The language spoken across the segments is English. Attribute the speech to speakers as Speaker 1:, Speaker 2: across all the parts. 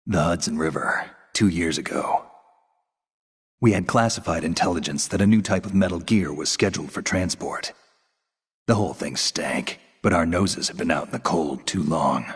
Speaker 1: The Hudson River, 2 years ago. We had classified intelligence that a new type of metal gear was scheduled for transport. The whole thing stank, but our noses had been out in the cold too long.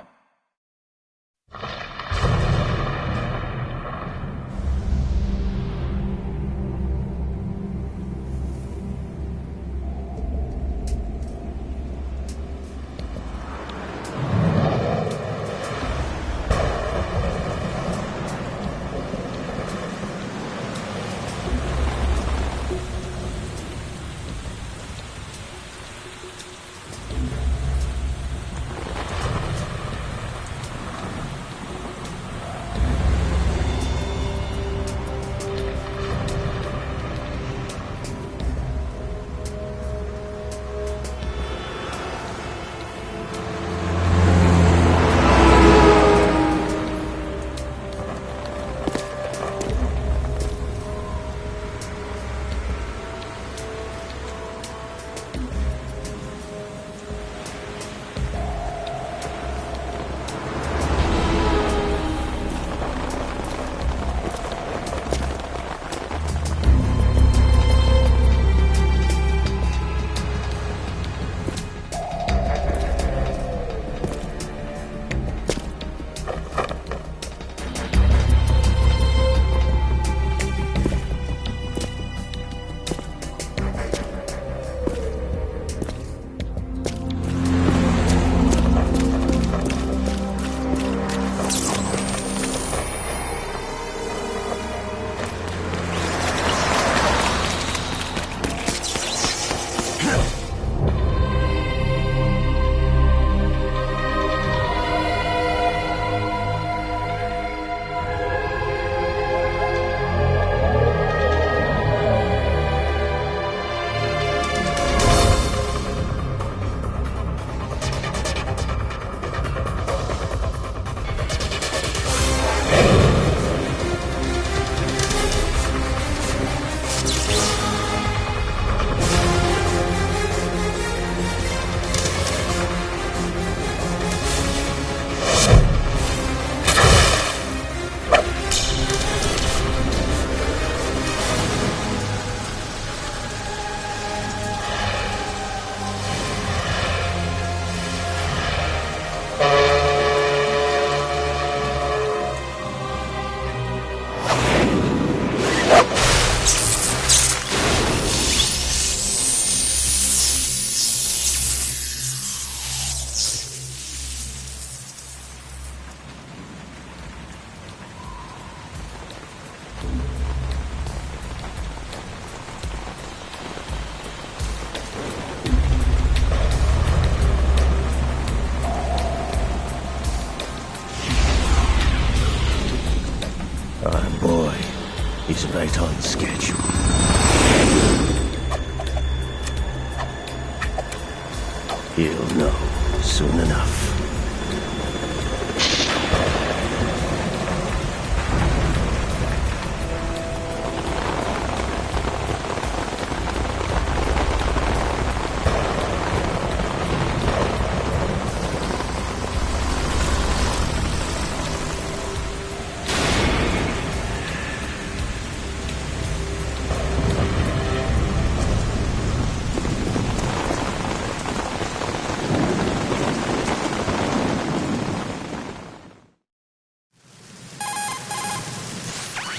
Speaker 2: He'll know soon enough.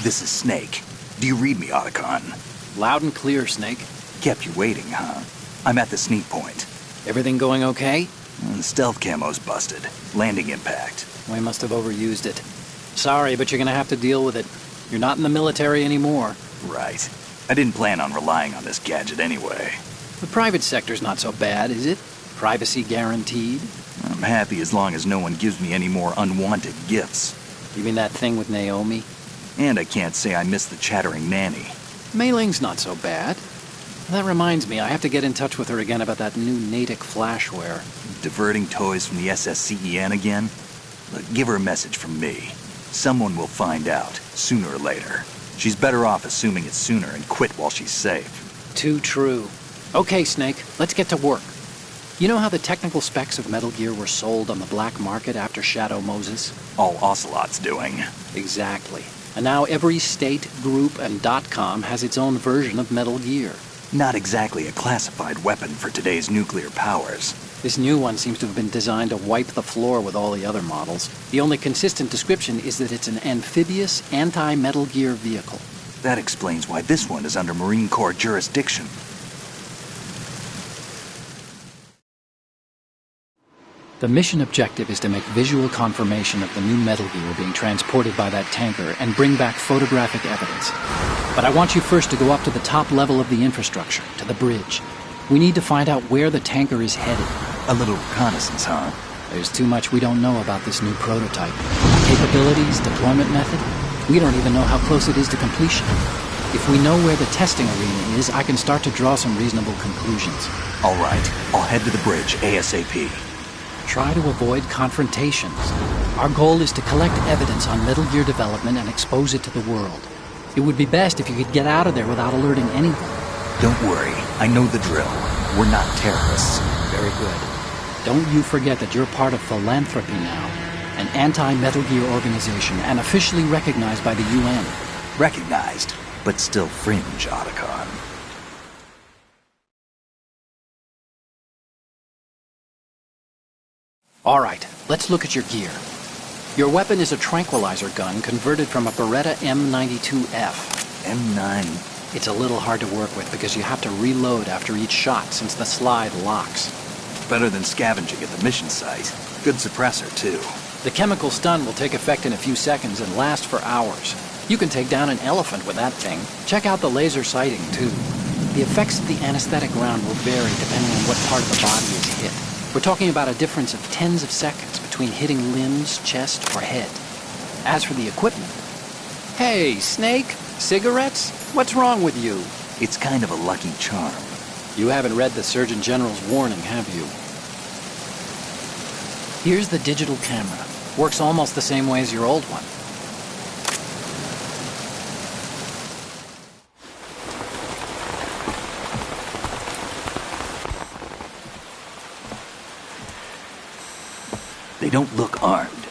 Speaker 1: This is Snake. Do you read me, Otacon?
Speaker 3: Loud and clear, Snake.
Speaker 1: Kept you waiting, huh? I'm at the sneak point.
Speaker 3: Everything going okay?
Speaker 1: The stealth camo's busted. Landing impact.
Speaker 3: We must have overused it. Sorry, but you're gonna have to deal with it. You're not in the military anymore.
Speaker 1: Right. I didn't plan on relying on this gadget anyway.
Speaker 3: The private sector's not so bad, is it? Privacy guaranteed?
Speaker 1: I'm happy as long as no one gives me any more unwanted gifts.
Speaker 3: You mean that thing with Naomi?
Speaker 1: And I can't say I miss the chattering nanny.
Speaker 3: Mei Ling's not so bad. That reminds me, I have to get in touch with her again about that new Natick flashware.
Speaker 1: Diverting toys from the SSCEN again? Look, give her a message from me. Someone will find out, sooner or later. She's better off assuming it's sooner and quit while she's safe.
Speaker 3: Too true. Okay, Snake, let's get to work. You know how the technical specs of Metal Gear were sold on the black market after Shadow Moses?
Speaker 1: All Ocelot's doing.
Speaker 3: Exactly. And now every state, group, and .com has its own version of Metal Gear.
Speaker 1: Not exactly a classified weapon for today's nuclear powers.
Speaker 3: This new one seems to have been designed to wipe the floor with all the other models. The only consistent description is that it's an amphibious, anti-Metal Gear vehicle.
Speaker 1: That explains why this one is under Marine Corps jurisdiction.
Speaker 3: The mission objective is to make visual confirmation of the new Metal Gear being transported by that tanker and bring back photographic evidence. But I want you first to go up to the top level of the infrastructure, to the bridge. We need to find out where the tanker is headed.
Speaker 1: A little reconnaissance, huh?
Speaker 3: There's too much we don't know about this new prototype. Capabilities, deployment method. We don't even know how close it is to completion. If we know where the testing arena is, I can start to draw some reasonable conclusions.
Speaker 1: All right, I'll head to the bridge ASAP.
Speaker 3: Try to avoid confrontations. Our goal is to collect evidence on Metal Gear development and expose it to the world. It would be best if you could get out of there without alerting anyone.
Speaker 1: Don't worry, I know the drill. We're not terrorists.
Speaker 3: Very good. Don't you forget that you're part of Philanthropy now, an anti-Metal Gear organization and officially recognized by the UN.
Speaker 1: Recognized, but still fringe, Otacon.
Speaker 3: All right, let's look at your gear. Your weapon is a tranquilizer gun converted from a Beretta M92F.
Speaker 1: M9.
Speaker 3: It's a little hard to work with because you have to reload after each shot since the slide locks.
Speaker 1: Better than scavenging at the mission site. Good suppressor, too.
Speaker 3: The chemical stun will take effect in a few seconds and last for hours. You can take down an elephant with that thing. Check out the laser sighting, too. The effects of the anesthetic round will vary depending on what part of the body is hit. We're talking about a difference of tens of seconds between hitting limbs, chest, or head. As for the equipment... Hey, Snake! Cigarettes? What's wrong with you?
Speaker 1: It's kind of a lucky charm.
Speaker 3: You haven't read the Surgeon General's warning, have you? Here's the digital camera. Works almost the same way as your old one.
Speaker 1: They don't look armed.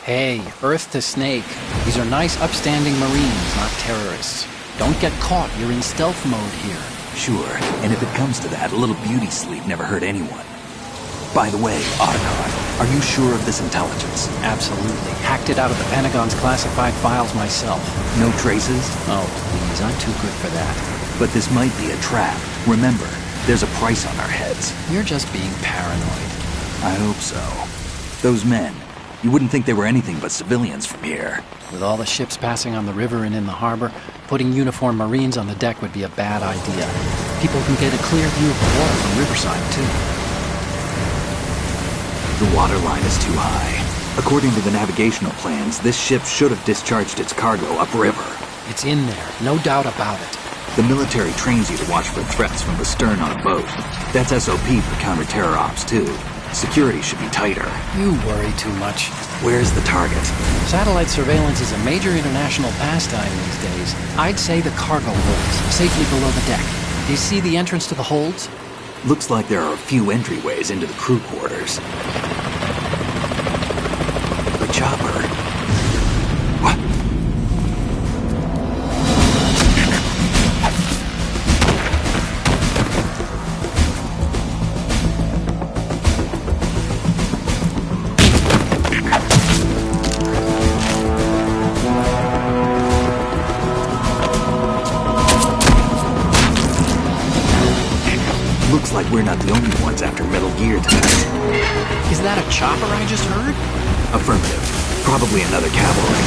Speaker 3: Hey, Earth to Snake. These are nice, upstanding Marines, not terrorists. Don't get caught. You're in stealth mode here.
Speaker 1: Sure, and if it comes to that, a little beauty sleep never hurt anyone. By the way, Otacon, are you sure of this intelligence?
Speaker 3: Absolutely. Hacked it out of the Pentagon's classified files myself.
Speaker 1: No traces?
Speaker 3: Oh, please, I'm too good for that.
Speaker 1: But this might be a trap. Remember, there's a price on our heads.
Speaker 3: You're just being paranoid.
Speaker 1: I hope so. Those men, you wouldn't think they were anything but civilians from here.
Speaker 3: With all the ships passing on the river and in the harbor, putting uniformed Marines on the deck would be a bad idea. People can get a clear view of the water from Riverside, too.
Speaker 1: The water line is too high. According to the navigational plans, this ship should have discharged its cargo upriver.
Speaker 3: It's in there, no doubt about it.
Speaker 1: The military trains you to watch for threats from the stern on a boat. That's SOP for counter-terror ops, too. Security should be tighter.
Speaker 3: You worry too much.
Speaker 1: Where's the target?
Speaker 3: Satellite surveillance is a major international pastime these days. I'd say the cargo holds, safely below the deck. Do you see the entrance to the holds?
Speaker 1: Looks like there are a few entryways into the crew quarters. The chopper. What? Looks like we're not the only ones after Metal Gear tonight.
Speaker 3: Is that a chopper I just heard?
Speaker 1: Affirmative. Probably another cavalry.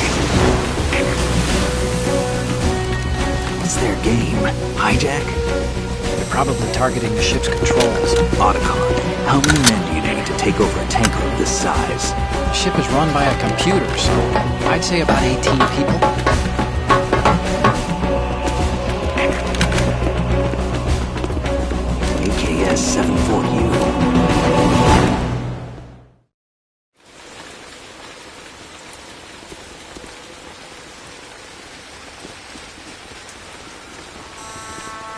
Speaker 1: What's their game? Hijack?
Speaker 3: They're probably targeting the ship's controls.
Speaker 1: Otacon, how many men do you need to take over a tanker of this size?
Speaker 3: The ship is run by a computer, so I'd say about 18 people.
Speaker 1: AKS 74U.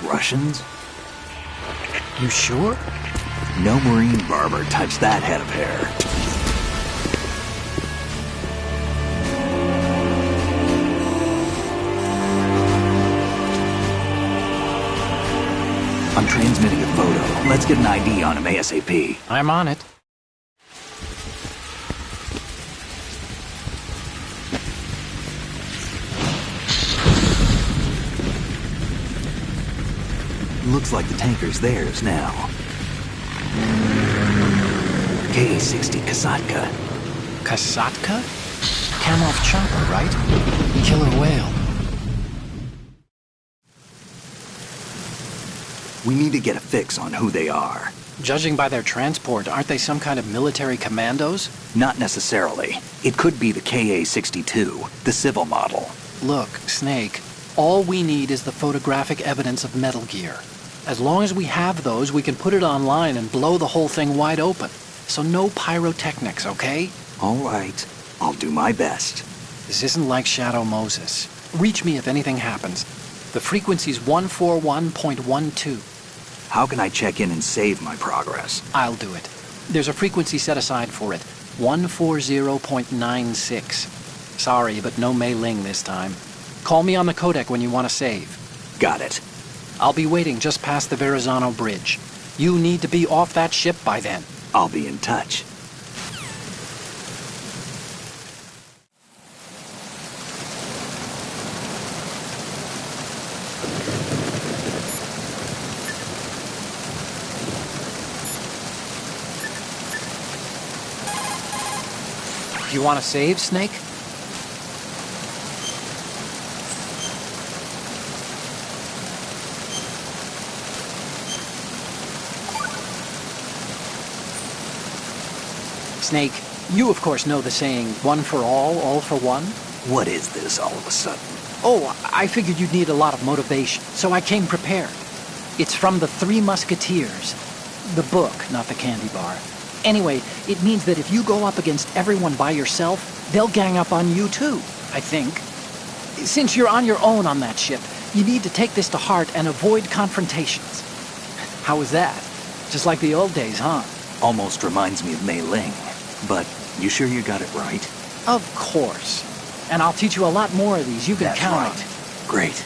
Speaker 1: Russians?
Speaker 3: You sure?
Speaker 1: No Marine barber touched that head of hair. I'm transmitting a photo. Let's get an ID on him ASAP.
Speaker 3: I'm on it.
Speaker 1: Looks like the tanker's theirs now. K-60 Kasatka.
Speaker 3: Kasatka? Kamov chopper, right? Killer whale.
Speaker 1: We need to get a fix on who they are.
Speaker 3: Judging by their transport, aren't they some kind of military commandos?
Speaker 1: Not necessarily. It could be the KA-62, the civil model.
Speaker 3: Look, Snake, all we need is the photographic evidence of Metal Gear. As long as we have those, we can put it online and blow the whole thing wide open. So no pyrotechnics, okay?
Speaker 1: All right. I'll do my best.
Speaker 3: This isn't like Shadow Moses. Reach me if anything happens. The frequency's 141.12.
Speaker 1: How can I check in and save my progress?
Speaker 3: I'll do it. There's a frequency set aside for it. 140.96. Sorry, but no Mei Ling this time. Call me on the codec when you want to save.
Speaker 1: Got it.
Speaker 3: I'll be waiting just past the Verrazano Bridge. You need to be off that ship by then.
Speaker 1: I'll be in touch.
Speaker 3: You want to save, Snake? Snake, you of course know the saying, one for all for one?
Speaker 1: What is this all of a sudden?
Speaker 3: Oh, I figured you'd need a lot of motivation, so I came prepared. It's from the Three Musketeers. The book, not the candy bar. Anyway, it means that if you go up against everyone by yourself, they'll gang up on you too, I think. Since you're on your own on that ship, you need to take this to heart and avoid confrontations. How was that? Just like the old days, huh?
Speaker 1: Almost reminds me of Mei Ling. But you sure you got it right?
Speaker 3: Of course. And I'll teach you a lot more of these. You can
Speaker 1: That's
Speaker 3: count on
Speaker 1: right.
Speaker 3: it.
Speaker 1: Great.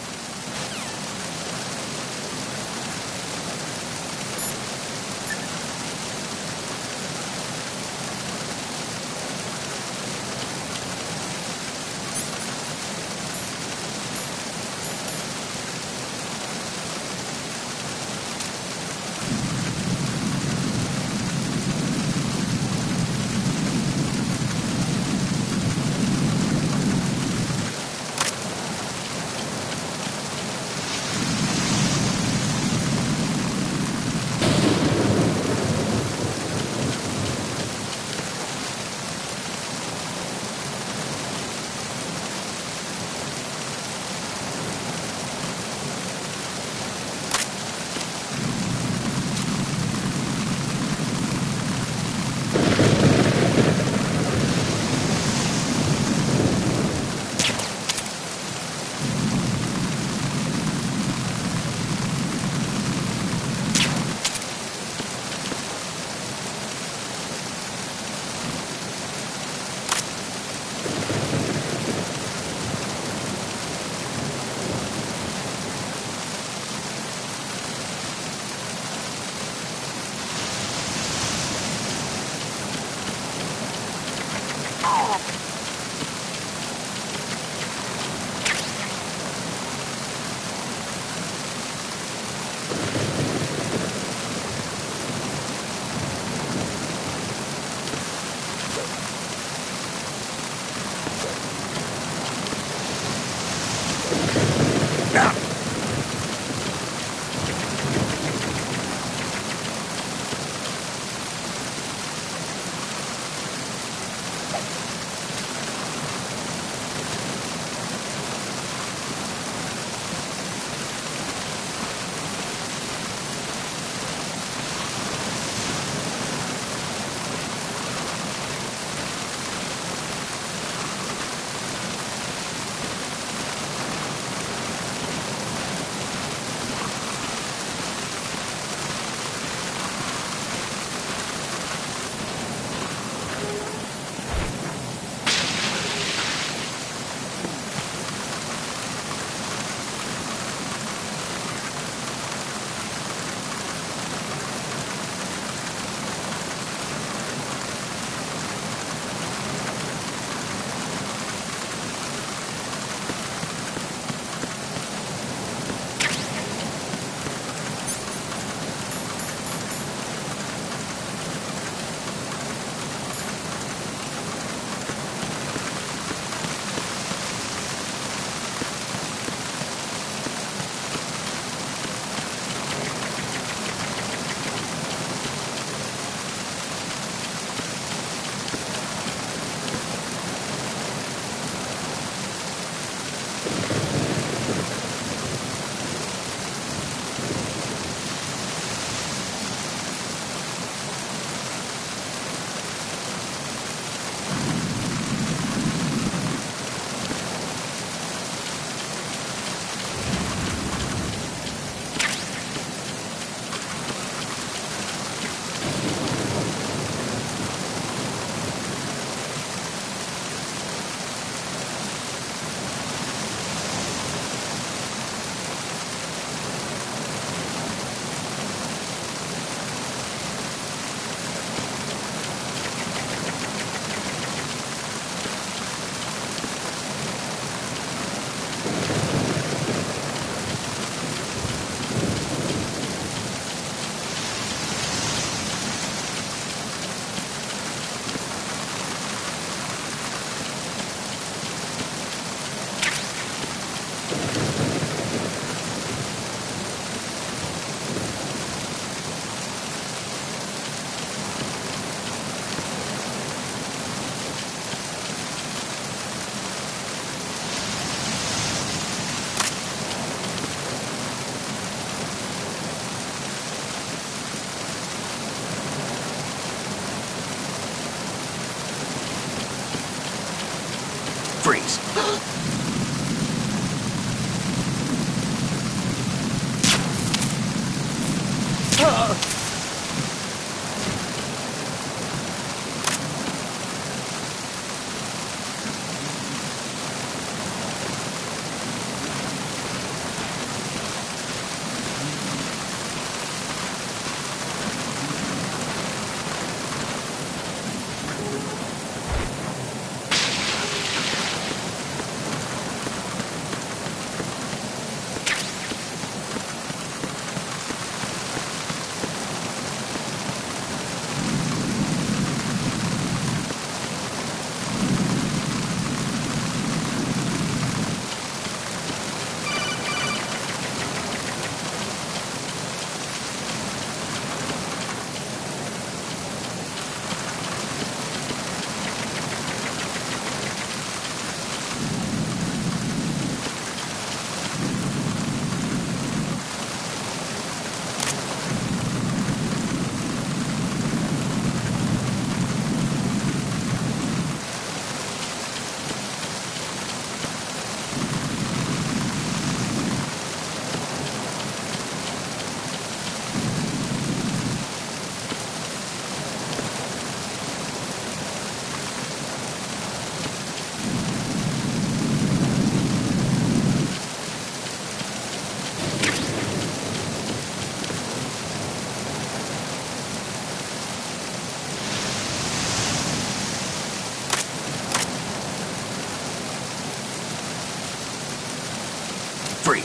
Speaker 1: Freeze.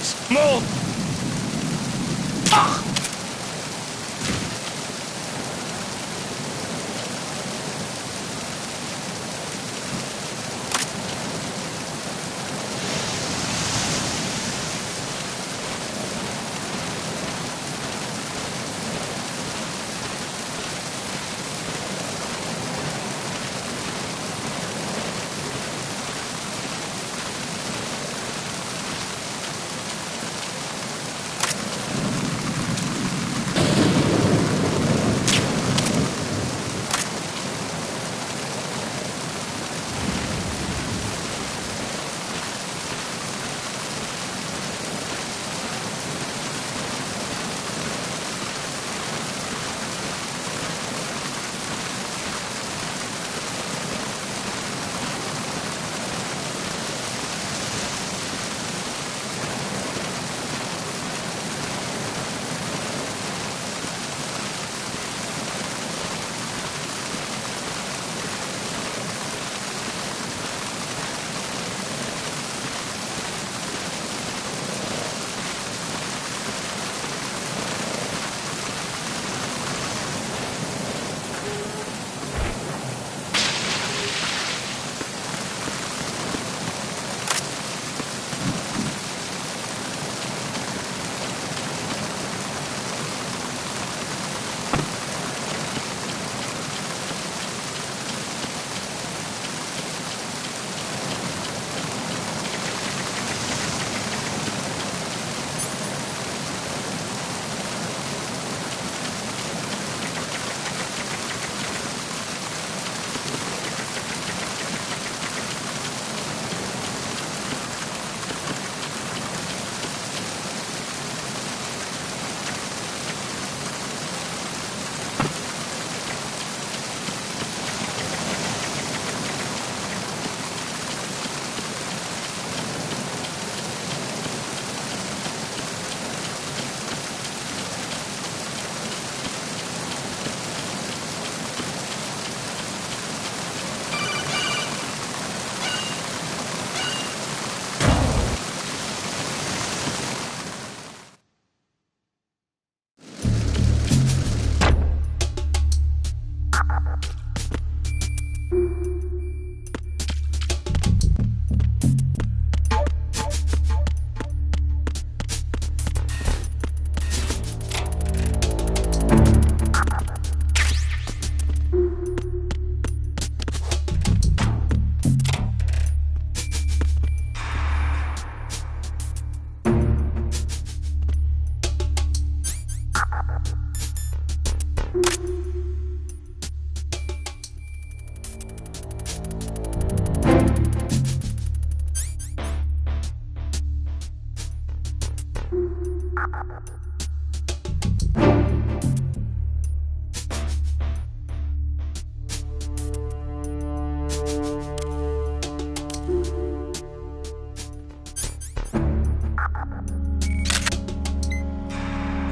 Speaker 3: Munoz.
Speaker 2: Move!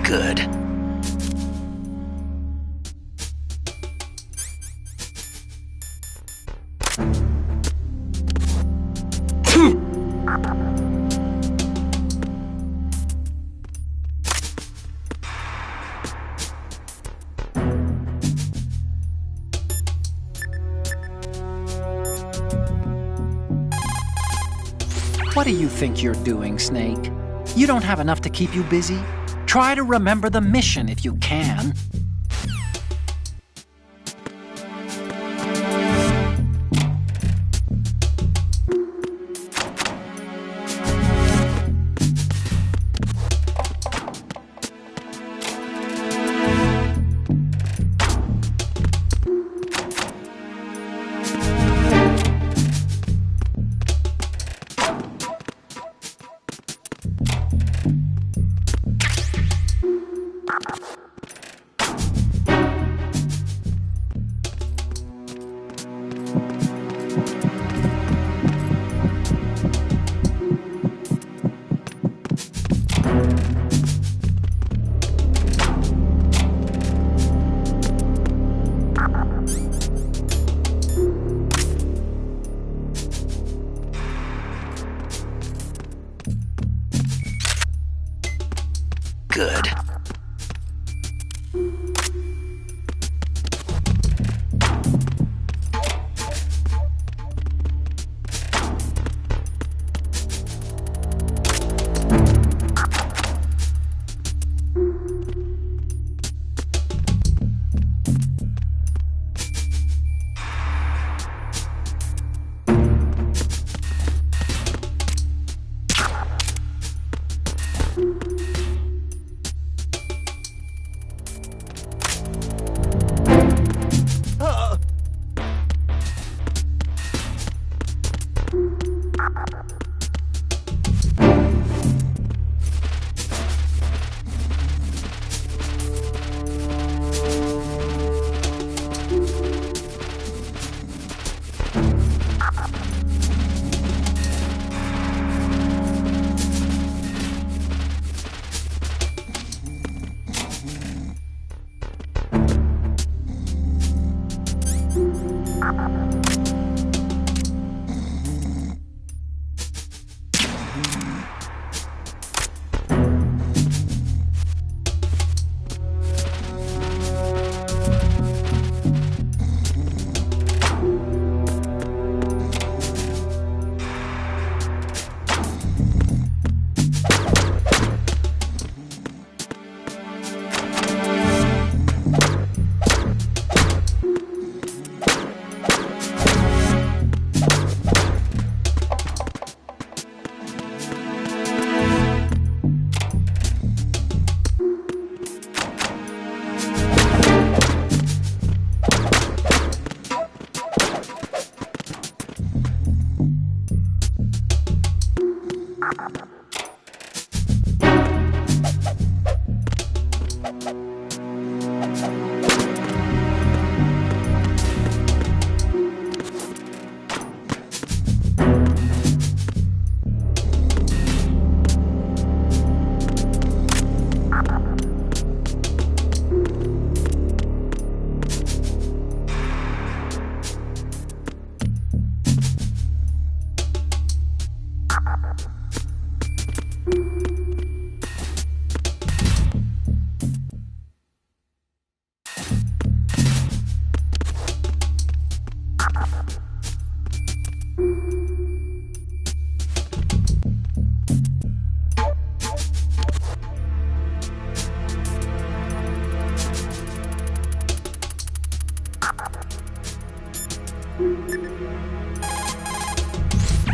Speaker 3: Good. What do you think you're doing, Snake? You don't have enough to keep you busy? Try to remember the mission if you can.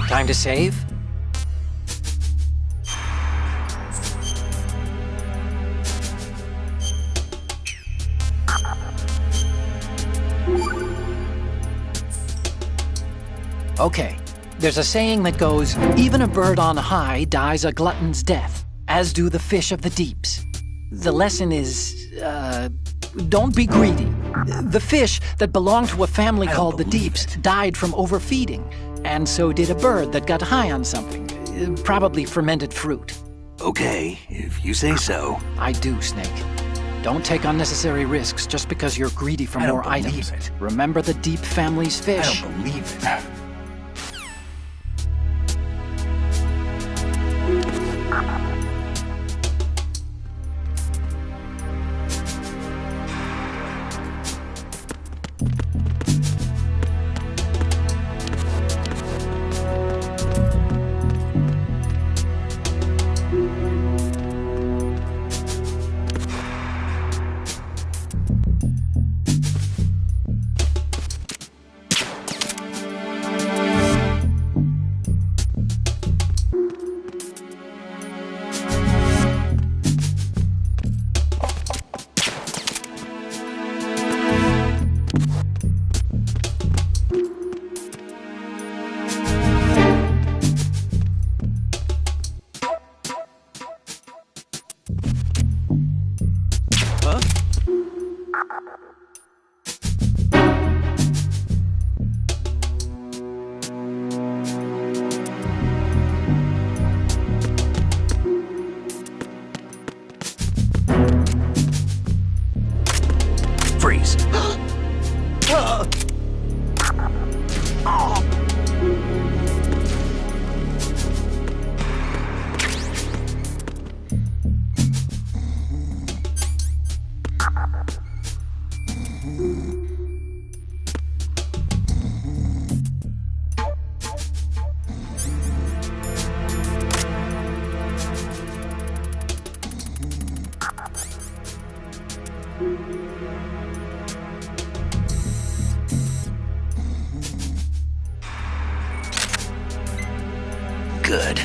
Speaker 3: Time to save? Okay, there's a saying that goes, even a bird on high dies a glutton's death, as do the fish of the deeps. The lesson is, don't be greedy. The fish that belonged to a family called the Deeps died from overfeeding, and so did a bird that got high on something, probably fermented fruit.
Speaker 1: Okay, if you say so.
Speaker 3: I do, Snake. Don't take unnecessary risks just because you're greedy for more items. Remember the Deep family's fish.
Speaker 1: I don't believe it. Freeze. Good.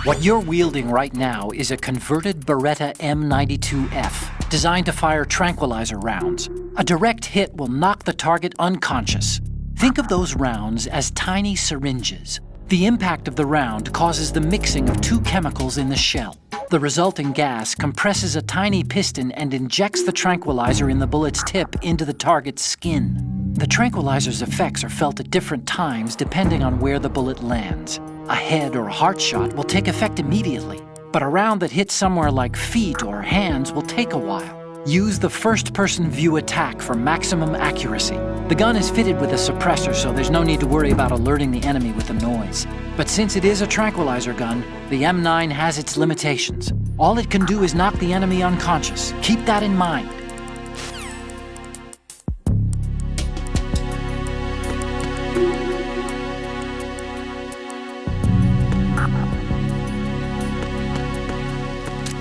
Speaker 3: What you're wielding right now is a converted Beretta M92F, designed to fire tranquilizer rounds. A direct hit will knock the target unconscious. Think of those rounds as tiny syringes. The impact of the round causes the mixing of two chemicals in the shell. The resulting gas compresses a tiny piston and injects the tranquilizer in the bullet's tip into the target's skin. The tranquilizer's effects are felt at different times depending on where the bullet lands. A head or heart shot will take effect immediately, but a round that hits somewhere like feet or hands will take a while. Use the first-person view attack for maximum accuracy. The gun is fitted with a suppressor, so there's no need to worry about alerting the enemy with the noise. But since it is a tranquilizer gun, the M9 has its limitations. All it can do is knock the enemy unconscious. Keep that in mind.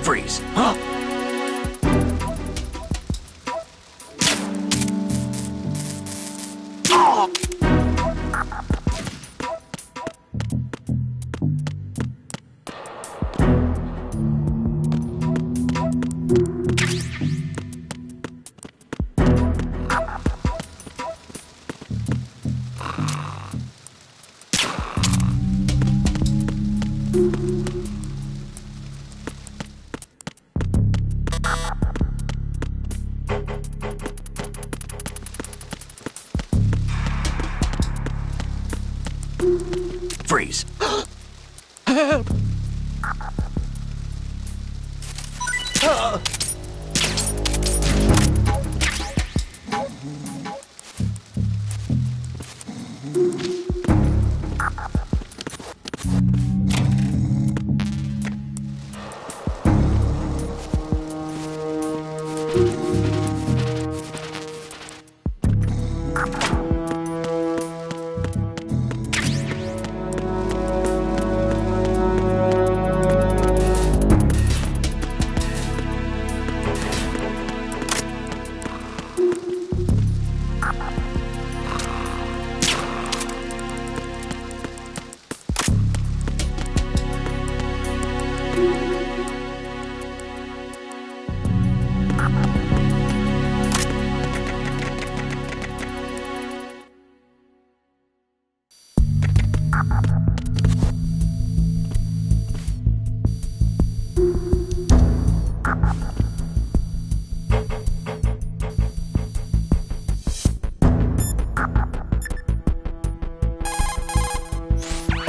Speaker 1: Freeze. Freeze.
Speaker 2: Help!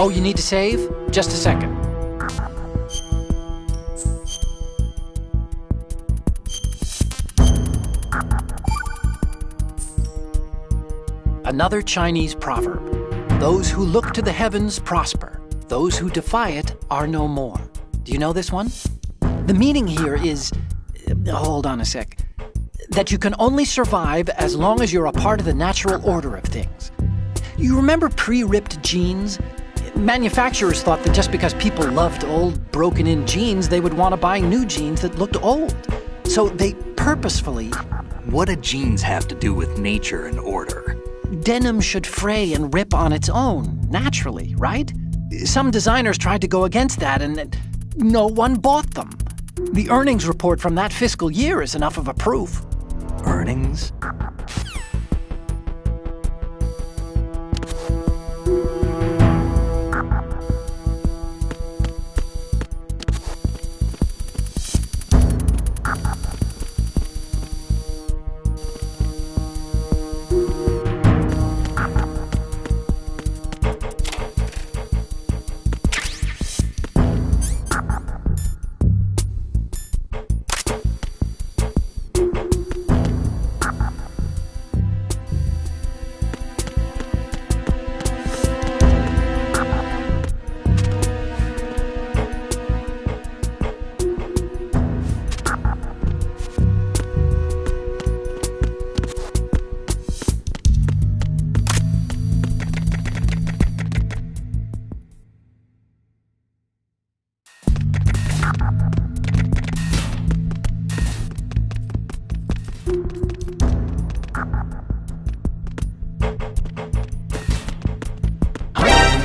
Speaker 3: Oh, you need to save? Just a second. Another Chinese proverb. Those who look to the heavens prosper. Those who defy it are no more. Do you know this one? The meaning here is... hold on a sec. That you can only survive as long as you're a part of the natural order of things. You remember pre-ripped jeans? Manufacturers thought that just because people loved old, broken-in jeans, they would want to buy new jeans that looked old. So they purposefully...
Speaker 1: What do jeans have to do with nature and order?
Speaker 3: Denim should fray and rip on its own, naturally, right? Some designers tried to go against that, and no one bought them. The earnings report from that fiscal year is enough of a proof.
Speaker 1: Earnings?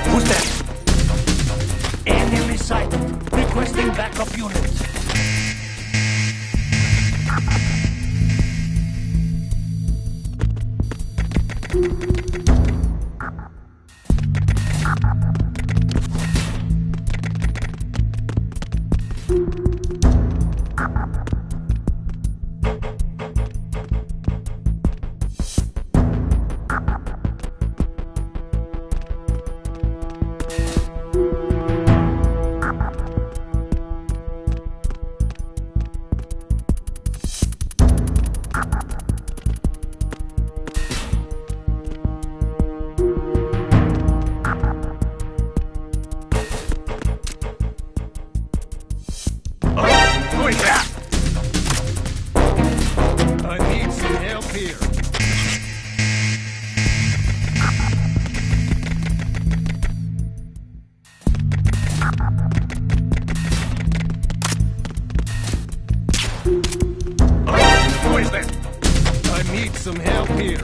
Speaker 2: Who's that? Enemy sighted. Sending backup units.
Speaker 4: Some help here.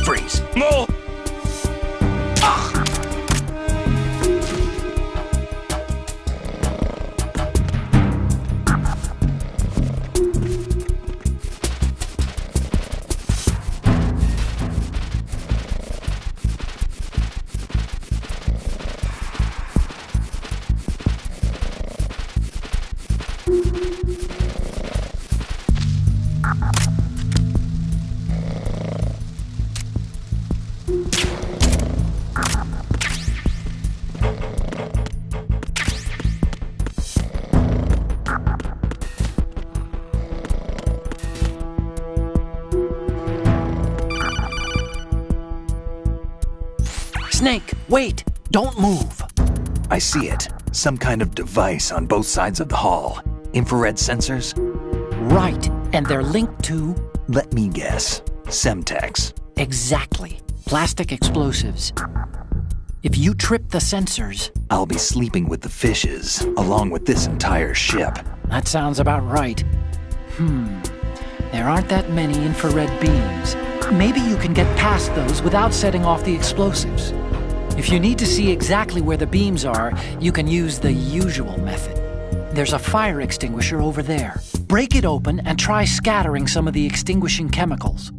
Speaker 1: Freeze.
Speaker 2: No!
Speaker 3: Snake, wait! Don't move!
Speaker 1: I see it. Some kind of device on both sides of the hall. Infrared sensors?
Speaker 3: Right, and they're linked to
Speaker 1: Let me guess. Semtex.
Speaker 3: Exactly. Plastic explosives. If you trip the sensors...
Speaker 1: I'll be sleeping with the fishes, along with this entire ship.
Speaker 3: That sounds about right. There aren't that many infrared beams. Maybe you can get past those without setting off the explosives. If you need to see exactly where the beams are, you can use the usual method. There's a fire extinguisher over there. Break it open and try scattering some of the extinguishing chemicals.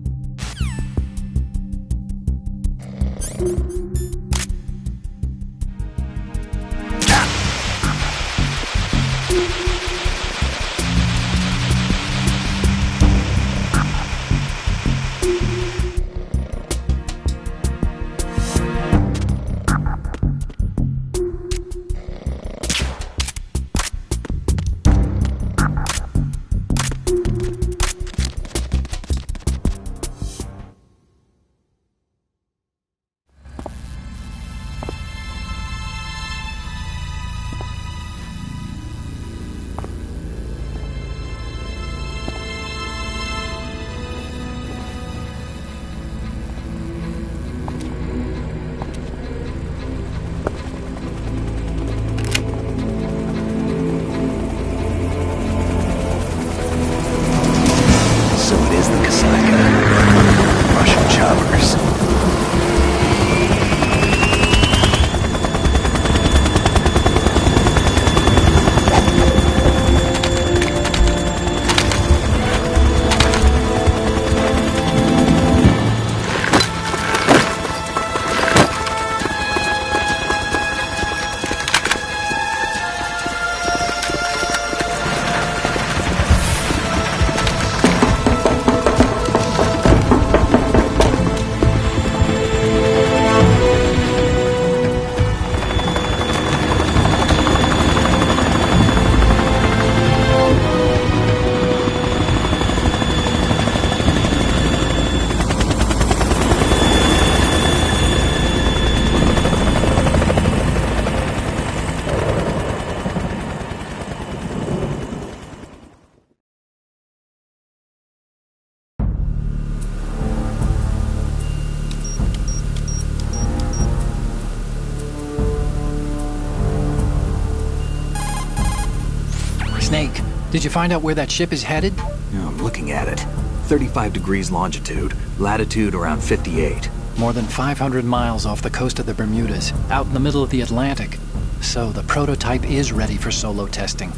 Speaker 3: Snake, did you find out where that ship is headed?
Speaker 1: Yeah, I'm looking at it. 35 degrees longitude, latitude around 58.
Speaker 3: More than 500 miles off the coast of the Bermudas, out in the middle of the Atlantic. So the prototype is ready for solo testing.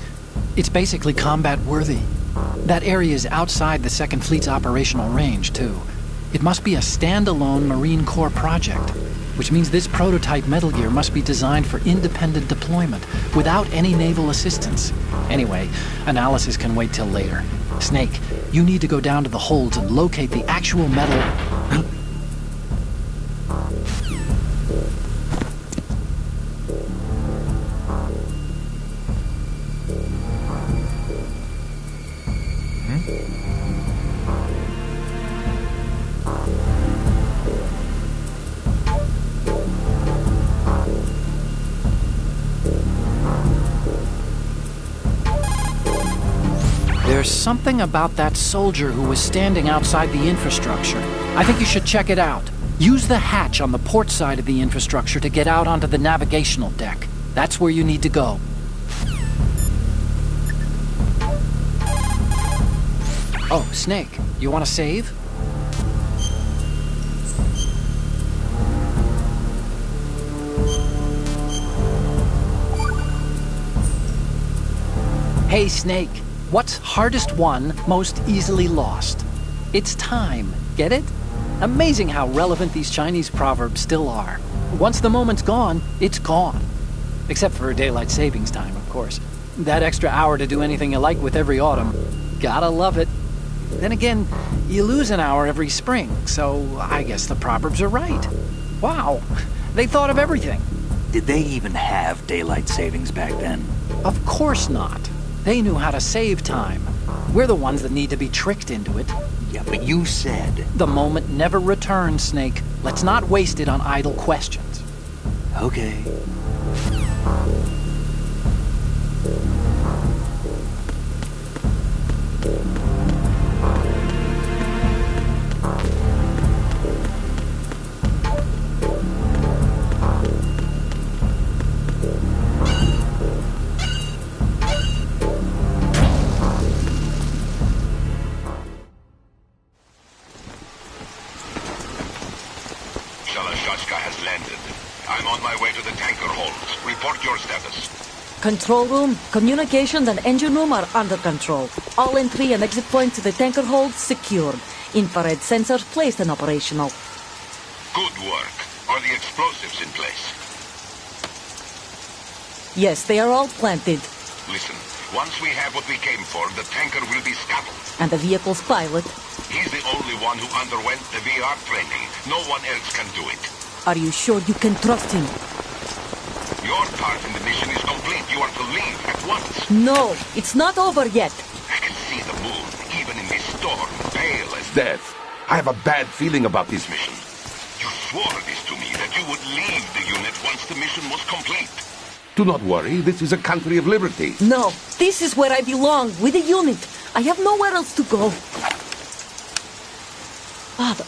Speaker 3: It's basically combat-worthy. That area is outside the Second Fleet's operational range, too. It must be a standalone Marine Corps project, which means this prototype Metal Gear must be designed for independent deployment, without any naval assistance. Anyway, analysis can wait till later. Snake, you need to go down to the holds and locate the actual metal... There's something about that soldier who was standing outside the infrastructure. I think you should check it out. Use the hatch on the port side of the infrastructure to get out onto the navigational deck. That's where you need to go. Oh, Snake, you want to save? Hey, Snake. What's hardest won, most easily lost? It's time, get it? Amazing how relevant these Chinese proverbs still are. Once the moment's gone, it's gone. Except for daylight savings time, of course. That extra hour to do anything you like with every autumn. Gotta love it. Then again, you lose an hour every spring, so I guess the proverbs are right. Wow, they thought of everything.
Speaker 1: Did they even have daylight savings back then?
Speaker 3: Of course not. They knew how to save time. We're the ones that need to be tricked into it.
Speaker 1: Yeah, but you said...
Speaker 3: The moment never returns, Snake. Let's not waste it on idle questions.
Speaker 1: Okay.
Speaker 5: Yashka has landed. I'm on my way to the tanker holds. Report your status.
Speaker 6: Control room, communications and engine room are under control. All entry and exit points to the tanker hold secured. Infrared sensors placed and operational.
Speaker 5: Good work. Are the explosives in place?
Speaker 6: Yes, they are all planted.
Speaker 5: Listen, once we have what we came for, the tanker will be scuttled.
Speaker 6: And the vehicle's pilot.
Speaker 5: He's the only one who underwent the VR training. No one else can do it.
Speaker 6: Are you sure you can trust him?
Speaker 5: Your part in the mission is complete. You are to leave at once.
Speaker 6: No, it's not over yet.
Speaker 5: I can see the moon, even in this storm, pale as
Speaker 2: Death. I have a bad feeling about this mission.
Speaker 5: You swore this to me, that you would leave the unit once the mission was complete.
Speaker 2: Do not worry, this is a country of liberty.
Speaker 6: No, this is where I belong, with the unit. I have nowhere else to go. Father,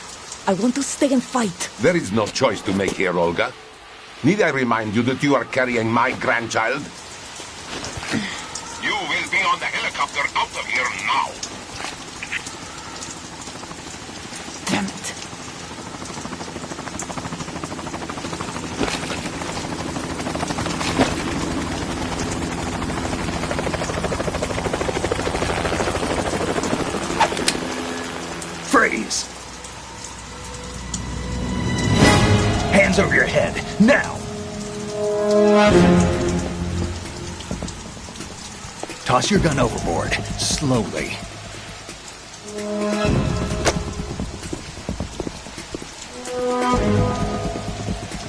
Speaker 6: I want to stay and fight.
Speaker 2: There is no choice to make here, Olga. Need I remind you that you are carrying my grandchild?
Speaker 5: You will be on the helicopter out of here now.
Speaker 6: Damn it.
Speaker 1: Freeze! Hands over your head, now! Toss your gun overboard, slowly.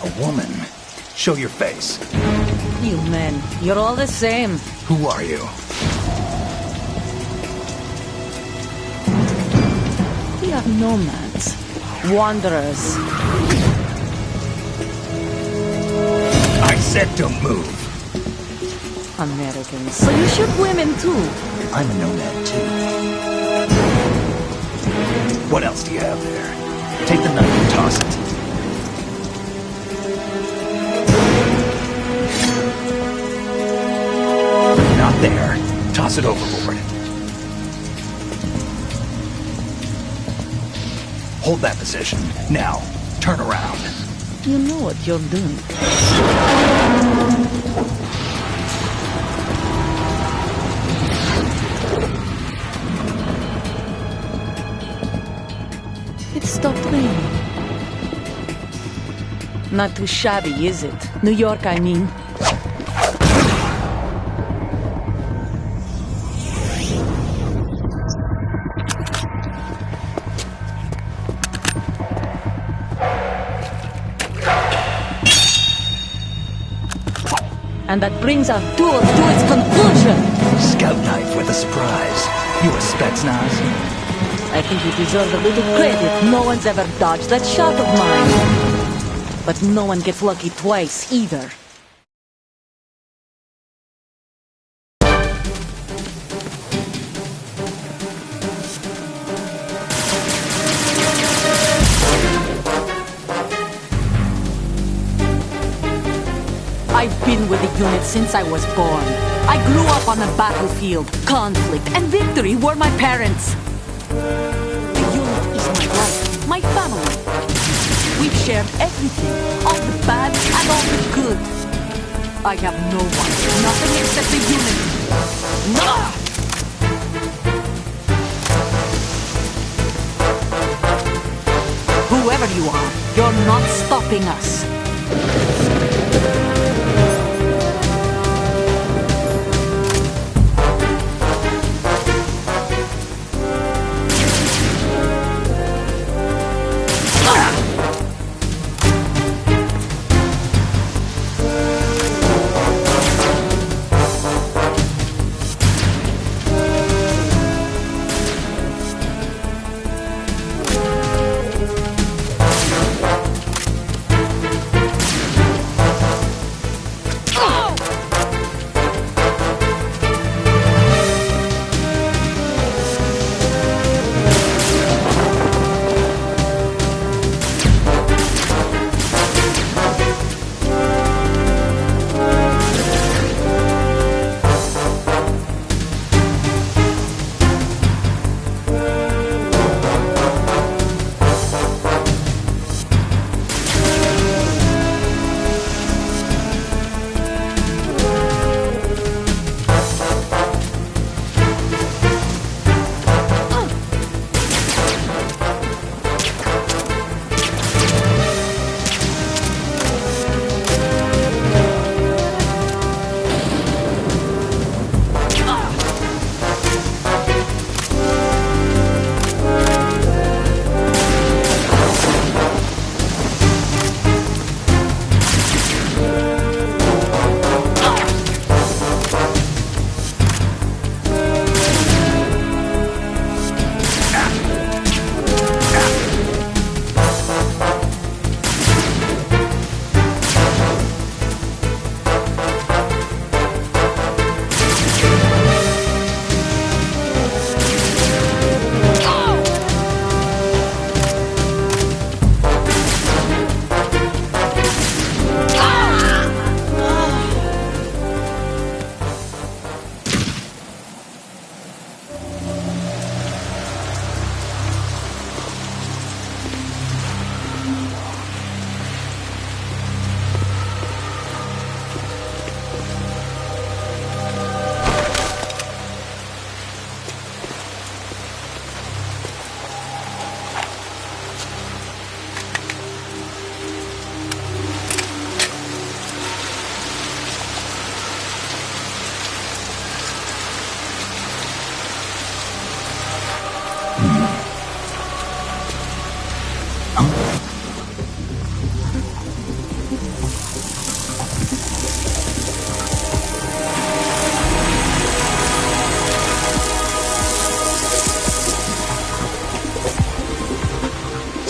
Speaker 1: A woman. Show your face.
Speaker 6: You men, you're all the same.
Speaker 1: Who are you?
Speaker 6: We are nomads. Wanderers.
Speaker 1: I said don't move.
Speaker 6: Americans. So you shoot women too.
Speaker 1: I'm a nomad too. What else do you have there? Take the knife and toss it. Not there. Toss it overboard. Hold that position. Now, turn around.
Speaker 6: You know what you're doing. It stopped raining. Not too shabby, is it? New York, I mean. And that brings our duel to its conclusion.
Speaker 1: Scout knife with a surprise. You a Spetsnaz?
Speaker 6: I think you deserve a little credit. No one's ever dodged that shot of mine. But no one gets lucky twice, either. I've been with the unit since I was born. I grew up on the battlefield. Conflict and victory were my parents. The unit is my life, my family. We've shared everything, all the bad and all the good. I have no one, nothing except the unit. No! Whoever you are, you're not stopping us.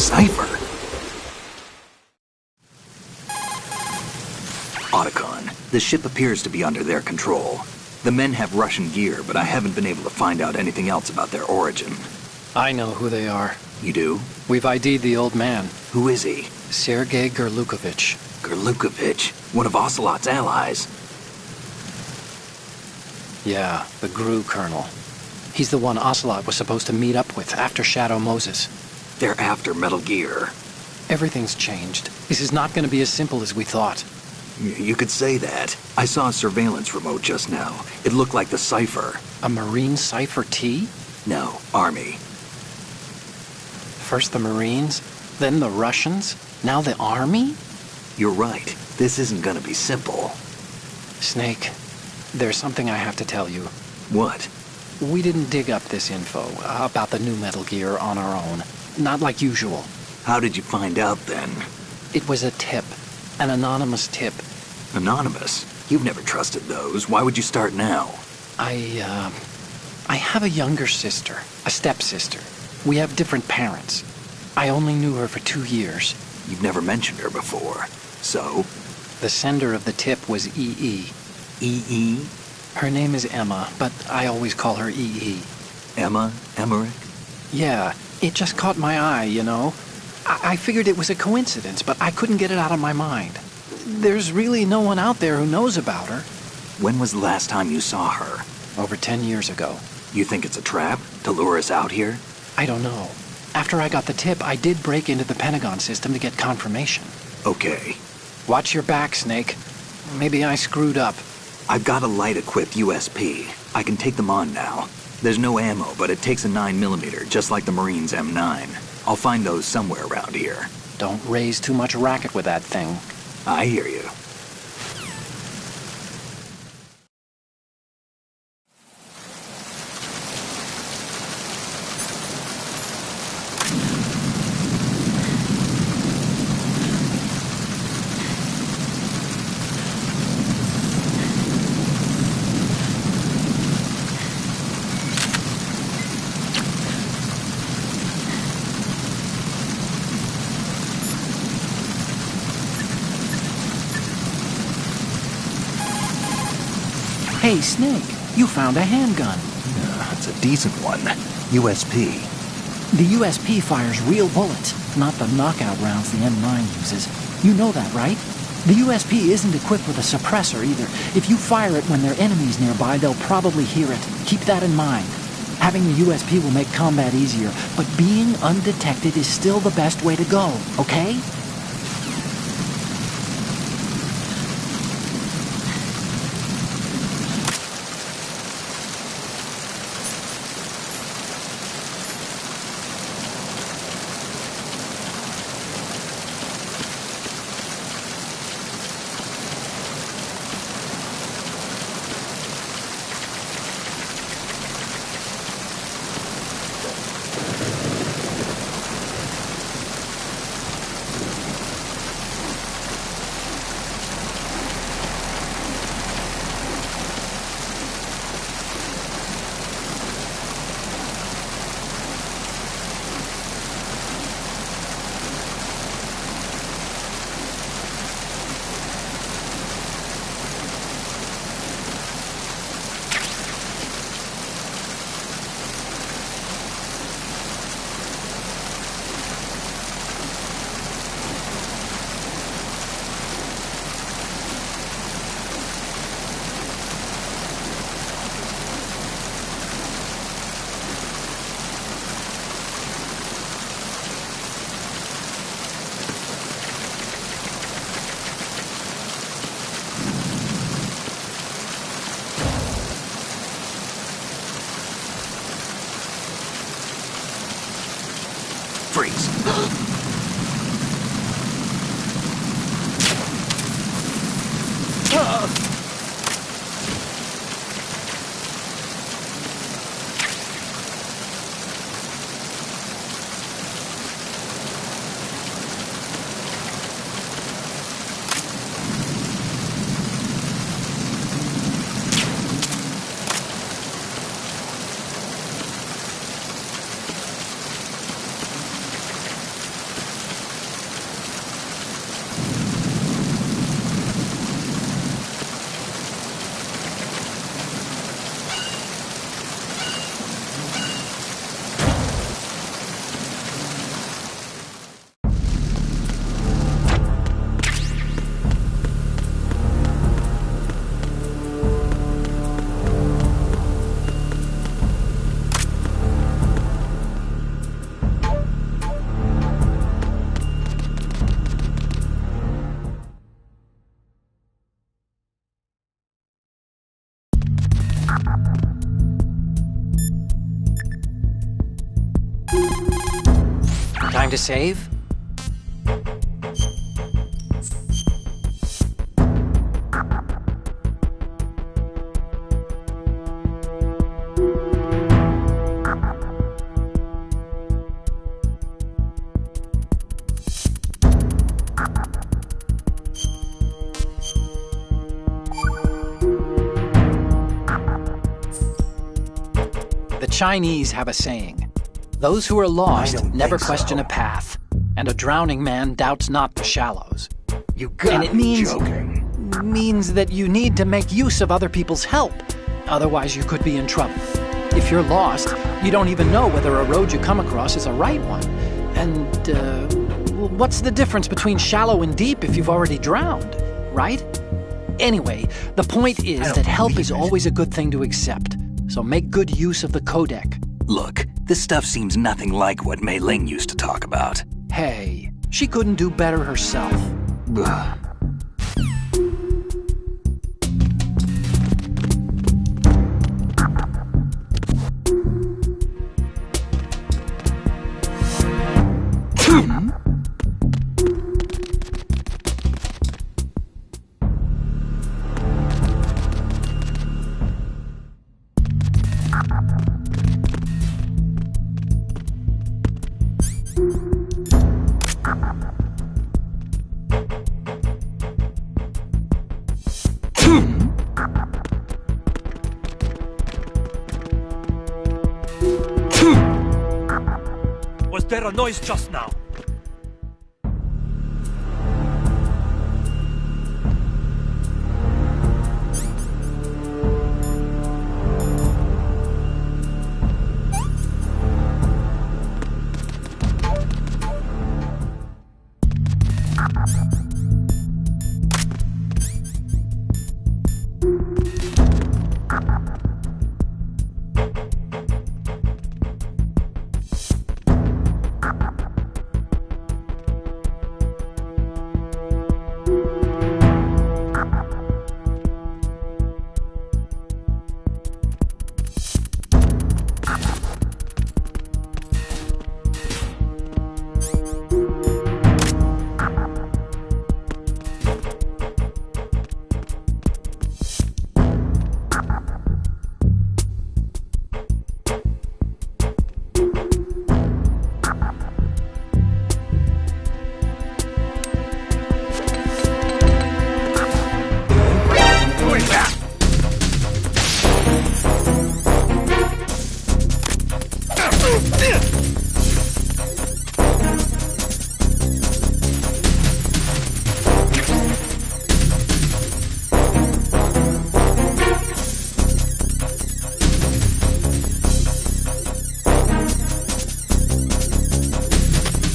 Speaker 1: Cipher? Otacon, the ship appears to be under their control. The men have Russian gear, but I haven't been able to find out anything else about their origin.
Speaker 3: I know who they are.
Speaker 1: You do?
Speaker 3: We've ID'd the old man,
Speaker 1: Who is he?
Speaker 3: Sergei Gerlukovich.
Speaker 1: Gerlukovich, one of Ocelot's allies.
Speaker 3: Yeah, the GRU colonel. He's the one Ocelot was supposed to meet up with after Shadow Moses.
Speaker 1: They're after Metal Gear.
Speaker 3: Everything's changed. This is not going to be as simple as we thought.
Speaker 1: You could say that. I saw a surveillance remote just now. It looked like the Cipher.
Speaker 3: A Marine Cipher T?
Speaker 1: No, Army.
Speaker 3: First the Marines, then the Russians, now the Army?
Speaker 1: You're right. This isn't gonna be simple.
Speaker 3: Snake, there's something I have to tell you.
Speaker 1: What?
Speaker 3: We didn't dig up this info about the new Metal Gear on our own. Not like usual.
Speaker 1: How did you find out then?
Speaker 3: It was a tip. An anonymous tip.
Speaker 1: Anonymous? You've never trusted those. Why would you start now?
Speaker 3: I have a younger sister, a stepsister. We have different parents. I only knew her for 2 years.
Speaker 1: You've never mentioned her before. So?
Speaker 3: The sender of the tip was EE.
Speaker 1: EE?
Speaker 3: Her name is Emma, but I always call her EE.
Speaker 1: Emma? Emmerich?
Speaker 3: Yeah, it just caught my eye, you know. I figured it was a coincidence, but I couldn't get it out of my mind. There's really no one out there who knows about her.
Speaker 1: When was the last time you saw her?
Speaker 3: Over 10 years ago.
Speaker 1: You think it's a trap? To lure us out here?
Speaker 3: I don't know. After I got the tip, I did break into the Pentagon system to get confirmation.
Speaker 1: Okay.
Speaker 3: Watch your back, Snake. Maybe I screwed up.
Speaker 1: I've got a light-equipped USP. I can take them on now. There's no ammo, but it takes a 9mm, just like the Marines' M9. I'll find those somewhere around here.
Speaker 3: Don't raise too much racket with that thing.
Speaker 1: I hear you.
Speaker 3: Hey, Snake, you found a handgun.
Speaker 1: It's a decent one. USP.
Speaker 3: The USP fires real bullets, not the knockout rounds the M9 uses. You know that, right? The USP isn't equipped with a suppressor either. If you fire it when there are enemies nearby, they'll probably hear it. Keep that in mind. Having the USP will make combat easier, but being undetected is still the best way to go, okay?
Speaker 1: Freeze.
Speaker 3: to save? The Chinese have a saying. Those who are lost never question a path, and a drowning man doubts not the shallows.
Speaker 1: You gotta be joking.
Speaker 3: Means that you need to make use of other people's help. Otherwise, you could be in trouble. If you're lost, you don't even know whether a road you come across is a right one. And, what's the difference between shallow and deep if you've already drowned, right? Anyway, the point is that help is always a good thing to accept. So make good use of the codec.
Speaker 1: Look, this stuff seems nothing like what Mei Ling used to talk about.
Speaker 3: Hey, she couldn't do better herself.
Speaker 1: Ugh.
Speaker 7: Was there a noise just now?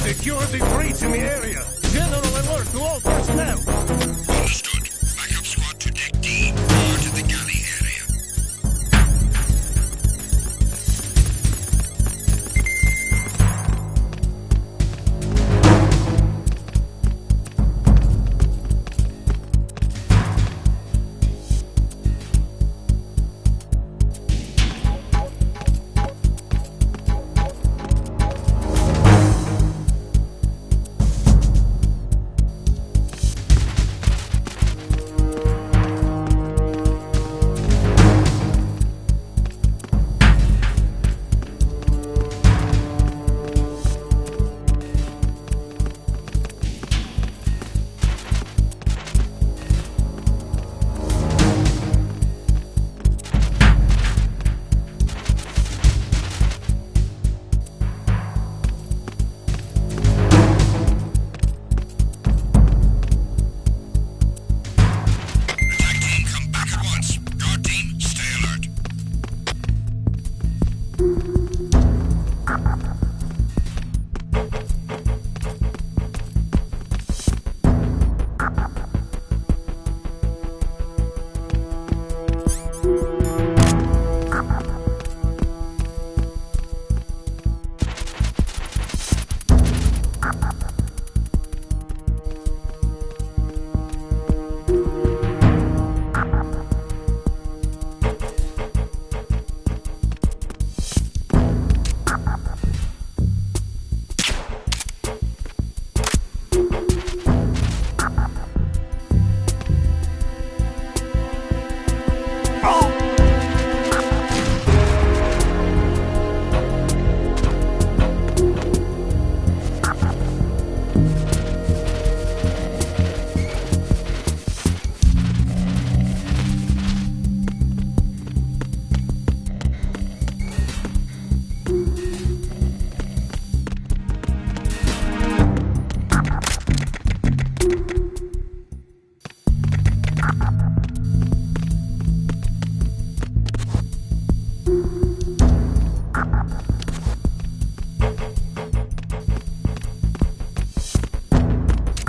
Speaker 4: Secure the breach in the area. General alert to all personnel.
Speaker 5: Understood. Backup squad to deck D. Over to the galley area.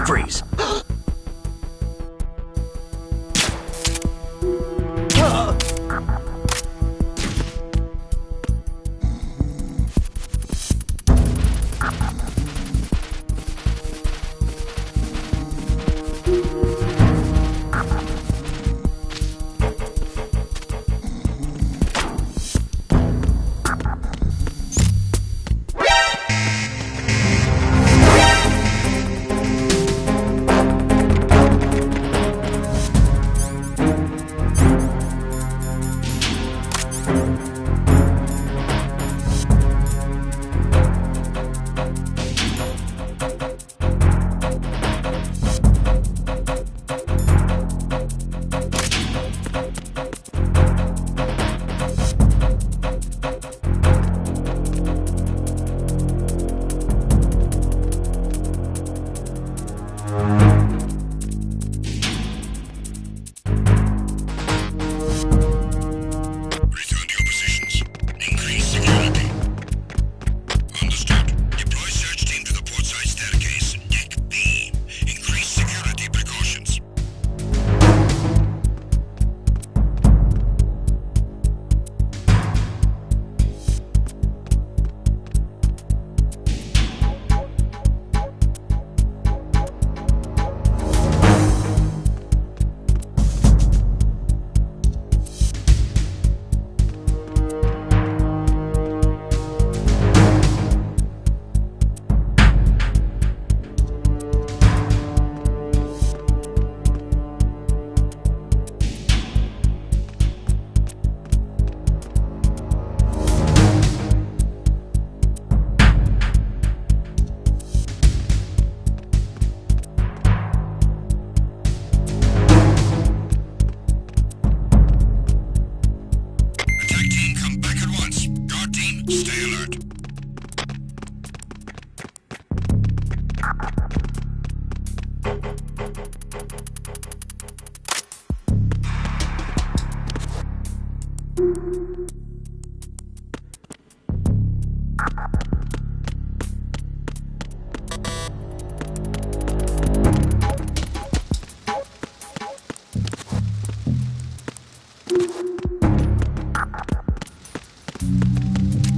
Speaker 1: Freeze.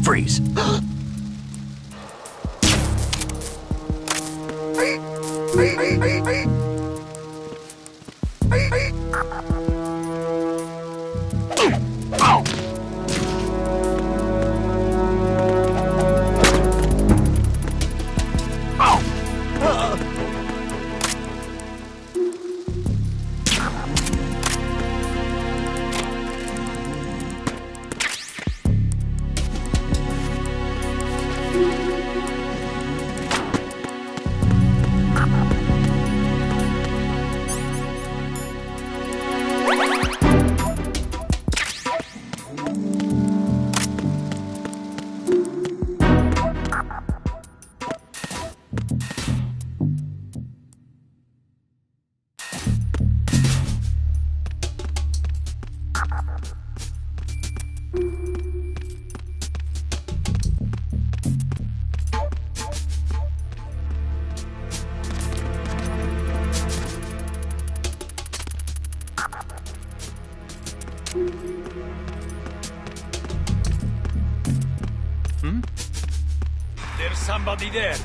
Speaker 1: Freeze.
Speaker 4: There's somebody there.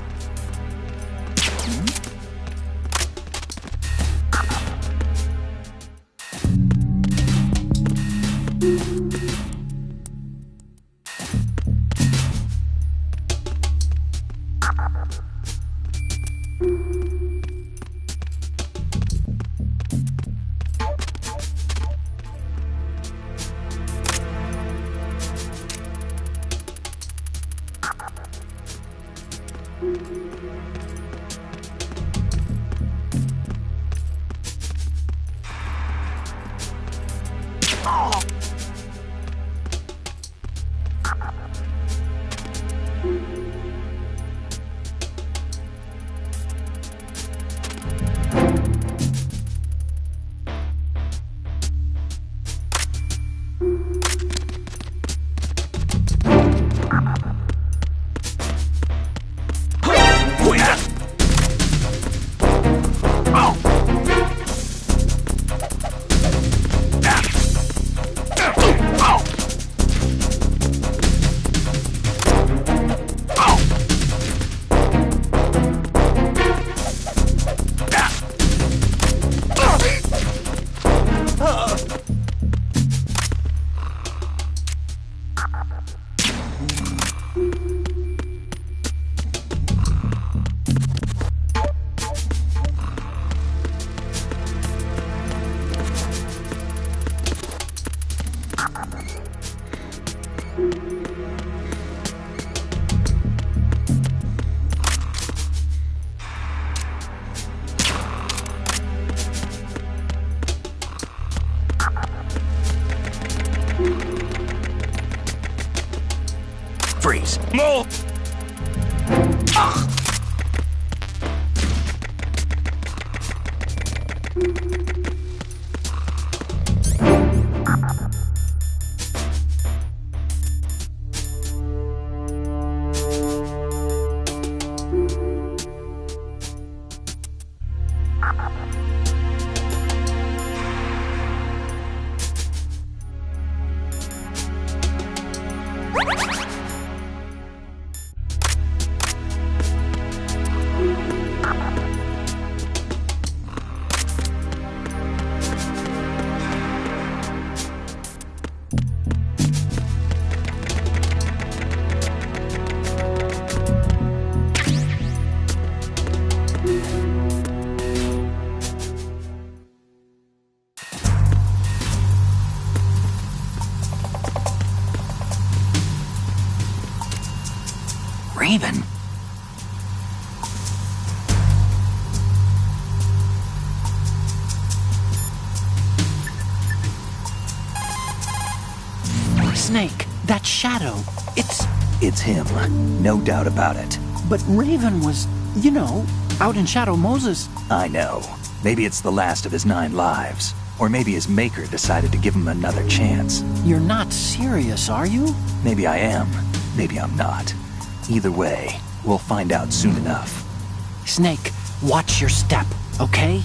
Speaker 3: Snake, that shadow,
Speaker 1: It's him, no doubt about it.
Speaker 3: But Raven was, out in Shadow Moses.
Speaker 1: I know. Maybe it's the last of his 9 lives. Or maybe his maker decided to give him another chance.
Speaker 3: You're not serious, are you?
Speaker 1: Maybe I am. Maybe I'm not. Either way, we'll find out soon enough.
Speaker 3: Snake, watch your step, okay?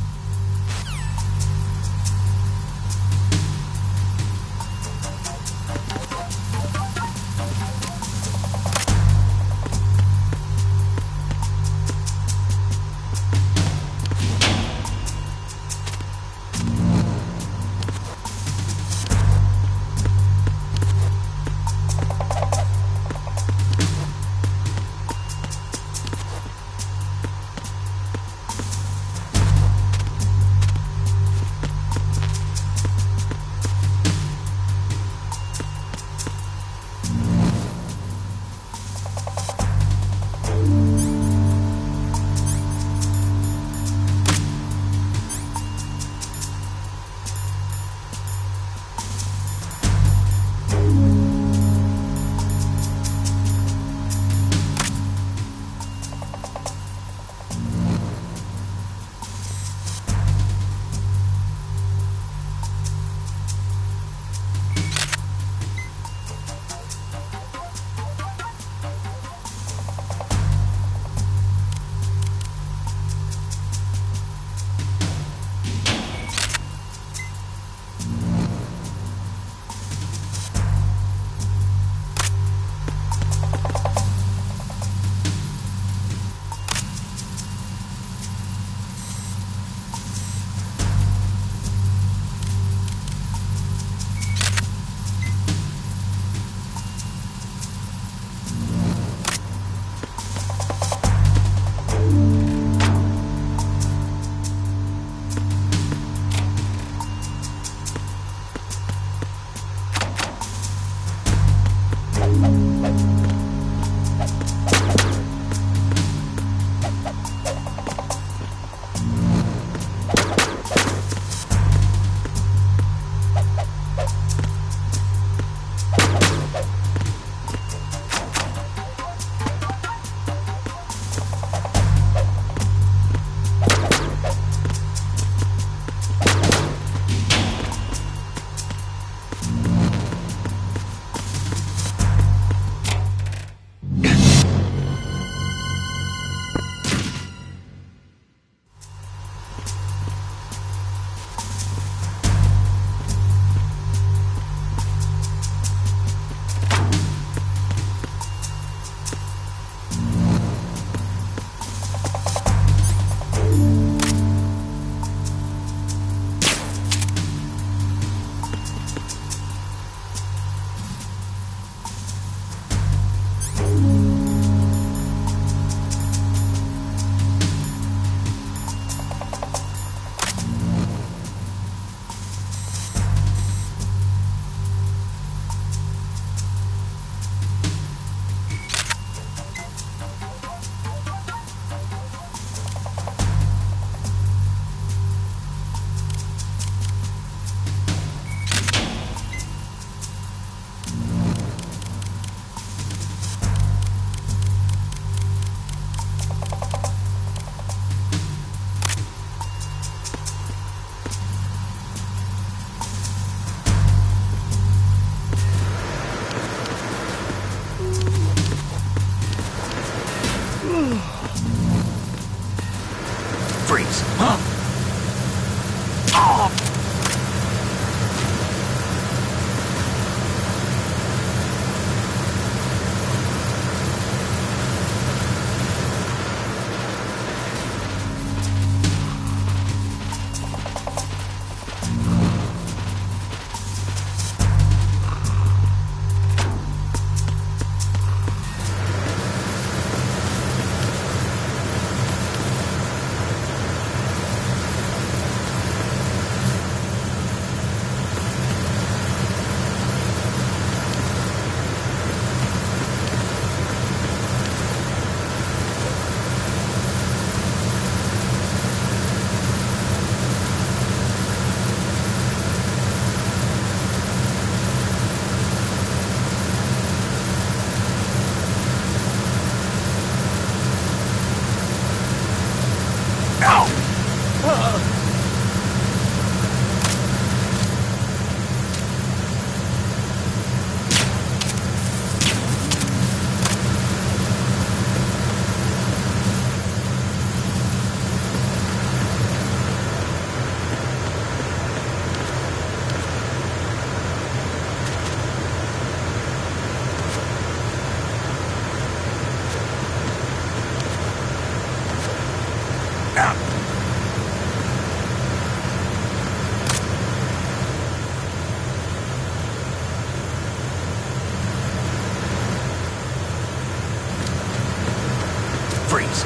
Speaker 1: Freeze! Huh? Oh! Freeze.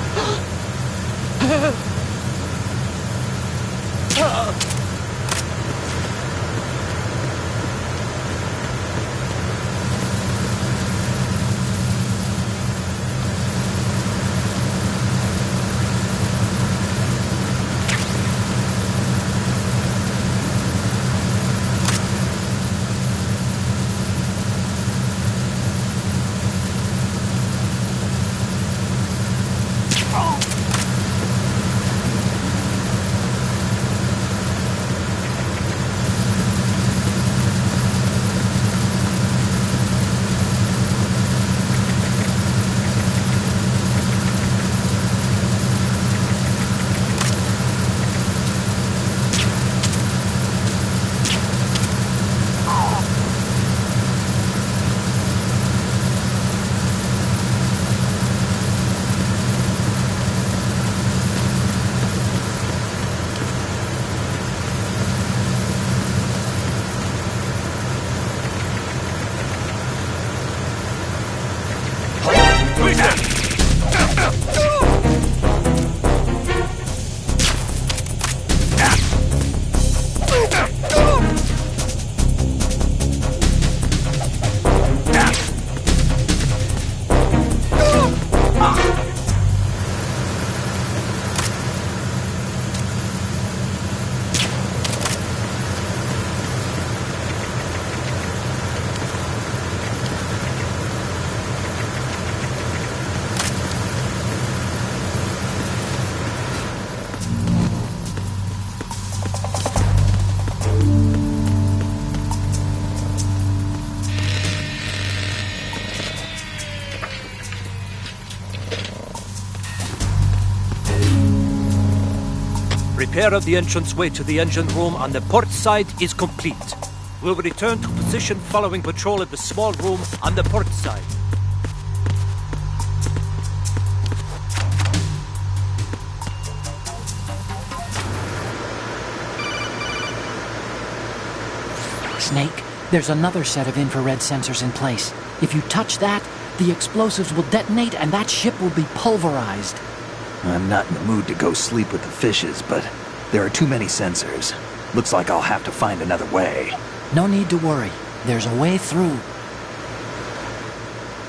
Speaker 7: Repair of the entranceway to the engine room on the port side is complete. We'll return to position following patrol of the small room on the port side.
Speaker 3: Snake, there's another set of infrared sensors in place. If you touch that, the explosives will detonate and that ship will be pulverized.
Speaker 1: I'm not in the mood to go sleep with the fishes, but there are too many sensors. Looks like I'll have to find another way.
Speaker 3: No need to worry. There's a way through.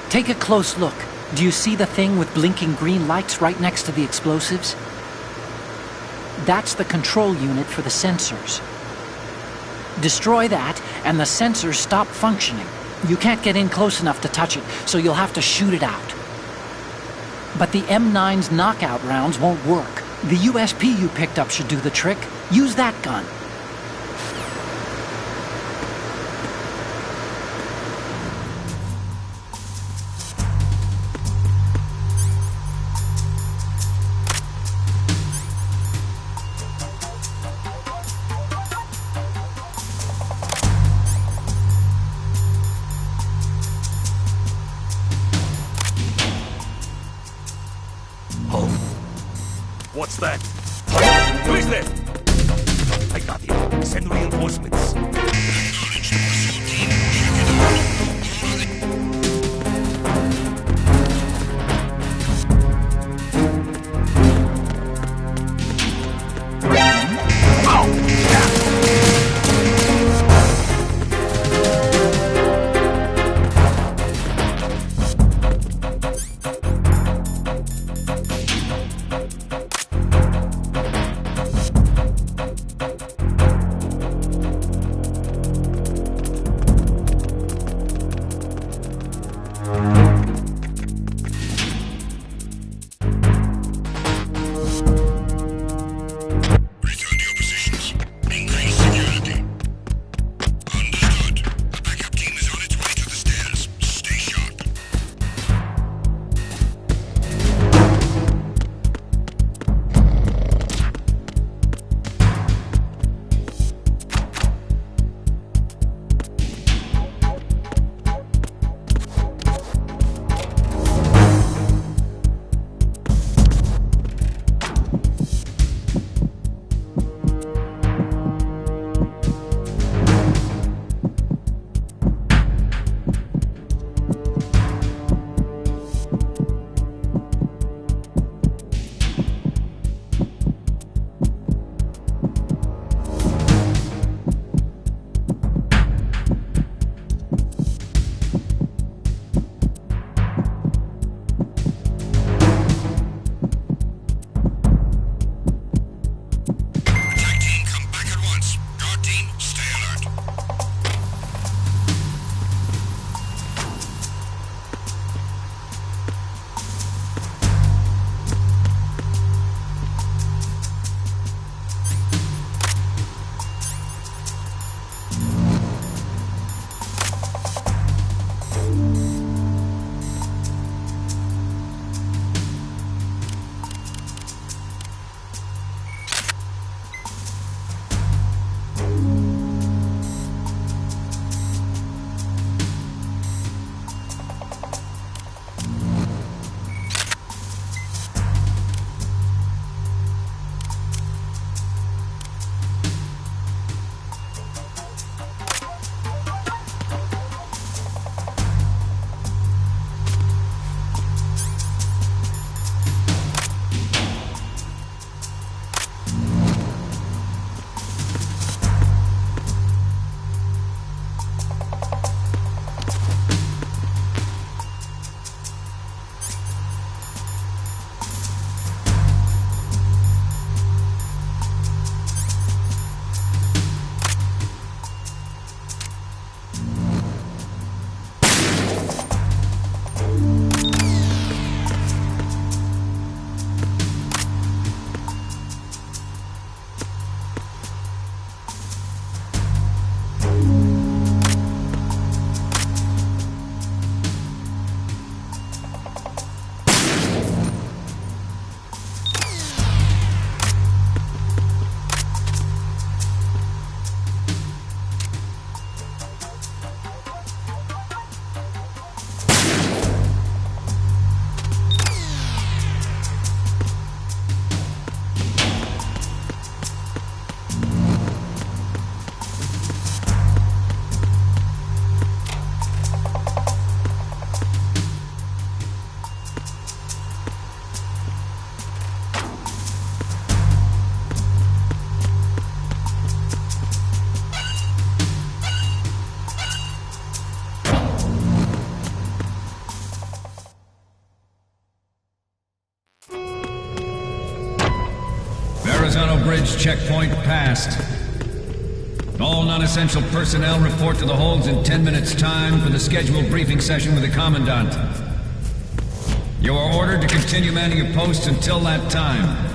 Speaker 3: Take a close look. Do you see the thing with blinking green lights right next to the explosives? That's the control unit for the sensors. Destroy that, and the sensors stop functioning. You can't get in close enough to touch it, so you'll have to shoot it out. But the M9's knockout rounds won't work. The USP you picked up should do the trick. Use that gun.
Speaker 4: What's that? Who is there? I got it. Send reinforcements.
Speaker 8: Tunnel Bridge checkpoint passed. All non-essential personnel report to the holds in 10 minutes' time for the scheduled briefing session with the Commandant. You are ordered to continue manning your posts until that time.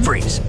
Speaker 4: Freeze.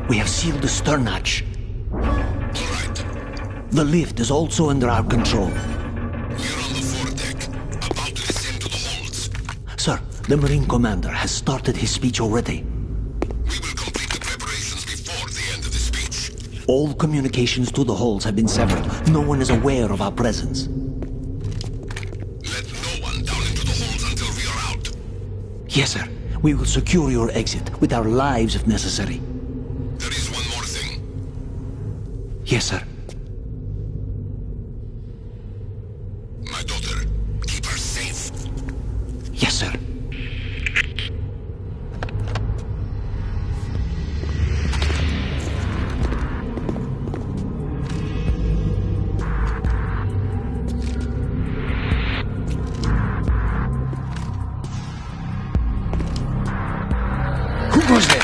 Speaker 9: We have sealed the stern hatch.
Speaker 5: All right.
Speaker 9: The lift is also under our control.
Speaker 5: We're on the foredeck, about to descend to the holds.
Speaker 9: Sir, the Marine Commander has started his speech already.
Speaker 5: We will complete the preparations before the end of the speech.
Speaker 9: All communications to the holds have been severed. No one is aware of our presence.
Speaker 5: Let no one down into the holds until we are out.
Speaker 9: Yes, sir. We will secure your exit with our lives if necessary.
Speaker 5: There is one more thing.
Speaker 9: Yes, sir.
Speaker 5: My daughter, keep her safe.
Speaker 9: Yes, sir.
Speaker 3: Who goes there?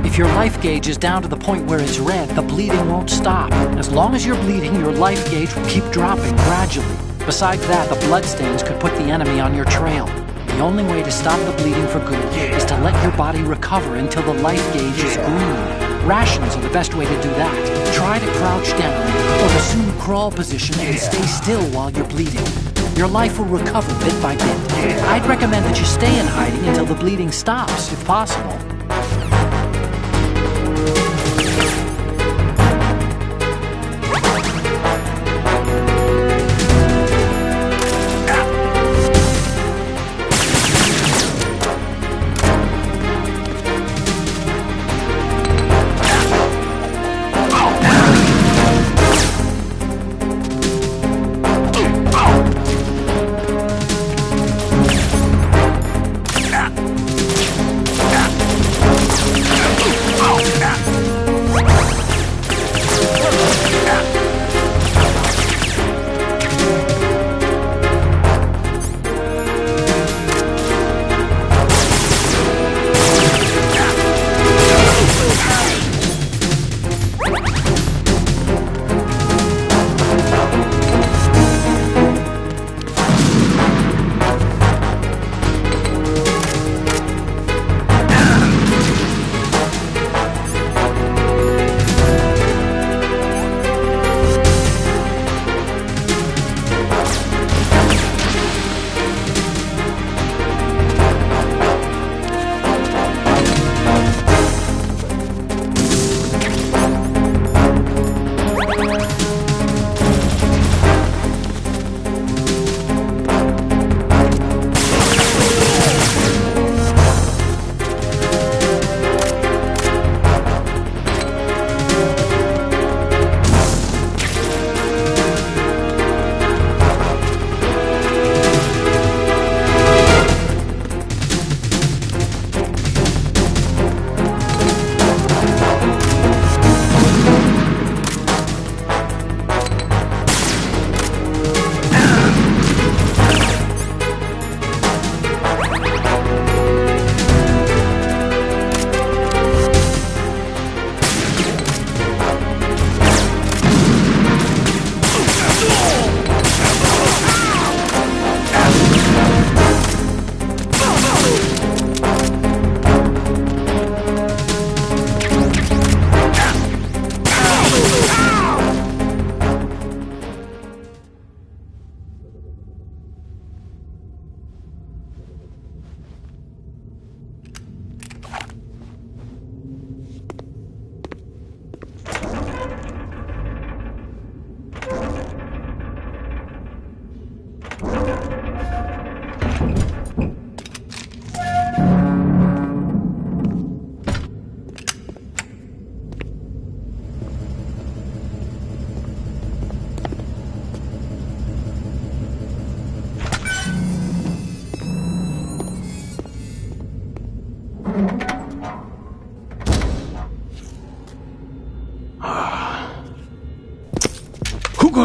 Speaker 3: If your life gauge is down to the point where it's red, the bleeding won't stop. As long as you're bleeding, your life gauge will keep dropping gradually. Besides that, the bloodstains could put the enemy on your trail. The only way to stop the bleeding for good is to let your body recover until the life gauge is green. Rations are the best way to do that. Try to crouch down or assume crawl position and stay still while you're bleeding. Your life will recover bit by bit. I'd recommend that you stay in hiding until the bleeding stops, if possible.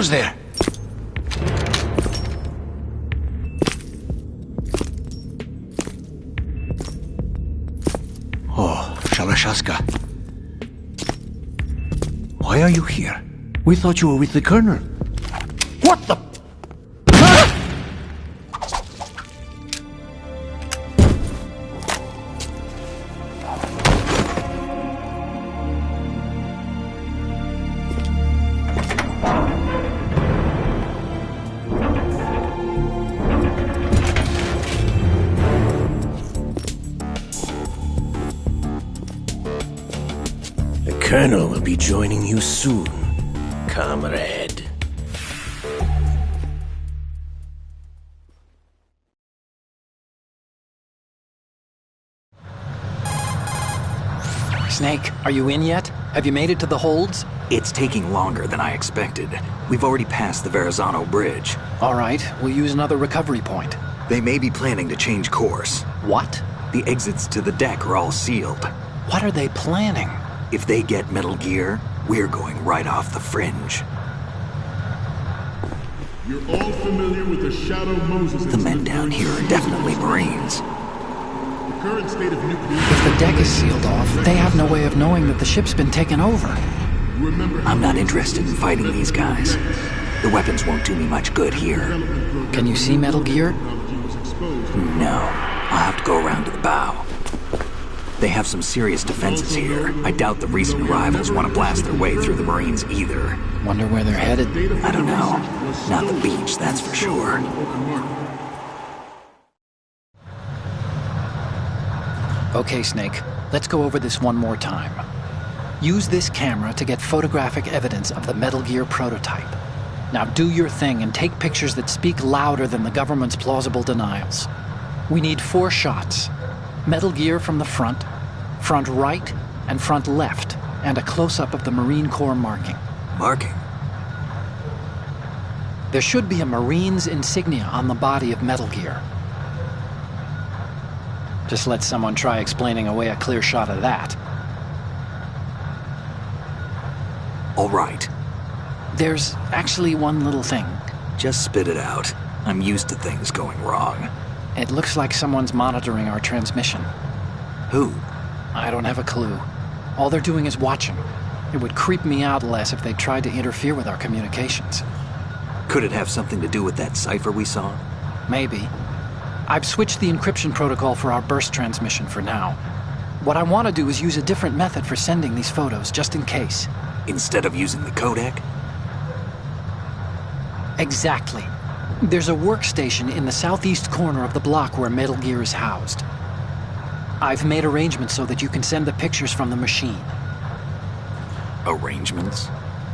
Speaker 9: goes there? Oh, Shalashaska. Why are you here? We thought you were with the Colonel. What the...
Speaker 10: The Colonel will be joining you soon, comrade.
Speaker 3: Snake, are you in yet? Have you made it to the holds?
Speaker 1: It's taking longer than I expected. We've already passed the Verrazano Bridge.
Speaker 3: All right, we'll use another recovery point.
Speaker 1: They may be planning to change course.
Speaker 3: What?
Speaker 1: The exits to the deck are all sealed.
Speaker 3: What are they planning?
Speaker 1: If they get Metal Gear, we're going right off the fringe.
Speaker 11: You're all familiar with the Shadow Moses.
Speaker 1: The men down here are definitely Marines.
Speaker 11: The current state of nuclear...
Speaker 3: If the deck is sealed off, they have no way of knowing that the ship's been taken over.
Speaker 1: I'm not interested in fighting these guys. The weapons won't do me much good here.
Speaker 3: Can you see Metal Gear?
Speaker 1: No. I'll have to go around to the bow. They have some serious defenses here. I doubt the recent arrivals want to blast their way through the Marines either.
Speaker 3: Wonder where they're headed?
Speaker 1: I don't know. Not the beach, that's for sure.
Speaker 3: Okay, Snake. Let's go over this one more time. Use this camera to get photographic evidence of the Metal Gear prototype. Now do your thing and take pictures that speak louder than the government's plausible denials. We need 4 shots. Metal Gear from the front right, and front left, and a close-up of the Marine Corps marking.
Speaker 1: Marking?
Speaker 3: There should be a Marine's insignia on the body of Metal Gear. Just let someone try explaining away a clear shot of that.
Speaker 1: All right.
Speaker 3: There's actually one little thing.
Speaker 1: Just spit it out. I'm used to things going wrong.
Speaker 3: It looks like someone's monitoring our transmission.
Speaker 1: Who?
Speaker 3: I don't have a clue. All they're doing is watching. It would creep me out less if they tried to interfere with our communications.
Speaker 1: Could it have something to do with that cipher we saw?
Speaker 3: Maybe. I've switched the encryption protocol for our burst transmission for now. What I want to do is use a different method for sending these photos, just in case.
Speaker 1: Instead of using the codec?
Speaker 3: Exactly. There's a workstation in the southeast corner of the block where Metal Gear is housed. I've made arrangements so that you can send the pictures from the machine.
Speaker 1: Arrangements?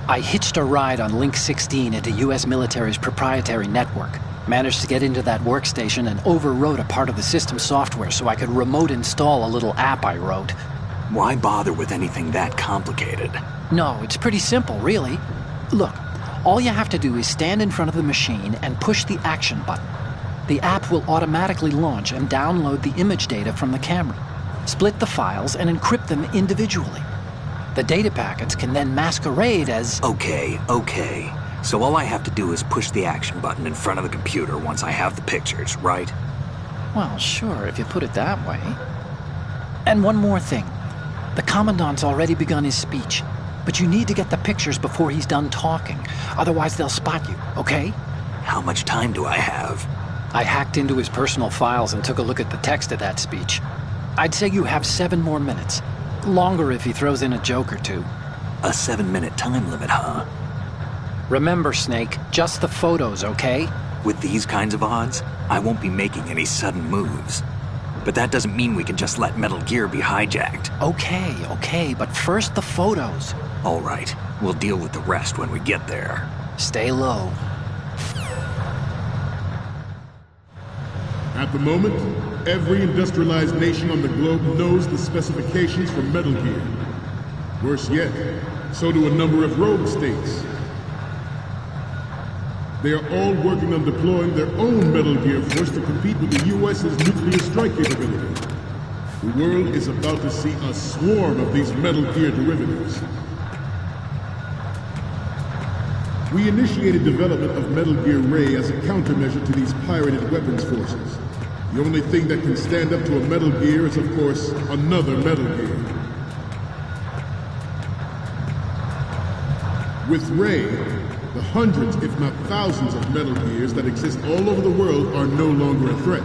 Speaker 3: I hitched a ride on Link 16 into U.S. military's proprietary network. Managed to get into that workstation and overwrote a part of the system software so I could remote install a little app I wrote.
Speaker 1: Why bother with anything that complicated?
Speaker 3: No, it's pretty simple, really. Look, all you have to do is stand in front of the machine and push the action button. The app will automatically launch and download the image data from the camera, split the files, and encrypt them individually. The data packets can then masquerade as...
Speaker 1: Okay. So all I have to do is push the action button in front of the computer once I have the pictures, right?
Speaker 3: Well, sure, if you put it that way. And one more thing. The Commandant's already begun his speech, but you need to get the pictures before he's done talking. Otherwise, they'll spot you, okay?
Speaker 1: How much time do I have?
Speaker 3: I hacked into his personal files and took a look at the text of that speech. I'd say you have 7 more minutes. Longer if he throws in a joke or two.
Speaker 1: A 7-minute time limit, huh?
Speaker 3: Remember, Snake, just the photos, okay?
Speaker 1: With these kinds of odds, I won't be making any sudden moves. But that doesn't mean we can just let Metal Gear be hijacked.
Speaker 3: Okay, but first the photos.
Speaker 1: All right, we'll deal with the rest when we get there.
Speaker 3: Stay low.
Speaker 11: At the moment, every industrialized nation on the globe knows the specifications for Metal Gear. Worse yet, so do a number of rogue states. They are all working on deploying their own Metal Gear force to compete with the U.S.'s nuclear strike capability. The world is about to see a swarm of these Metal Gear derivatives. We initiated development of Metal Gear Ray as a countermeasure to these pirated weapons forces. The only thing that can stand up to a Metal Gear is, of course, another Metal Gear. With Ray, the hundreds, if not thousands, of Metal Gears that exist all over the world are no longer a threat.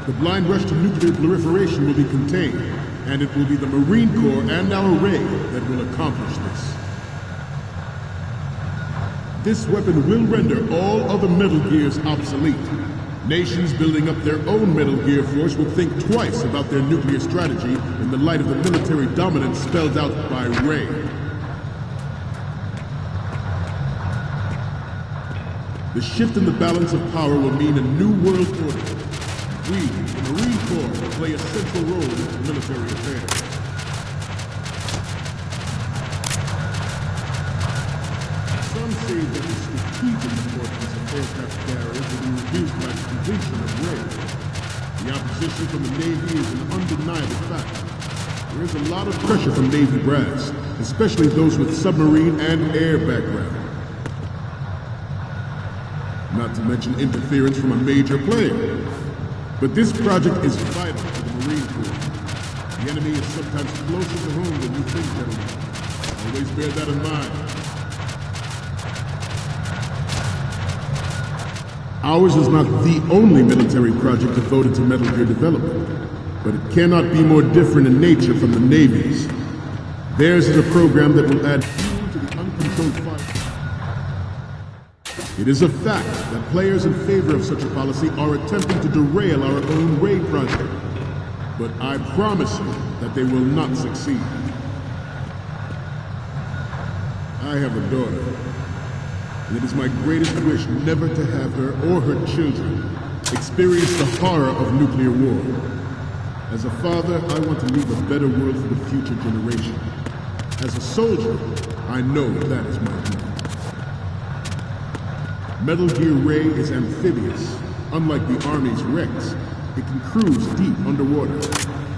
Speaker 11: The blind rush to nuclear proliferation will be contained, and it will be the Marine Corps and our Ray that will accomplish this. This weapon will render all other Metal Gears obsolete. Nations building up their own Metal Gear force will think twice about their nuclear strategy in the light of the military dominance spelled out by Ray. The shift in the balance of power will mean a new world order. We, the Marine Corps, will play a central role in military affairs. Some say that the strategic importance of aircraft carriers will be reduced by the completion of Ray. The opposition from the Navy is an undeniable fact. There is a lot of pressure from Navy brass, especially those with submarine and air background. Not to mention interference from a major player. But this project is vital to the Marine Corps. The enemy is sometimes closer to home than you think, gentlemen. Always bear that in mind. Ours is not the only military project devoted to Metal Gear development, but it cannot be more different in nature from the Navy's. Theirs is a program that will add fuel to the uncontrolled fire. It is a fact that players in favor of such a policy are attempting to derail our own Ray project. But I promise you that they will not succeed. I have a daughter, and it is my greatest wish never to have her or her children experience the horror of nuclear war. As a father, I want to leave a better world for the future generation. As a soldier, I know that is my duty. Metal Gear Ray is amphibious. Unlike the Army's Rex, it can cruise deep underwater,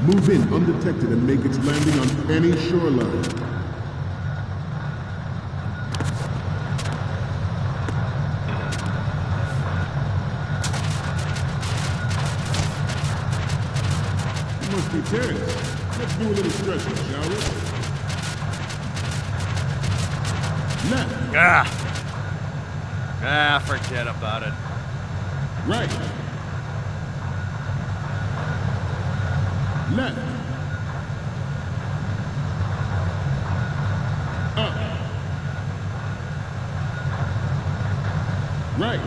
Speaker 11: move in undetected, and make its landing on any shoreline. You must be tense. Let's do a little stretching, shall we? Left.
Speaker 12: Forget about it.
Speaker 11: Right. Left. Up. Right.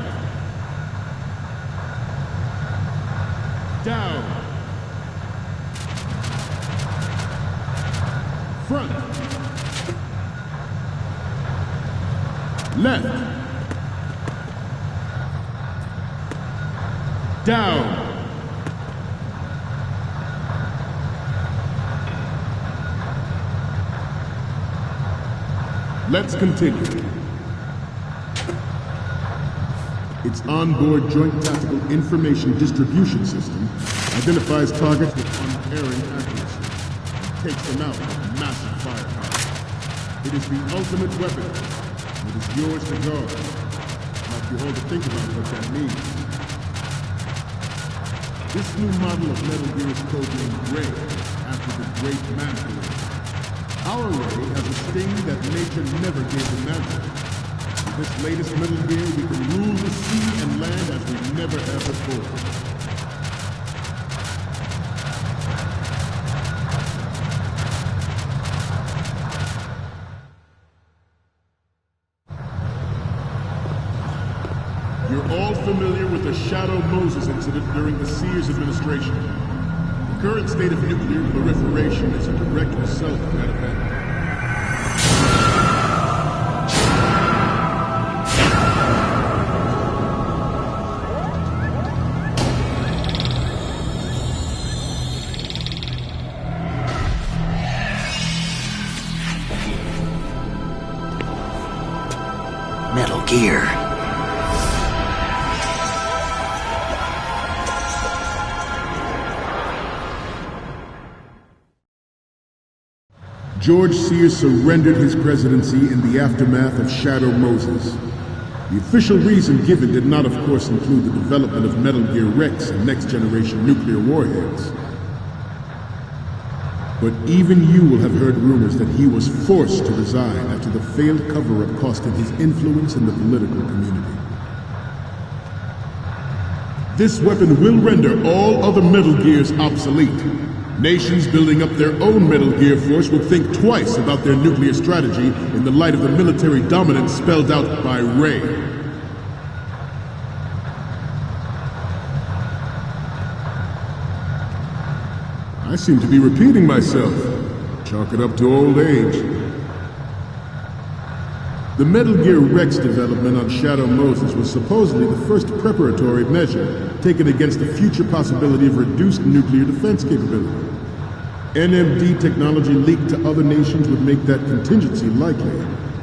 Speaker 11: Down. Front. Left. Down. Let's continue. Its onboard Joint Tactical Information Distribution System identifies targets with unerring accuracy and takes them out with massive firepower. It is the ultimate weapon, and it is yours to guard. I'd like you all to think about what that means. This new model of Metal Gear is codenamed Ray, after the great man. Our Ray has a sting that nature never gave the mantle. With this latest Metal Gear, we can rule the sea and land as we never have before. You're all familiar with the Shadow Moses incident during the Sears administration. The current state of nuclear proliferation is a direct result of that event.
Speaker 1: Metal Gear.
Speaker 11: George Sears surrendered his presidency in the aftermath of Shadow Moses. The official reason given did not, of course, include the development of Metal Gear Rex and next-generation nuclear warheads. But even you will have heard rumors that he was forced to resign after the failed cover-up costing his influence in the political community. This weapon will render all other Metal Gears obsolete. Nations building up their own Metal Gear force would think twice about their nuclear strategy in the light of the military dominance spelled out by Ray. I seem to be repeating myself. Chalk it up to old age. The Metal Gear Rex development on Shadow Moses was supposedly the first preparatory measure taken against the future possibility of reduced nuclear defense capability. NMD technology leaked to other nations would make that contingency likely.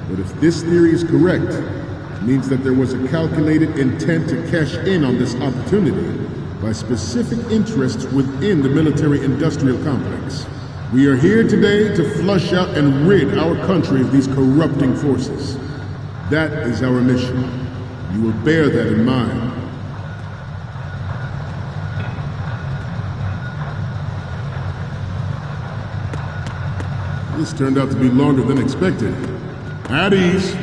Speaker 11: But if this theory is correct, it means that there was a calculated intent to cash in on this opportunity by specific interests within the military-industrial complex. We are here today to flush out and rid our country of these corrupting forces. That is our mission. You will bear that in mind. This turned out to be longer than expected. At ease.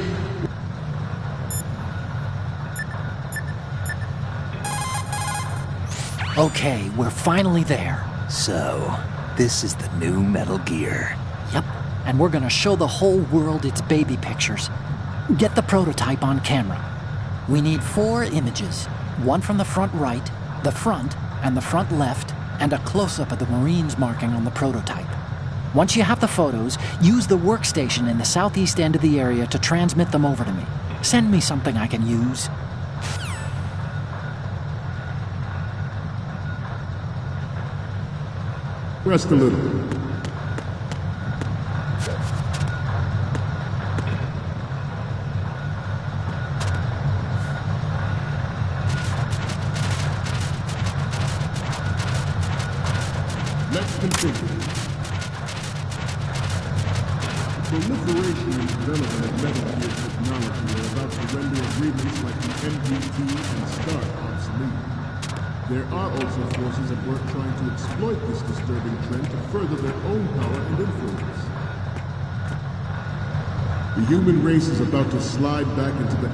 Speaker 3: Okay, we're finally there.
Speaker 1: So, this is the new Metal Gear.
Speaker 3: Yep, and we're gonna show the whole world its baby pictures. Get the prototype on camera. We need 4 images. One from the front right, the front, and the front left, and a close-up of the Marines marking on the prototype. Once you have the photos, use the workstation in the southeast end of the area to transmit them over to me. Send me something I can use.
Speaker 11: Rest a little. Let's continue. The proliferation and development of Metal Gear technology are about to render agreements like the NPT and START obsolete. There are also forces at work trying to exploit this disturbing trend to further their own power and influence. The human race is about to slide back into the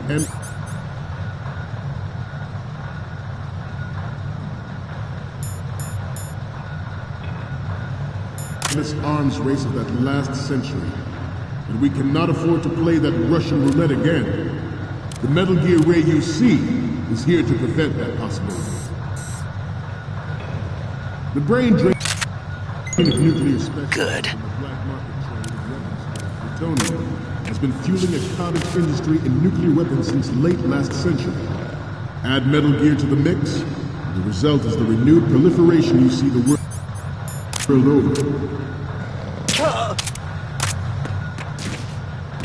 Speaker 11: endless arms race of that last century. And we cannot afford to play that Russian roulette again. The Metal Gear Ray you see is here to prevent that possibility. The brain drain of nuclear specialists
Speaker 1: Good.
Speaker 11: in the black market trade of weapons plutonium has been fueling a cottage industry in nuclear weapons since late last century. Add Metal Gear to the mix, and the result is the renewed proliferation you see the world over.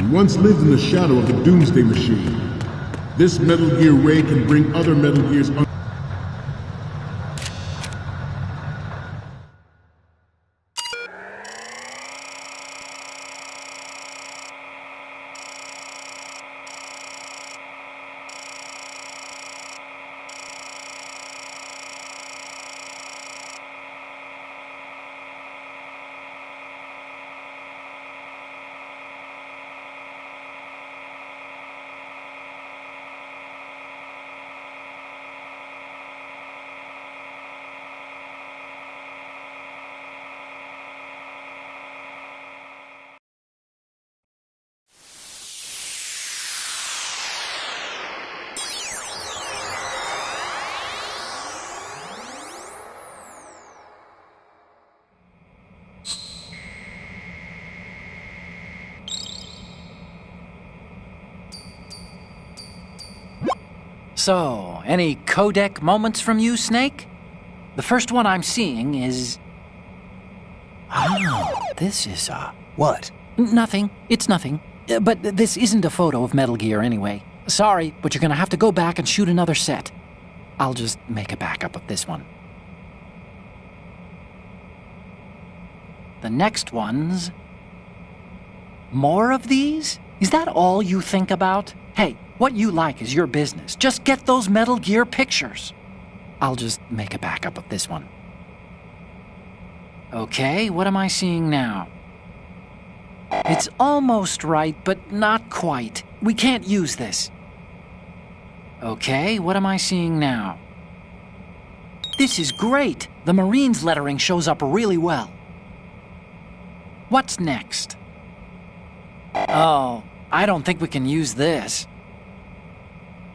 Speaker 11: We once lived in the shadow of the Doomsday Machine. This Metal Gear Ray can bring other Metal Gears under
Speaker 3: So, any codec moments from you, Snake? The first one I'm seeing is... Oh, this is,
Speaker 1: What?
Speaker 3: Nothing. It's nothing. But this isn't a photo of Metal Gear anyway. Sorry, but you're gonna have to go back and shoot another set. I'll just make a backup of this one. The next one's... More of these? Is that all you think about? Hey, what you like is your business. Just get those Metal Gear pictures. I'll just make a backup of this one. Okay, what am I seeing now? It's almost right, but not quite. We can't use this. Okay, what am I seeing now? This is great. The Marines lettering shows up really well. What's next? Oh, I don't think we can use this.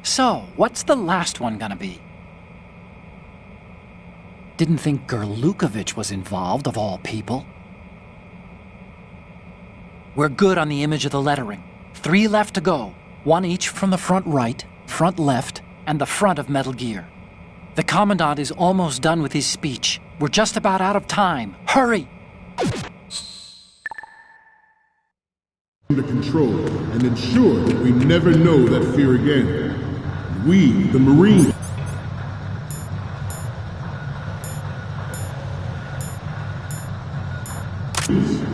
Speaker 3: So, what's the last one gonna be? Didn't think Gerlukovich was involved, of all people. We're good on the image of the lettering. 3 left to go. 1 each from the front right, front left, and the front of Metal Gear. The Commandant is almost done with his speech. We're just about out of time. Hurry!
Speaker 11: Under control and ensure that we never know that fear again. We, the Marines,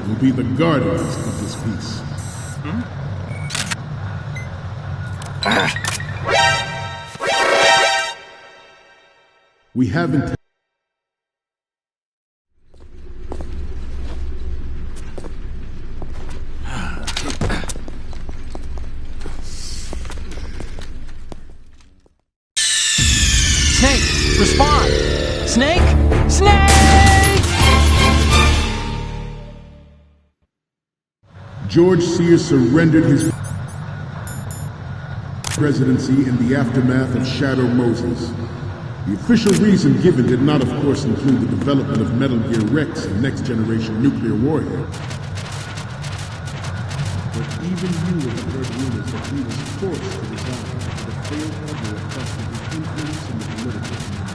Speaker 11: will be the guardians of this peace. We haven't.
Speaker 3: Snake, respond! Snake! Snake!
Speaker 11: George Sears surrendered his presidency in the aftermath of Shadow Moses. The official reason given did not, of course, include the development of Metal Gear Rex and next-generation nuclear warhead. But even you have heard rumors that he was forced to resign after the failed order of trusting his influence in the political community.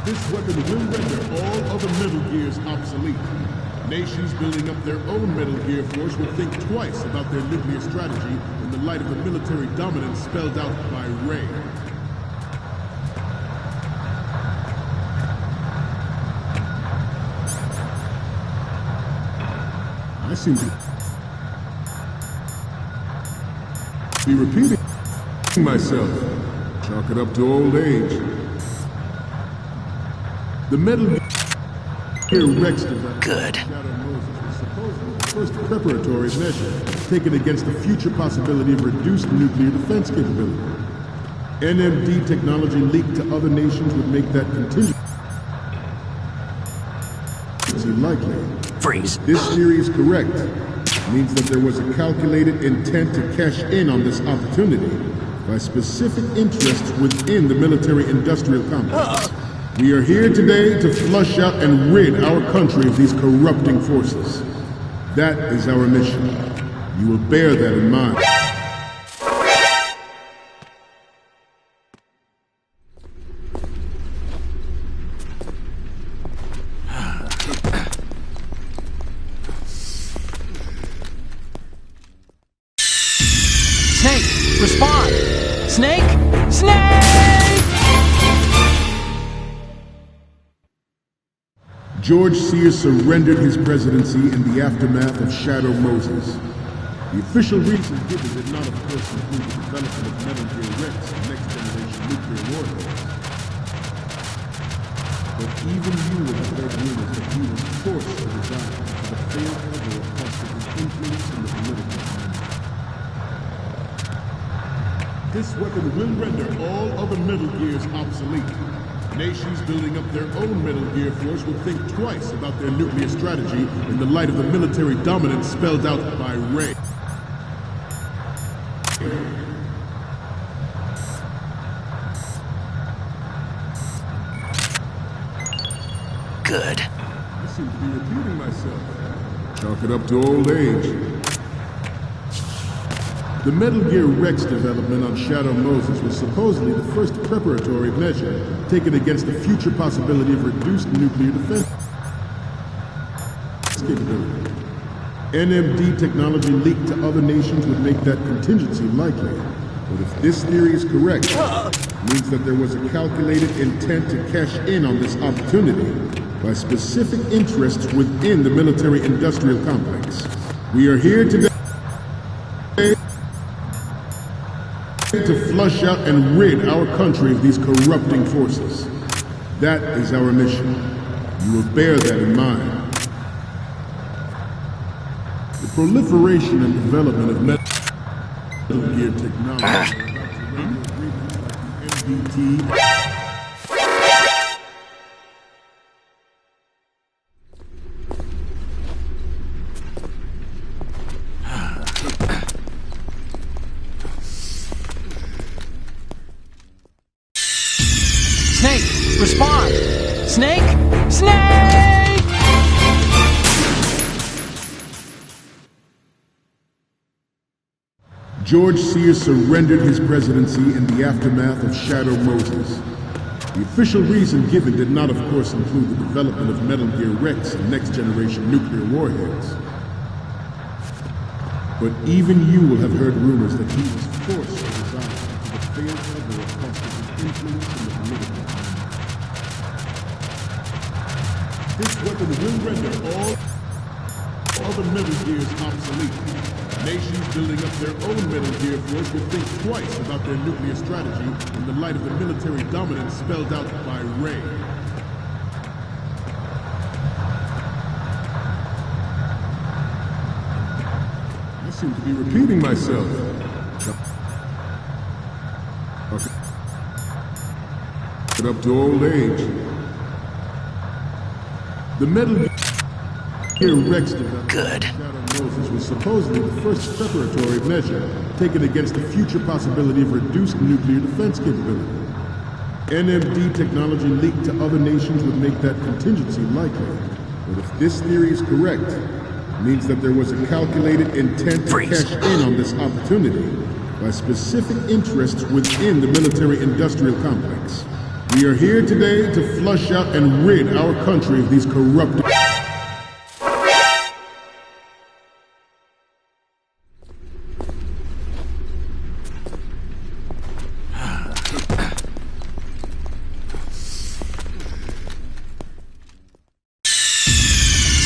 Speaker 11: This weapon will render all other Metal Gears obsolete. Nations building up their own Metal Gear force will think twice about their nuclear strategy in the light of the military dominance spelled out by Ray. I seem to be repeating myself. Chalk it up to old age. The Metal Gear Rex
Speaker 10: Good.
Speaker 11: Shadow Moses was supposedly the first preparatory measure taken against the future possibility of reduced nuclear defense capability. NMD technology leaked to other nations would make that contingency likely.
Speaker 10: Freeze.
Speaker 11: This theory is correct. It means that there was a calculated intent to cash in on this opportunity by specific interests within the military-industrial complex. We are here today to flush out and rid our country of these corrupting forces. That is our mission. You will bear that in mind.
Speaker 3: Snake, respond! Snake! Snake!
Speaker 11: George Sears surrendered his presidency in the aftermath of Shadow Moses. The official reason given did not, of course, include the development of Metal Gear Rex and next-generation nuclear warheads. But even you would have heard rumors that he was forced to resign after the failed order of trusting his influence in the political community. This weapon will render all other Metal Gears obsolete. Nations building up their own Metal Gear force will think twice about their nuclear strategy in the light of the military dominance spelled out by Ray.
Speaker 10: Good.
Speaker 11: I seem to be repeating myself. Chalk it up to old age. The Metal Gear Rex development on Shadow Moses was supposedly the first preparatory measure taken against the future possibility of reduced nuclear defense capability. NMD technology leaked to other nations would make that contingency likely. But if this theory is correct, it means that there was a calculated intent to cash in on this opportunity by specific interests within the military-industrial complex. We are here today to flush out and rid our country of these corrupting forces. That is our mission. You will bear that in mind. The proliferation and development of Metal Gear technology NBT.
Speaker 3: Snake, respond! Snake! Snake!
Speaker 11: George Sears surrendered his presidency in the aftermath of Shadow Moses. The official reason given did not, of course, include the development of Metal Gear Rex and next-generation nuclear warheads. But even you will have heard rumors that he was forced to resign after the failed cover-up cost his influence in the political. This weapon will render all other Metal Gears obsolete. Nations building up their own Metal Gear force will think twice about their nuclear strategy in the light of the military dominance spelled out by Ray. I seem to be repeating myself. But up to old age. The Metal Gear Rex development Shadow Moses was supposedly the first preparatory measure taken against the future possibility of reduced nuclear defense capability. NMD technology leaked to other nations would make that contingency likely. But if this theory is correct, it means that there was a calculated intent to cash in on this opportunity by specific interests within the military-industrial complex. We are here today to flush out and rid our country of these corrupt...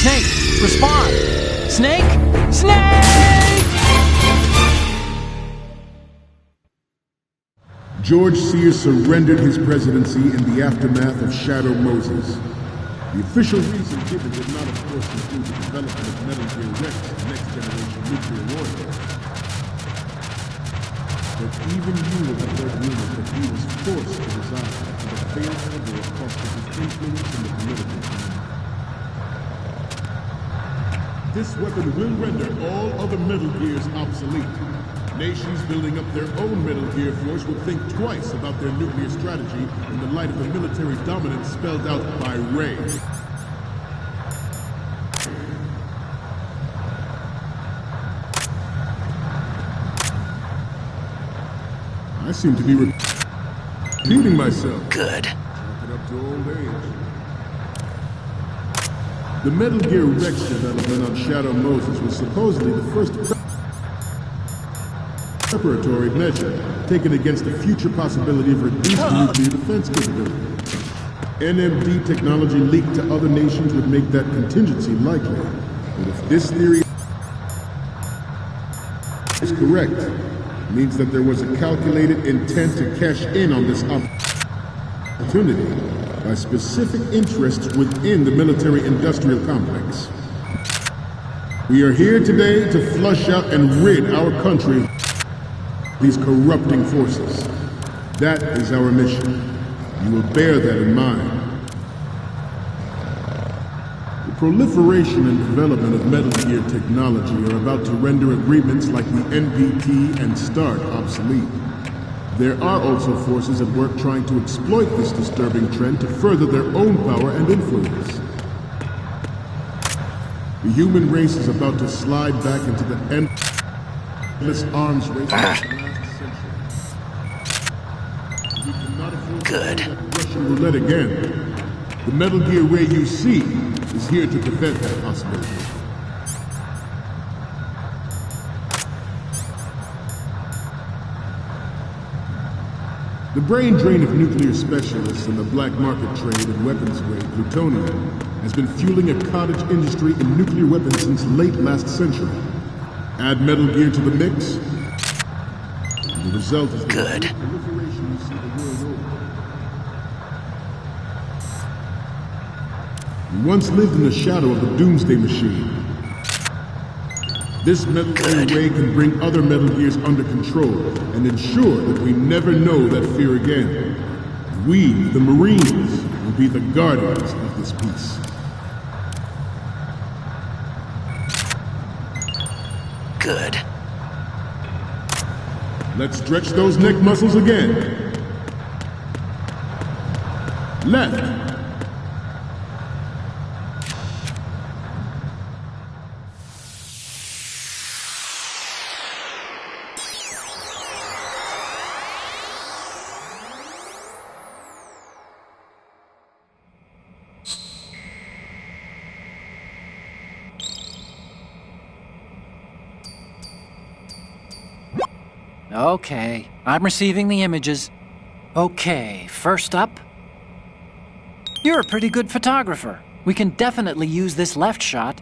Speaker 3: Snake, respond! Snake! Snake!
Speaker 11: George Sears surrendered his presidency in the aftermath of Shadow Moses. The official reason given did not, of course, include the development of Metal Gear Rex and next-generation nuclear warheads. But even you will have heard rumors that he was forced to resign after the failed cover-up cost his influence in the political community. This weapon will render all other Metal Gears obsolete. Nations building up their own Metal Gear force will think twice about their nuclear strategy in the light of the military dominance spelled out by Ray. I seem to be repeating myself.
Speaker 10: Good.
Speaker 11: Up to old age. The Metal Gear Rex development on Shadow Moses was supposedly the first preparatory measure taken against the future possibility of reduced nuclear defense capability. NMD technology leaked to other nations would make that contingency likely. But if this theory is correct, it means that there was a calculated intent to cash in on this opportunity by specific interests within the military-industrial complex. We are here today to flush out and rid our country of these corrupting forces. That is our mission. You will bear that in mind. The proliferation and development of Metal Gear technology are about to render agreements like the NPT and START obsolete. There are also forces at work trying to exploit this disturbing trend to further their own power and influence. The human race is about to slide back into the endless arms race of the last century. We cannot afford to Russian roulette again. The Metal Gear Ray you see is here to prevent that possibility. The brain drain of nuclear specialists and the black market trade in weapons grade plutonium has been fueling a cottage industry in nuclear weapons since late last century. Add Metal Gear to the mix, and the result is
Speaker 10: Good.
Speaker 11: the proliferation you see the world over. We once lived in the shadow of the Doomsday Machine. This Metal Gear Ray can bring other Metal Gears under control and ensure that we never know that fear again. We, the Marines, will be the guardians of this peace.
Speaker 10: Good.
Speaker 11: Let's stretch those neck muscles again. Left.
Speaker 3: Okay, I'm receiving the images. Okay, first up. You're a pretty good photographer. We can definitely use this left shot.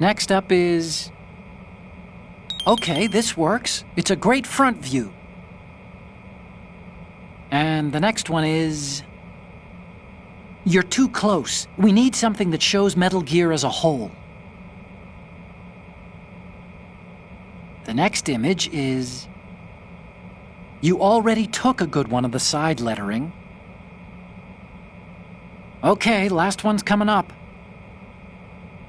Speaker 3: Next up is... Okay, this works. It's a great front view. And the next one is... You're too close. We need something that shows Metal Gear as a whole. The next image is... You already took a good one of the side lettering. Okay, last one's coming up.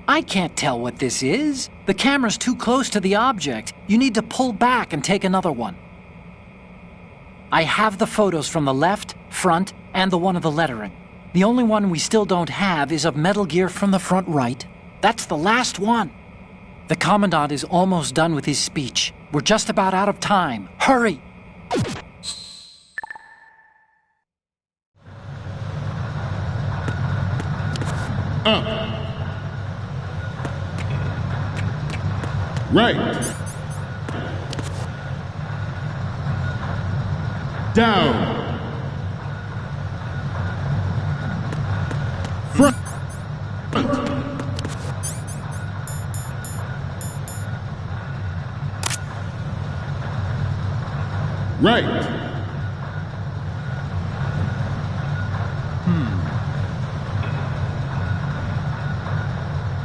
Speaker 3: I can't tell what this is. The camera's too close to the object. You need to pull back and take another one. I have the photos from the left, front, and the one of the lettering. The only one we still don't have is of Metal Gear from the front right. That's the last one. The Commandant is almost done with his speech. We're just about out of time. Hurry!
Speaker 11: Up. Right. Down. Front. Right.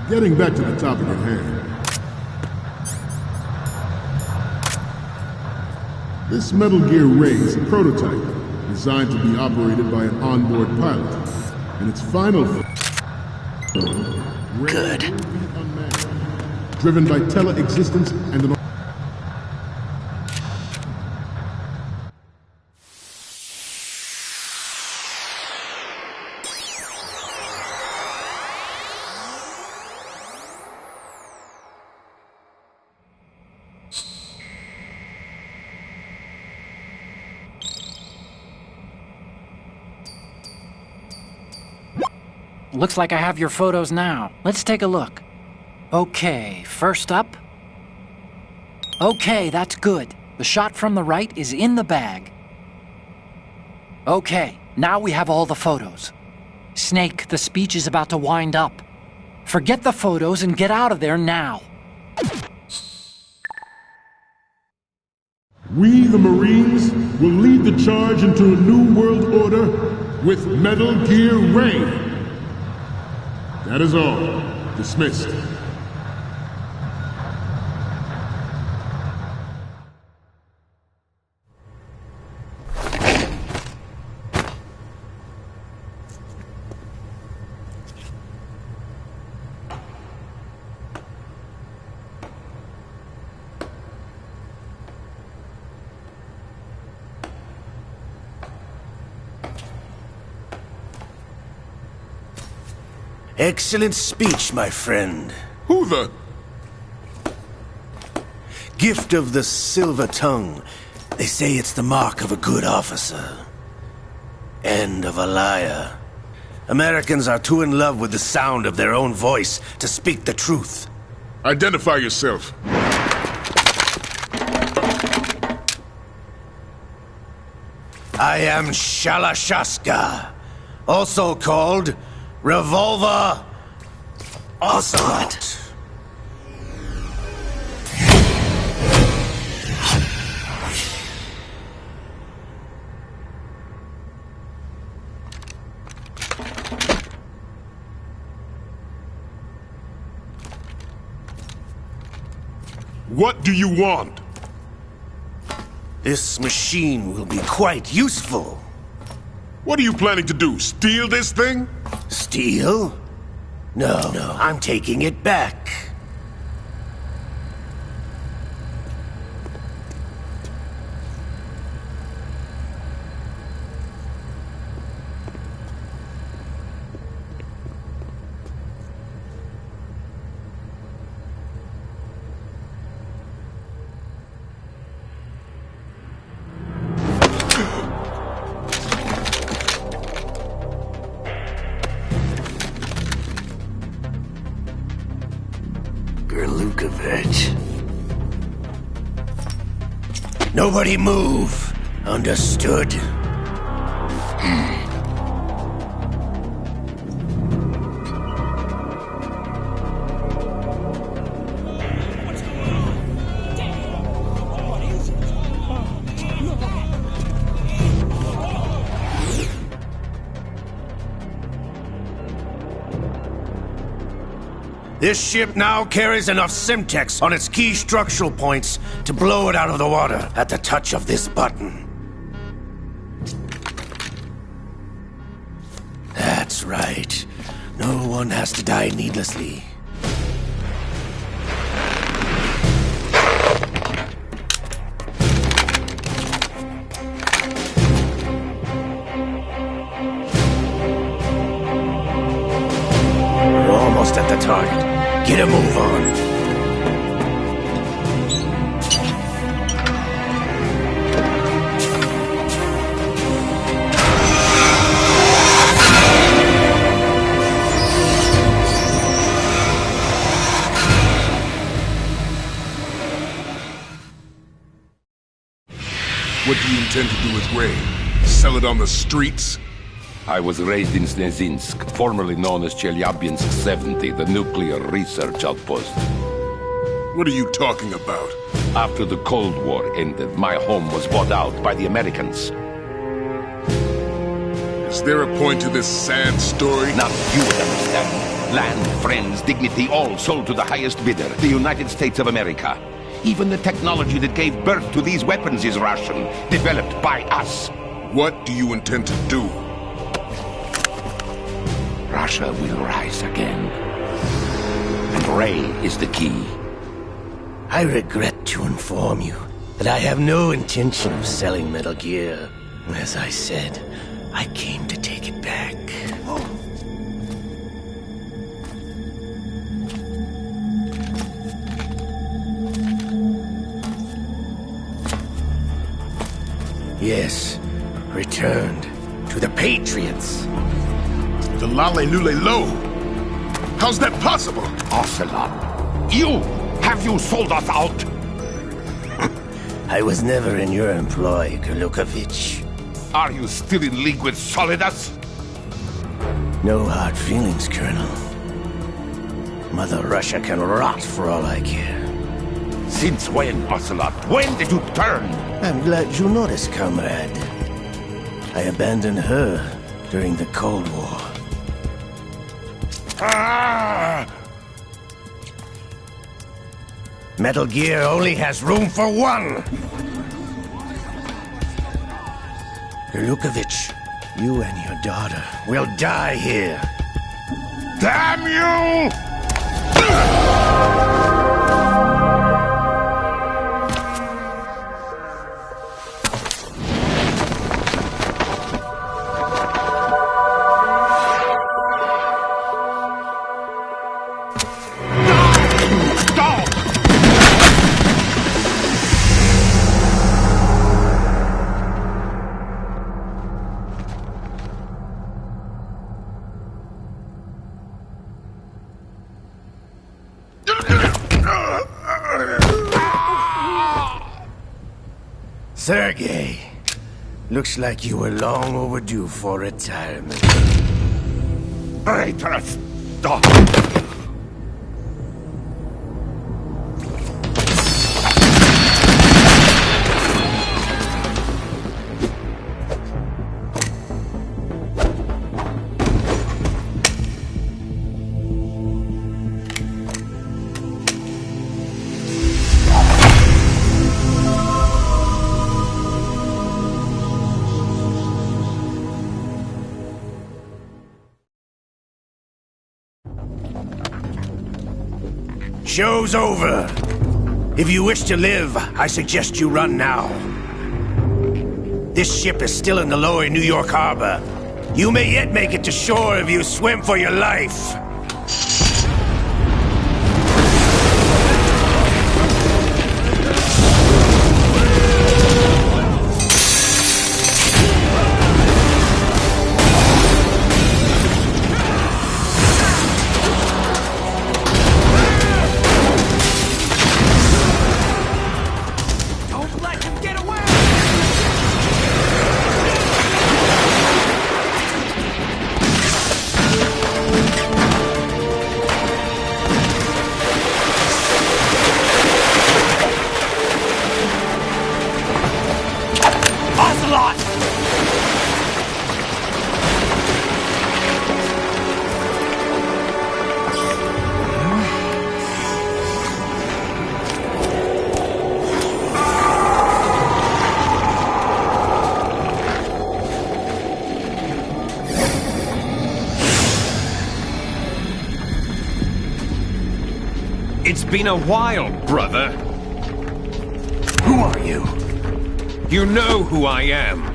Speaker 11: Getting back to the topic at hand. This Metal Gear Ray is a prototype designed to be operated by an onboard pilot, and its final
Speaker 10: Good.
Speaker 11: Driven by tele-existence and an
Speaker 3: Looks like I have your photos now. Let's take a look. Okay, first up. Okay, that's good. The shot from the right is in the bag. Okay, now we have all the photos. Snake, the speech is about to wind up. Forget the photos and get out of there now.
Speaker 11: We, the Marines, will lead the charge into a new world order with Metal Gear Ray. That is all. Dismissed.
Speaker 10: Excellent speech, my friend.
Speaker 11: Who the...
Speaker 10: Gift of the silver tongue. They say it's the mark of a good officer. End of a liar. Americans are too in love with the sound of their own voice to speak the truth.
Speaker 11: Identify yourself.
Speaker 10: I am Shalashaska, also called Revolver Ocelot.
Speaker 11: What do you want?
Speaker 10: This machine will be quite useful.
Speaker 11: What are you planning to do? Steal this thing?
Speaker 10: Steal? No, I'm taking it back. Nobody move. Understood? This ship now carries enough Simtex on its key structural points to blow it out of the water at the touch of this button. That's right. No one has to die needlessly. We're almost at the target. Get a move on.
Speaker 11: What do you intend to do with Ray? Sell it on the streets?
Speaker 2: I was raised in Snezinsk, formerly known as Chelyabinsk 70, the nuclear research outpost.
Speaker 11: What are you talking about?
Speaker 2: After the Cold War ended, my home was bought out by the Americans.
Speaker 11: Is there a point to this sad story?
Speaker 2: Now you would understand. Land, friends, dignity, all sold to the highest bidder, the United States of America. Even the technology that gave birth to these weapons is Russian, developed by us.
Speaker 11: What do you intend to do?
Speaker 2: Russia will rise again. And Ray is the key.
Speaker 10: I regret to inform you that I have no intention of selling Metal Gear. As I said, I came to take it back. Yes, returned to the Patriots.
Speaker 11: The Lale Nule Lo? How's that possible?
Speaker 2: Ocelot, have you sold us out?
Speaker 10: I was never in your employ, Gurlukovich.
Speaker 2: Are you still in league with Solidus?
Speaker 10: No hard feelings, Colonel. Mother Russia can rot for all I care.
Speaker 2: Since when, Ocelot? When did you turn?
Speaker 10: I'm glad you noticed, comrade. I abandoned her during the Cold War. Metal Gear only has room for one! Gurlukovich, you and your daughter will die here.
Speaker 2: Damn you!
Speaker 10: Sergei, looks like you were long overdue for retirement.
Speaker 2: Traitors! Stop!
Speaker 10: Show's over. If you wish to live, I suggest you run now. This ship is still in the lower New York harbor. You may yet make it to shore if you swim for your life.
Speaker 12: It's been a while, brother.
Speaker 1: Who are you?
Speaker 12: You know who I am.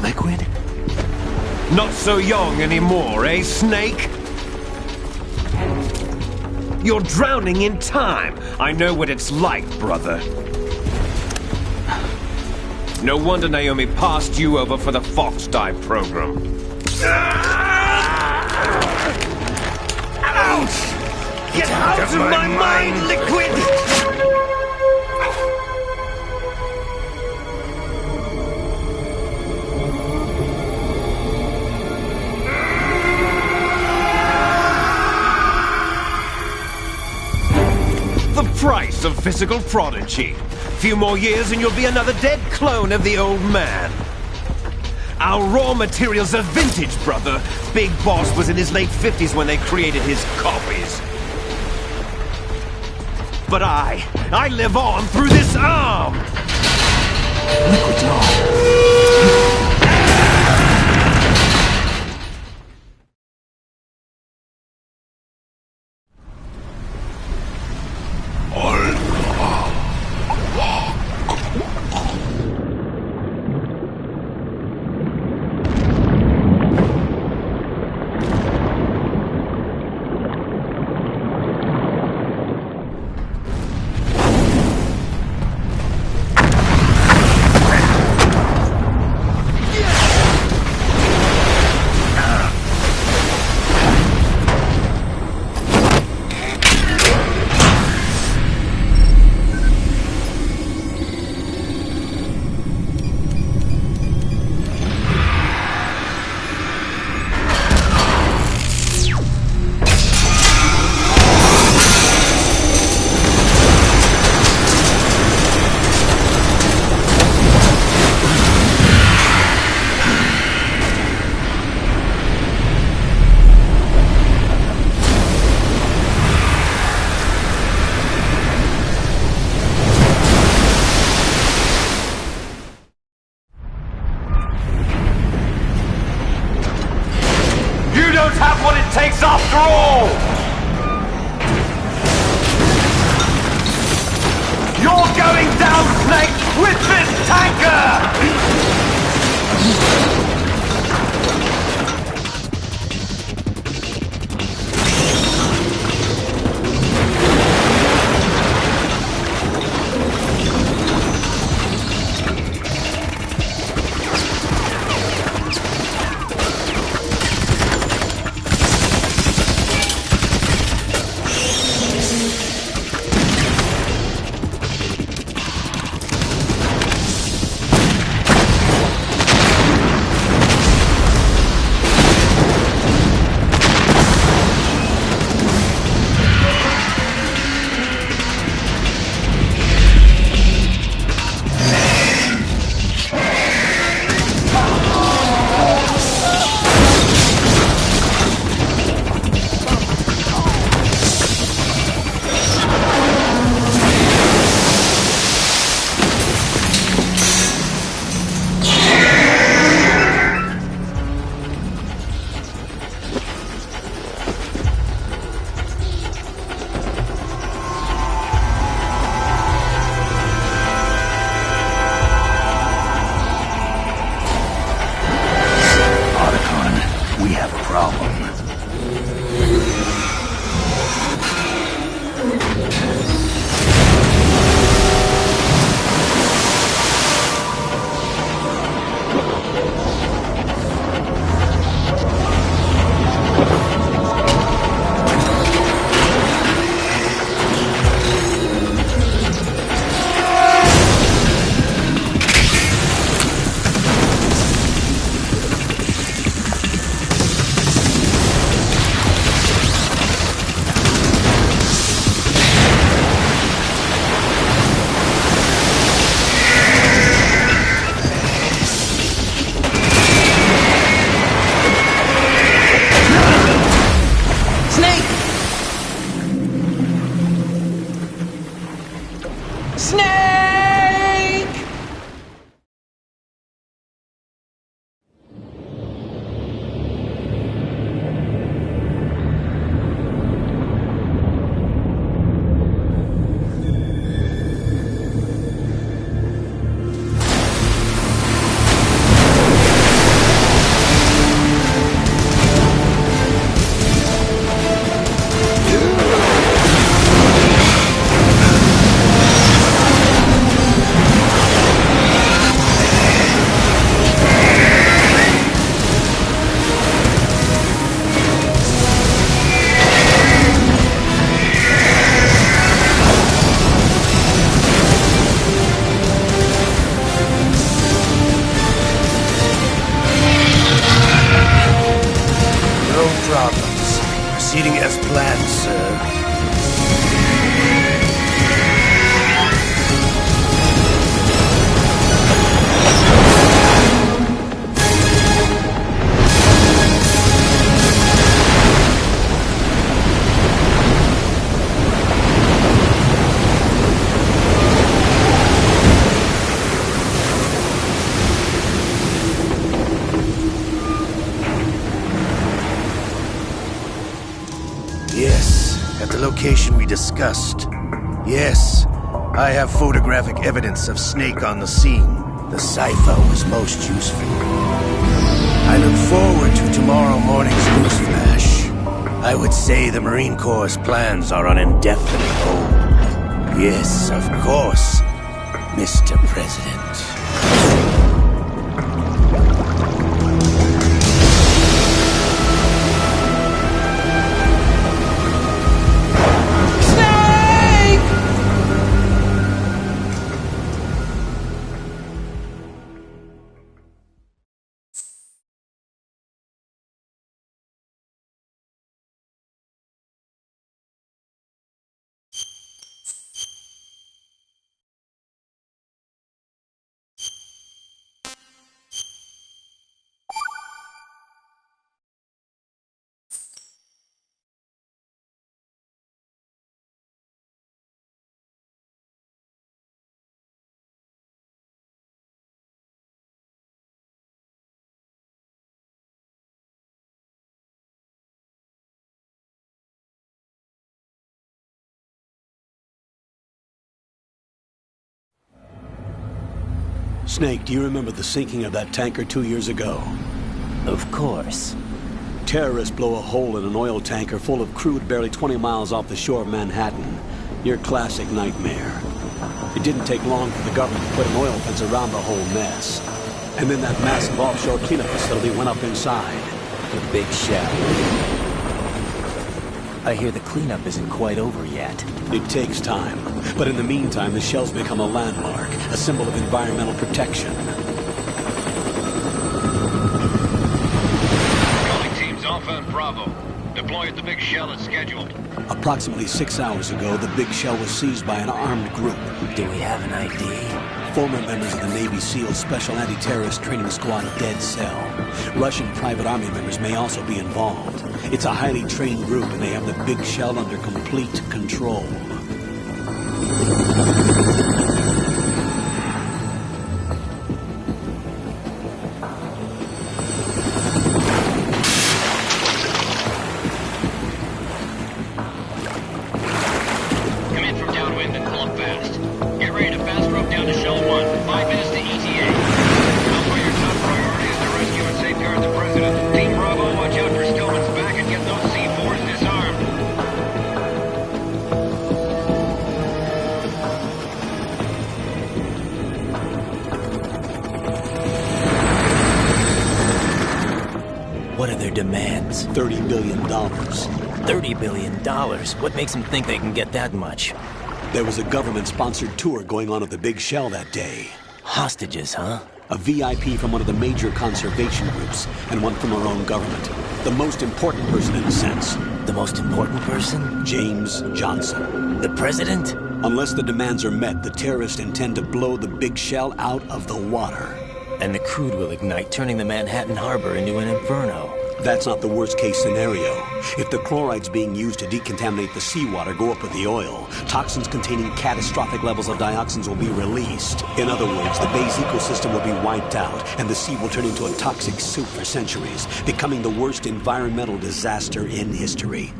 Speaker 1: Liquid?
Speaker 12: Not so young anymore, eh, Snake? You're drowning in time. I know what it's like, brother. No wonder Naomi passed you over for the Fox Dive program.
Speaker 10: Ouch!
Speaker 12: Get out of my mind, Liquid! The price of physical prodigy. Few more years and you'll be another dead clone of the old man. Our raw materials are vintage, brother. Big Boss was in his late 50s when they created his copies. But I live on through this arm!
Speaker 1: Liquid's arm.
Speaker 10: Proceeding as planned, sir. Yes, at the location we discussed. Yes, I have photographic evidence of Snake on the scene. The cipher was most useful. I look forward to tomorrow morning's news flash. I would say the Marine Corps' plans are on indefinite hold. Yes, of course, Mr. President.
Speaker 9: Snake, do you remember the sinking of that tanker 2 years ago?
Speaker 13: Of course.
Speaker 9: Terrorists blow a hole in an oil tanker full of crude barely 20 miles off the shore of Manhattan. Your classic nightmare. It didn't take long for the government to put an oil fence around the whole mess. And then that massive offshore cleanup facility went up inside.
Speaker 13: The big shell. I hear the cleanup isn't quite over yet.
Speaker 9: It takes time. But in the meantime, the shell's become a landmark, a symbol of environmental protection.
Speaker 14: Calling teams Alpha and Bravo. Deploy at the big shell as scheduled.
Speaker 9: Approximately 6 hours ago, the big shell was seized by an armed group.
Speaker 13: Do we have an ID?
Speaker 9: Former members of the Navy SEALs Special Anti-Terrorist Training Squad Dead Cell. Russian private army members may also be involved. It's a highly trained group, and they have the big shell under complete control.
Speaker 14: Come in from downwind and pull up fast. Get ready to fast rope down to Shell 1. 5 minutes to ETA. Alpha, your top priority is to rescue and safeguard the President. Team Bravo, watch out for Stillman's back and get those C4s disarmed.
Speaker 13: demands?
Speaker 9: $30 billion.
Speaker 13: $30 billion? What makes them think they can get that much?
Speaker 9: There was a government-sponsored tour going on at the Big Shell that day.
Speaker 13: Hostages, huh?
Speaker 9: A VIP from one of the major conservation groups, and one from our own government. The most important person in a sense.
Speaker 13: The most important person?
Speaker 9: James Johnson.
Speaker 13: The president?
Speaker 9: Unless the demands are met, the terrorists intend to blow the Big Shell out of the water.
Speaker 13: And the crude will ignite, turning the Manhattan Harbor into an inferno.
Speaker 9: That's not the worst-case scenario. If the chlorides being used to decontaminate the seawater go up with the oil, toxins containing catastrophic levels of dioxins will be released. In other words, the bay's ecosystem will be wiped out, and the sea will turn into a toxic soup for centuries, becoming the worst environmental disaster in history.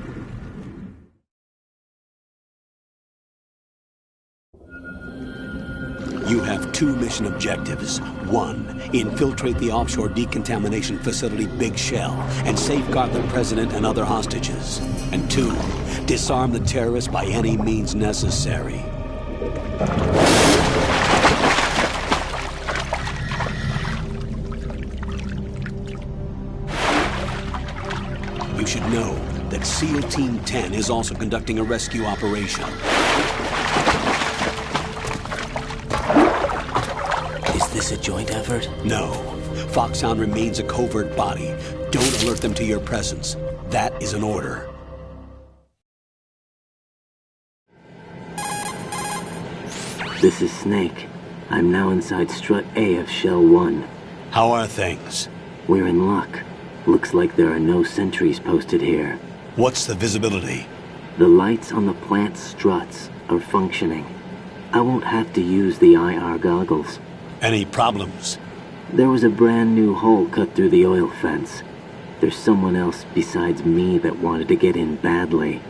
Speaker 9: You have 2 mission objectives. 1, infiltrate the offshore decontamination facility Big Shell and safeguard the president and other hostages. And 2, disarm the terrorists by any means necessary. You should know that SEAL Team 10 is also conducting a rescue operation.
Speaker 13: Is this a joint effort?
Speaker 9: No. Foxhound remains a covert body. Don't alert them to your presence. That is an order.
Speaker 15: This is Snake. I'm now inside Strut A of Shell 1.
Speaker 9: How are things?
Speaker 15: We're in luck. Looks like there are no sentries posted here.
Speaker 9: What's the visibility?
Speaker 15: The lights on the plant's struts are functioning. I won't have to use the IR goggles.
Speaker 9: Any problems?
Speaker 15: There was a brand new hole cut through the oil fence. There's someone else besides me that wanted to get in badly.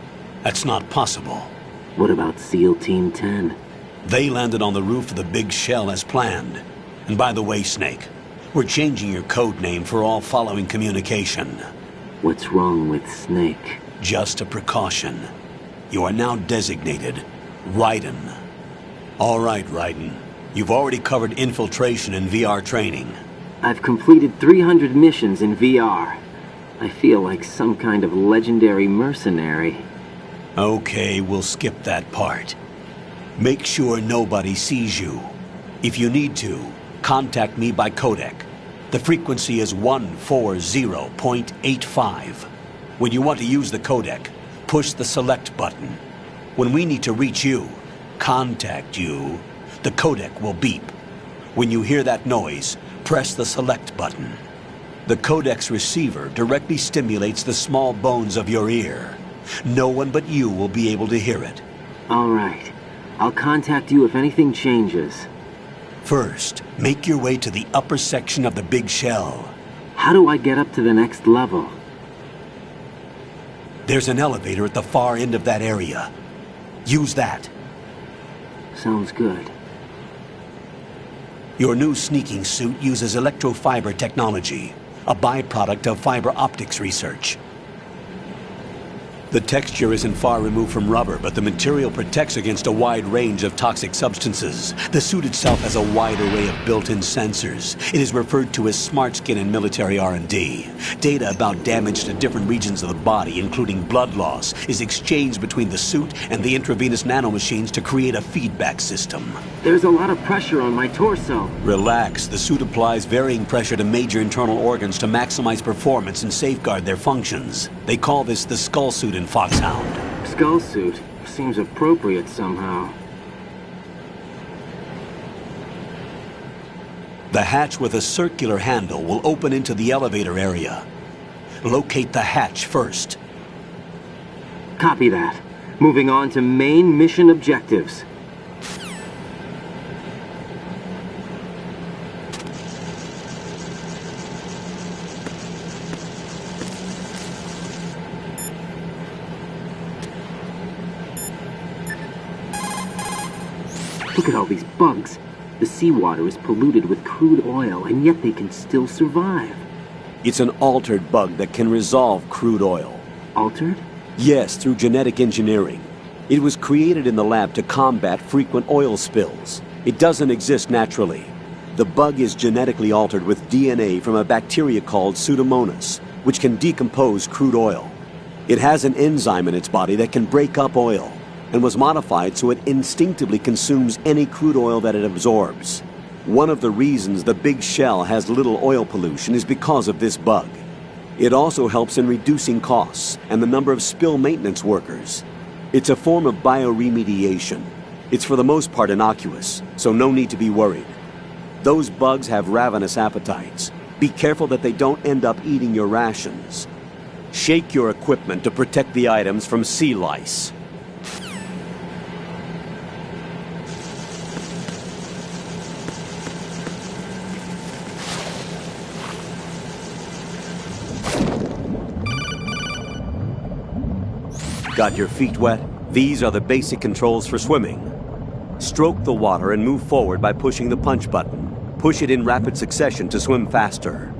Speaker 9: That's not possible.
Speaker 15: What about SEAL Team 10?
Speaker 9: They landed on the roof of the Big Shell as planned. And by the way, Snake, we're changing your code name for all following communication.
Speaker 15: What's wrong with Snake?
Speaker 9: Just a precaution. You are now designated Raiden. All right, Raiden. You've already covered infiltration and VR training.
Speaker 15: I've completed 300 missions in VR. I feel like some kind of legendary mercenary.
Speaker 9: Okay, we'll skip that part. Make sure nobody sees you. If you need to, contact me by codec. The frequency is 140.85. When you want to use the codec, push the select button. When we need to reach you, contact you, the codec will beep. When you hear that noise, press the select button. The codec's receiver directly stimulates the small bones of your ear. No one but you will be able to hear it.
Speaker 15: All right. I'll contact you if anything changes.
Speaker 9: First, make your way to the upper section of the Big Shell.
Speaker 15: How do I get up to the next level?
Speaker 9: There's an elevator at the far end of that area. Use that.
Speaker 15: Sounds good.
Speaker 9: Your new sneaking suit uses electrofiber technology, a byproduct of fiber optics research. The texture isn't far removed from rubber, but the material protects against a wide range of toxic substances. The suit itself has a wide array of built-in sensors. It is referred to as smart skin in military R&D. Data about damage to different regions of the body, including blood loss, is exchanged between the suit and the intravenous nanomachines to create a feedback system.
Speaker 15: There's a lot of pressure on my torso.
Speaker 9: Relax. The suit applies varying pressure to major internal organs to maximize performance and safeguard their functions. They call this the skull suit in Foxhound.
Speaker 15: Skull suit seems appropriate somehow.
Speaker 9: The hatch with a circular handle will open into the elevator area. Locate the hatch first.
Speaker 15: Copy that. Moving on to main mission objectives. Look at all these bugs. The seawater is polluted with crude oil, and yet they can still survive.
Speaker 9: It's an altered bug that can resolve crude oil.
Speaker 15: Altered?
Speaker 9: Yes, through genetic engineering. It was created in the lab to combat frequent oil spills. It doesn't exist naturally. The bug is genetically altered with DNA from a bacteria called Pseudomonas. which can decompose crude oil. It has an enzyme in its body that can break up oil, and was modified so it instinctively consumes any crude oil that it absorbs. One of the reasons the Big Shell has little oil pollution is because of this bug. It also helps in reducing costs and the number of spill maintenance workers. It's a form of bioremediation. It's for the most part innocuous, so no need to be worried. Those bugs have ravenous appetites. Be careful that they don't end up eating your rations. Shake your equipment to protect the items from sea lice. Got your feet wet? These are the basic controls for swimming. Stroke the water and move forward by pushing the punch button. Push it in rapid succession to swim faster.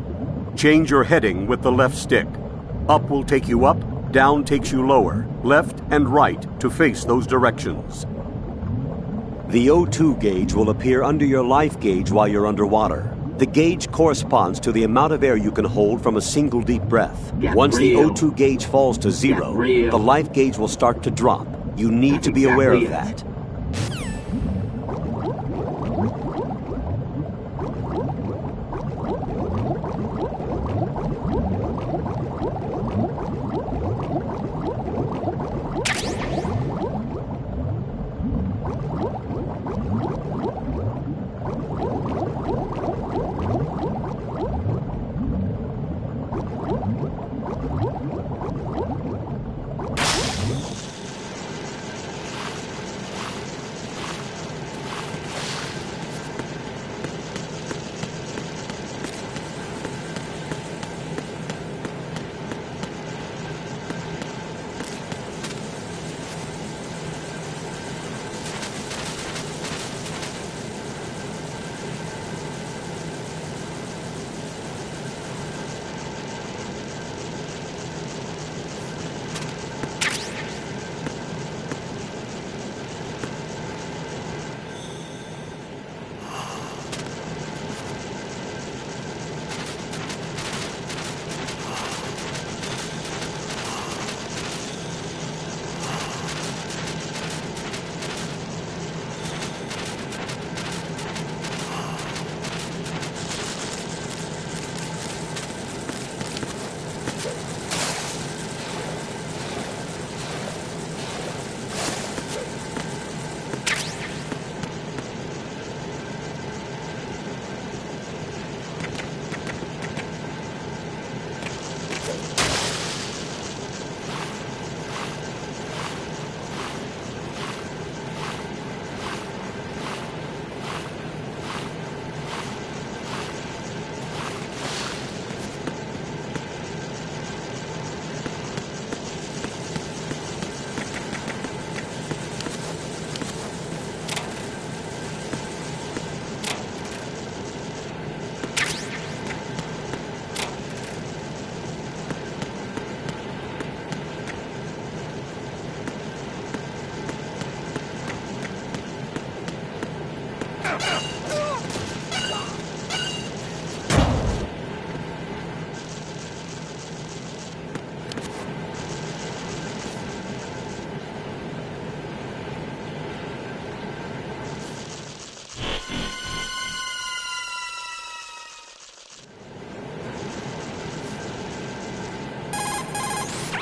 Speaker 9: Change your heading with the left stick. Up will take you up, down takes you lower, left and right to face those directions. The O2 gauge will appear under your life gauge while you're underwater. The gauge corresponds to the amount of air you can hold from a single deep breath. Once the O2 gauge falls to zero, the life gauge will start to drop. You need to be aware of that.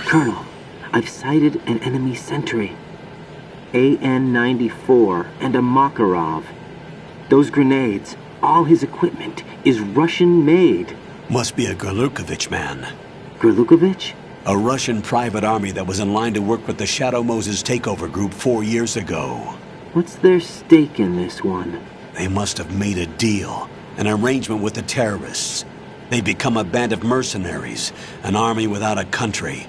Speaker 15: Colonel, I've sighted an enemy sentry. AN-94 and a Makarov. Those grenades, all his equipment, is Russian-made.
Speaker 9: Must be a Gorlukovich man.
Speaker 15: Gorlukovich?
Speaker 9: A Russian private army that was in line to work with the Shadow Moses takeover group 4 years ago.
Speaker 15: What's their stake in this one?
Speaker 9: They must have made a deal, an arrangement with the terrorists. They become a band of mercenaries, an army without a country.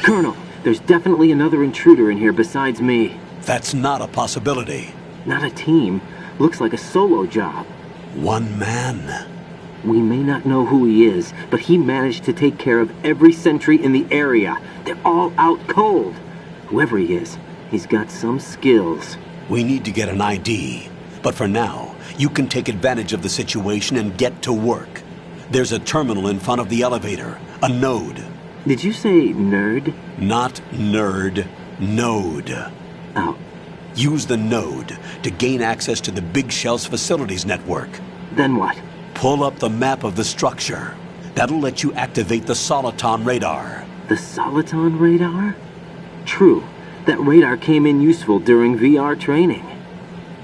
Speaker 15: Colonel, there's definitely another intruder in here besides me.
Speaker 9: That's not a possibility.
Speaker 15: Not a team. Looks like a solo job.
Speaker 9: One man.
Speaker 15: We may not know who he is, but he managed to take care of every sentry in the area. They're all out cold. Whoever he is, he's got some skills.
Speaker 9: We need to get an ID. But for now, you can take advantage of the situation and get to work. There's a terminal in front of the elevator. A node.
Speaker 15: Did you say nerd?
Speaker 9: Not nerd. Node.
Speaker 15: Oh.
Speaker 9: Use the node to gain access to the Big Shell's facilities network.
Speaker 15: Then what?
Speaker 9: Pull up the map of the structure. That'll let you activate the Soliton radar.
Speaker 15: The Soliton radar? True. That radar came in useful during VR training.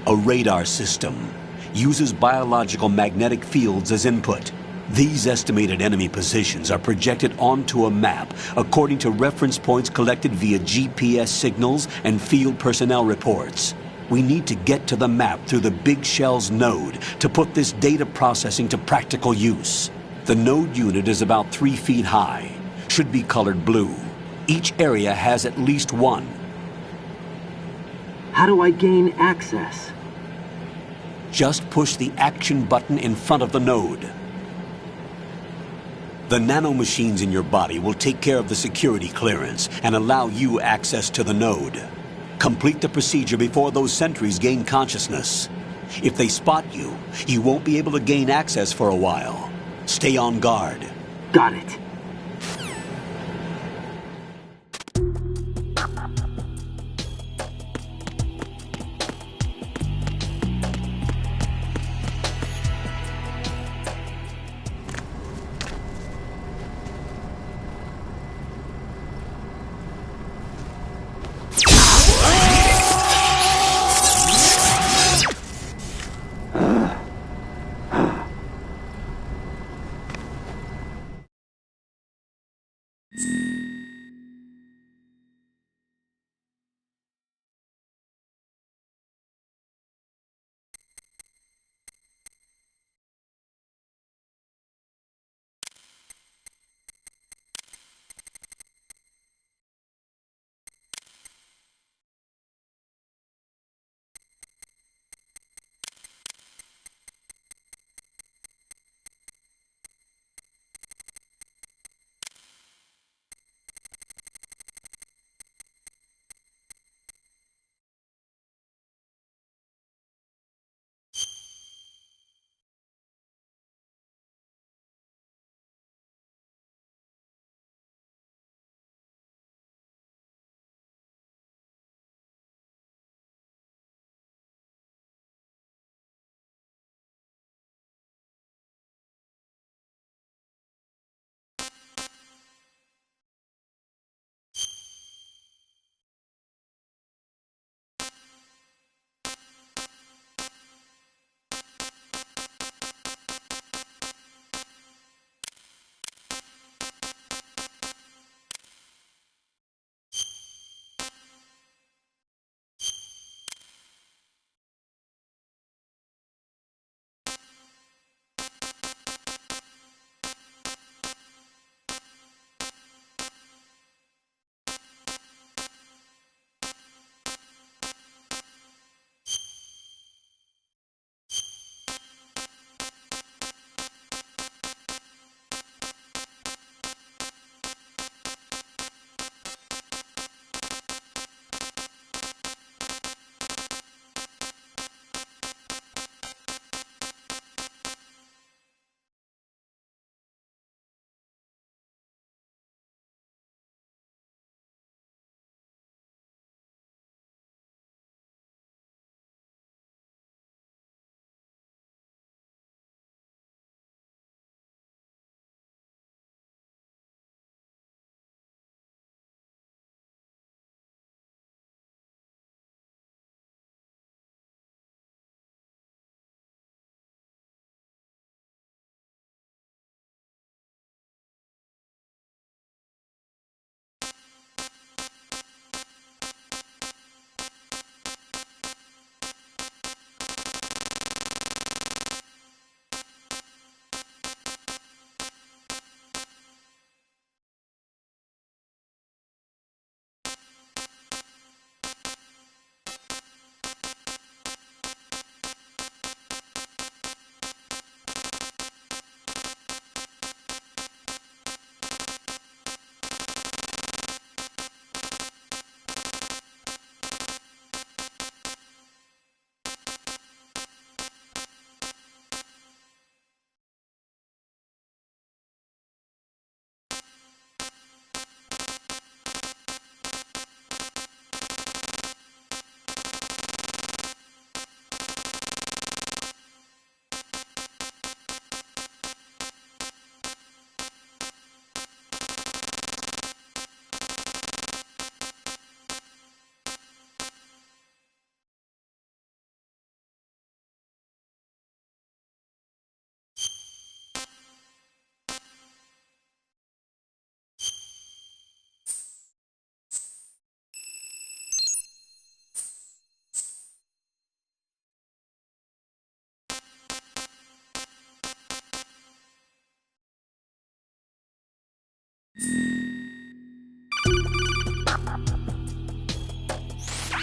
Speaker 9: A radar system uses biological magnetic fields as input. These estimated enemy positions are projected onto a map according to reference points collected via GPS signals and field personnel reports. We need to get to the map through the Big Shell's node to put this data processing to practical use. The node unit is about 3 feet high, should be colored blue. Each area has at least one.
Speaker 15: How do I gain access?
Speaker 9: Just push the action button in front of the node. The nanomachines in your body will take care of the security clearance and allow you access to the node. Complete the procedure before those sentries gain consciousness. If they spot you, you won't be able to gain access for a while. Stay on guard.
Speaker 15: Got it.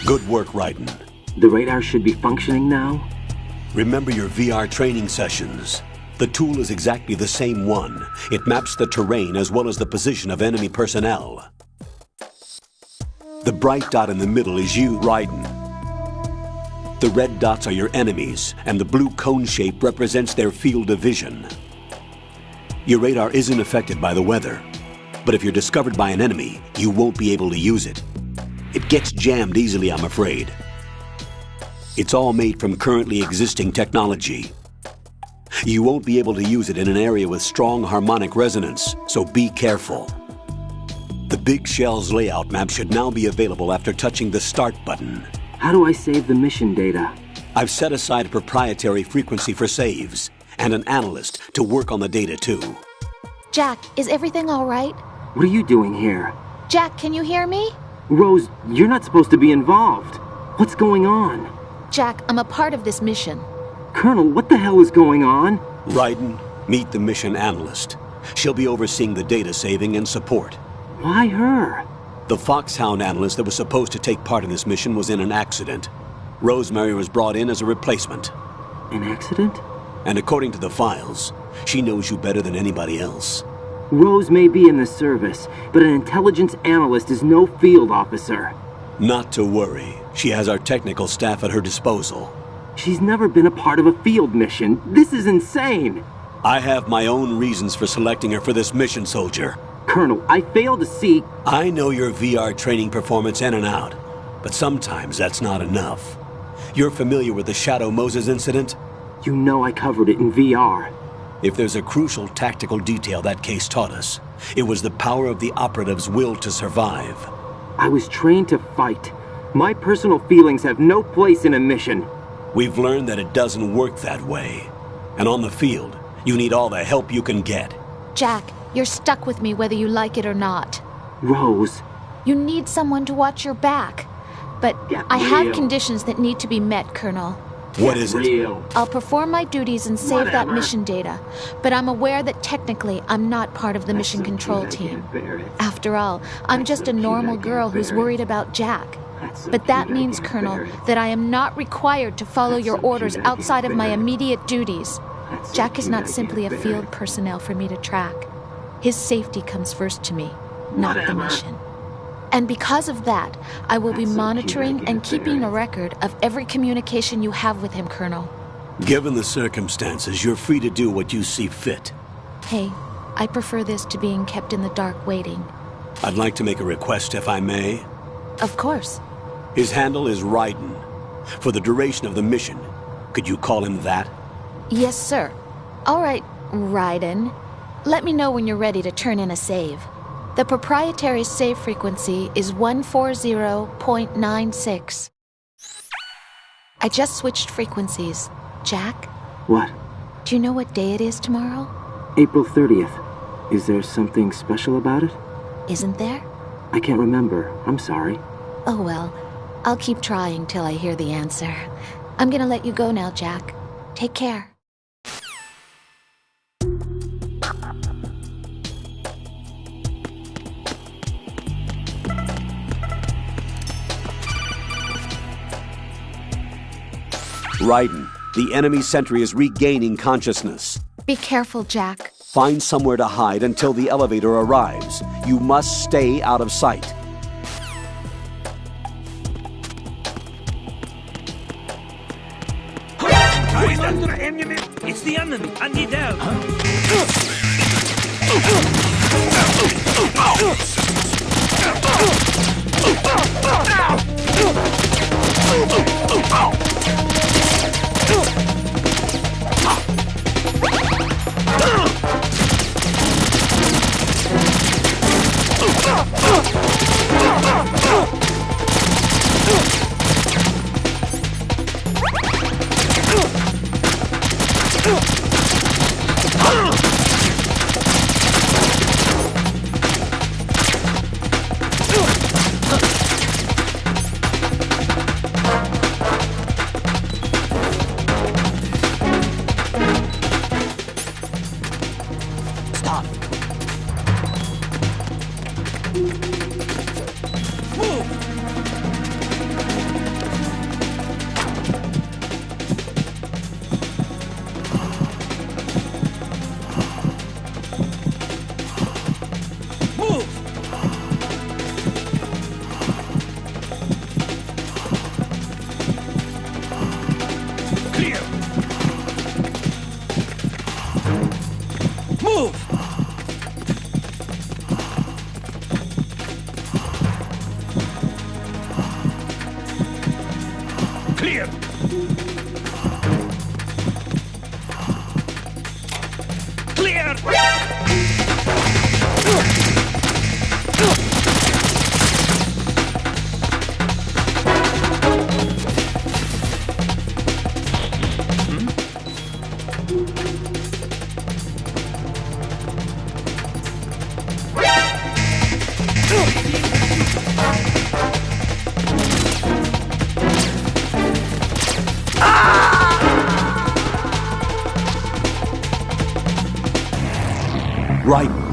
Speaker 9: Good work, Raiden.
Speaker 15: The radar should be functioning now?
Speaker 9: Remember your VR training sessions. The tool is exactly the same one. It maps the terrain as well as the position of enemy personnel. The bright dot in the middle is you, Raiden. The red dots are your enemies, and the blue cone shape represents their field of vision. Your radar isn't affected by the weather, but if you're discovered by an enemy, you won't be able to use it. It gets jammed easily, I'm afraid. It's all made from currently existing technology. You won't be able to use it in an area with strong harmonic resonance, so be careful. The Big Shell's layout map should now be available after touching the Start button.
Speaker 15: How do I save the mission data?
Speaker 9: I've set aside a proprietary frequency for saves, and an analyst to work on the data too.
Speaker 16: Jack, is everything all right?
Speaker 15: What are you doing here?
Speaker 16: Jack, can you hear me?
Speaker 15: Rose, you're not supposed to be involved. What's going on?
Speaker 16: Jack, I'm a part of this mission.
Speaker 15: Colonel, what the hell is going on?
Speaker 9: Raiden, meet the mission analyst. She'll be overseeing the data saving and support.
Speaker 15: Why her?
Speaker 9: The Foxhound analyst that was supposed to take part in this mission was in an accident. Rosemary was brought in as a replacement.
Speaker 15: An accident?
Speaker 9: And according to the files, she knows you better than anybody else.
Speaker 15: Rose may be in the service, but an intelligence analyst is no field officer.
Speaker 9: Not to worry. She has our technical staff at her disposal.
Speaker 15: She's never been a part of a field mission. This is insane.
Speaker 9: I have my own reasons for selecting her for this mission, soldier.
Speaker 15: Colonel, I fail to see...
Speaker 9: I know your VR training performance in and out, but sometimes that's not enough. You're familiar with the Shadow Moses incident?
Speaker 15: You know I covered it in VR.
Speaker 9: If there's a crucial tactical detail that case taught us, it was the power of the operative's will to survive.
Speaker 15: I was trained to fight. My personal feelings have no place in a mission.
Speaker 9: We've learned that it doesn't work that way. And on the field, you need all the help you can get.
Speaker 16: Jack, you're stuck with me whether you like it or not.
Speaker 15: Rose.
Speaker 16: You need someone to watch your back. But I have conditions that need to be met, Colonel.
Speaker 9: What is it?
Speaker 16: I'll perform my duties and save that mission data, but I'm aware that technically I'm not part of the mission control team. After all, I'm just a normal girl who's worried about Jack. But that means, Colonel, that I am not required to follow your orders outside of my immediate duties. Jack is not simply a field personnel for me to track. His safety comes first to me, not the mission. And because of that, I will be monitoring and keeping a record of every communication you have with him, Colonel.
Speaker 9: Given the circumstances, you're free to do what you see fit.
Speaker 16: Hey, I prefer this to being kept in the dark waiting.
Speaker 9: I'd like to make a request, if I may.
Speaker 16: Of course.
Speaker 9: His handle is Raiden. For the duration of the mission, could you call him that?
Speaker 16: Yes, sir. All right, Raiden. Let me know when you're ready to turn in a save. The proprietary save frequency is 140.96. I just switched frequencies. Jack?
Speaker 15: What?
Speaker 16: Do you know what day it is tomorrow?
Speaker 15: April 30th. Is there something special about it?
Speaker 16: Isn't there?
Speaker 15: I can't remember. I'm sorry.
Speaker 16: Oh well, I'll keep trying till I hear the answer. I'm gonna let you go now, Jack. Take care.
Speaker 9: Raiden, the enemy sentry is regaining consciousness.
Speaker 16: Be careful, Jack.
Speaker 9: Find somewhere to hide until the elevator arrives. You must stay out of sight.
Speaker 7: It's the enemy! I need help!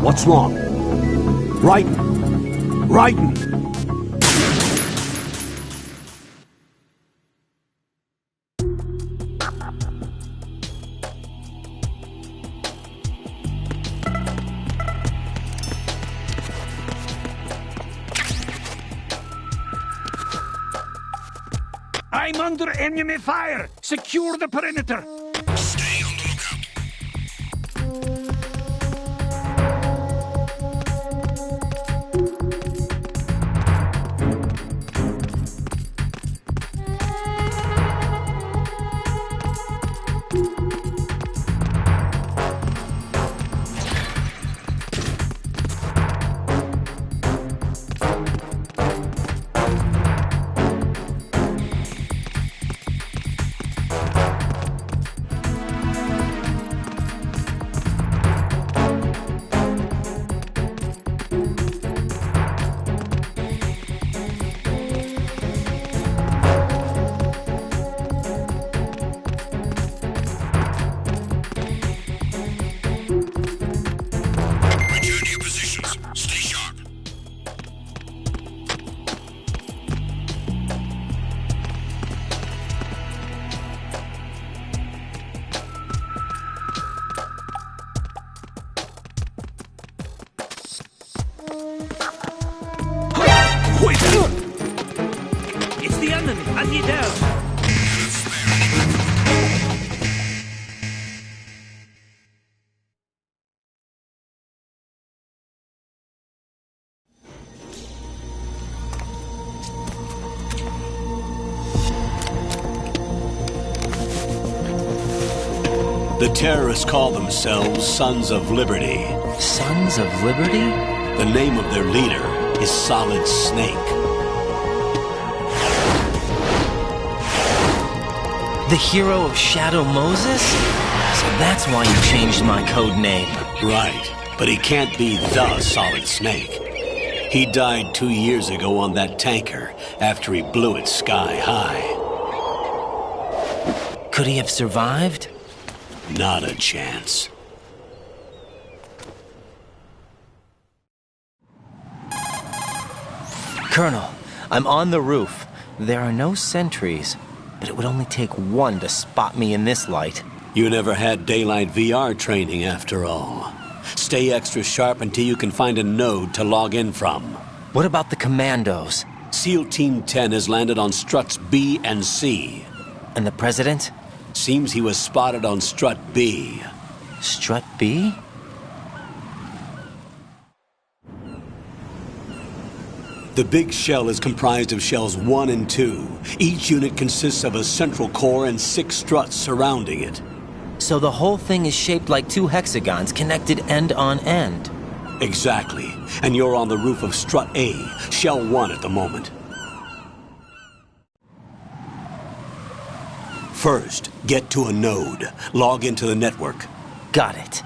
Speaker 9: What's wrong? Writing. Writing.
Speaker 4: I'm under enemy fire! Secure the perimeter!
Speaker 5: Stay on the lookout.
Speaker 4: It's the enemy! I need help!
Speaker 9: The terrorists call themselves Sons of Liberty.
Speaker 13: Sons of Liberty?
Speaker 9: The name of their leader is Solid Snake.
Speaker 13: The hero of Shadow Moses? So that's why you changed my code name.
Speaker 9: Right, but he can't be the Solid Snake. He died 2 years ago on that tanker after he blew it sky high.
Speaker 13: Could he have survived?
Speaker 9: Not a chance.
Speaker 13: Colonel, I'm on the roof. There are no sentries, but it would only take one to spot me in this light.
Speaker 9: You never had daylight VR training after all. Stay extra sharp until you can find a node to log in from.
Speaker 13: What about the commandos?
Speaker 9: SEAL Team 10 has landed on struts B and C.
Speaker 13: And the president?
Speaker 9: Seems he was spotted on strut B.
Speaker 13: Strut B?
Speaker 9: The big shell is comprised of shells 1 and 2. Each unit consists of a central core and 6 struts surrounding it.
Speaker 13: So the whole thing is shaped like 2 hexagons connected end on end.
Speaker 9: Exactly. And you're on the roof of strut A, shell 1 at the moment. First, get to a node. Log into the network.
Speaker 13: Got it.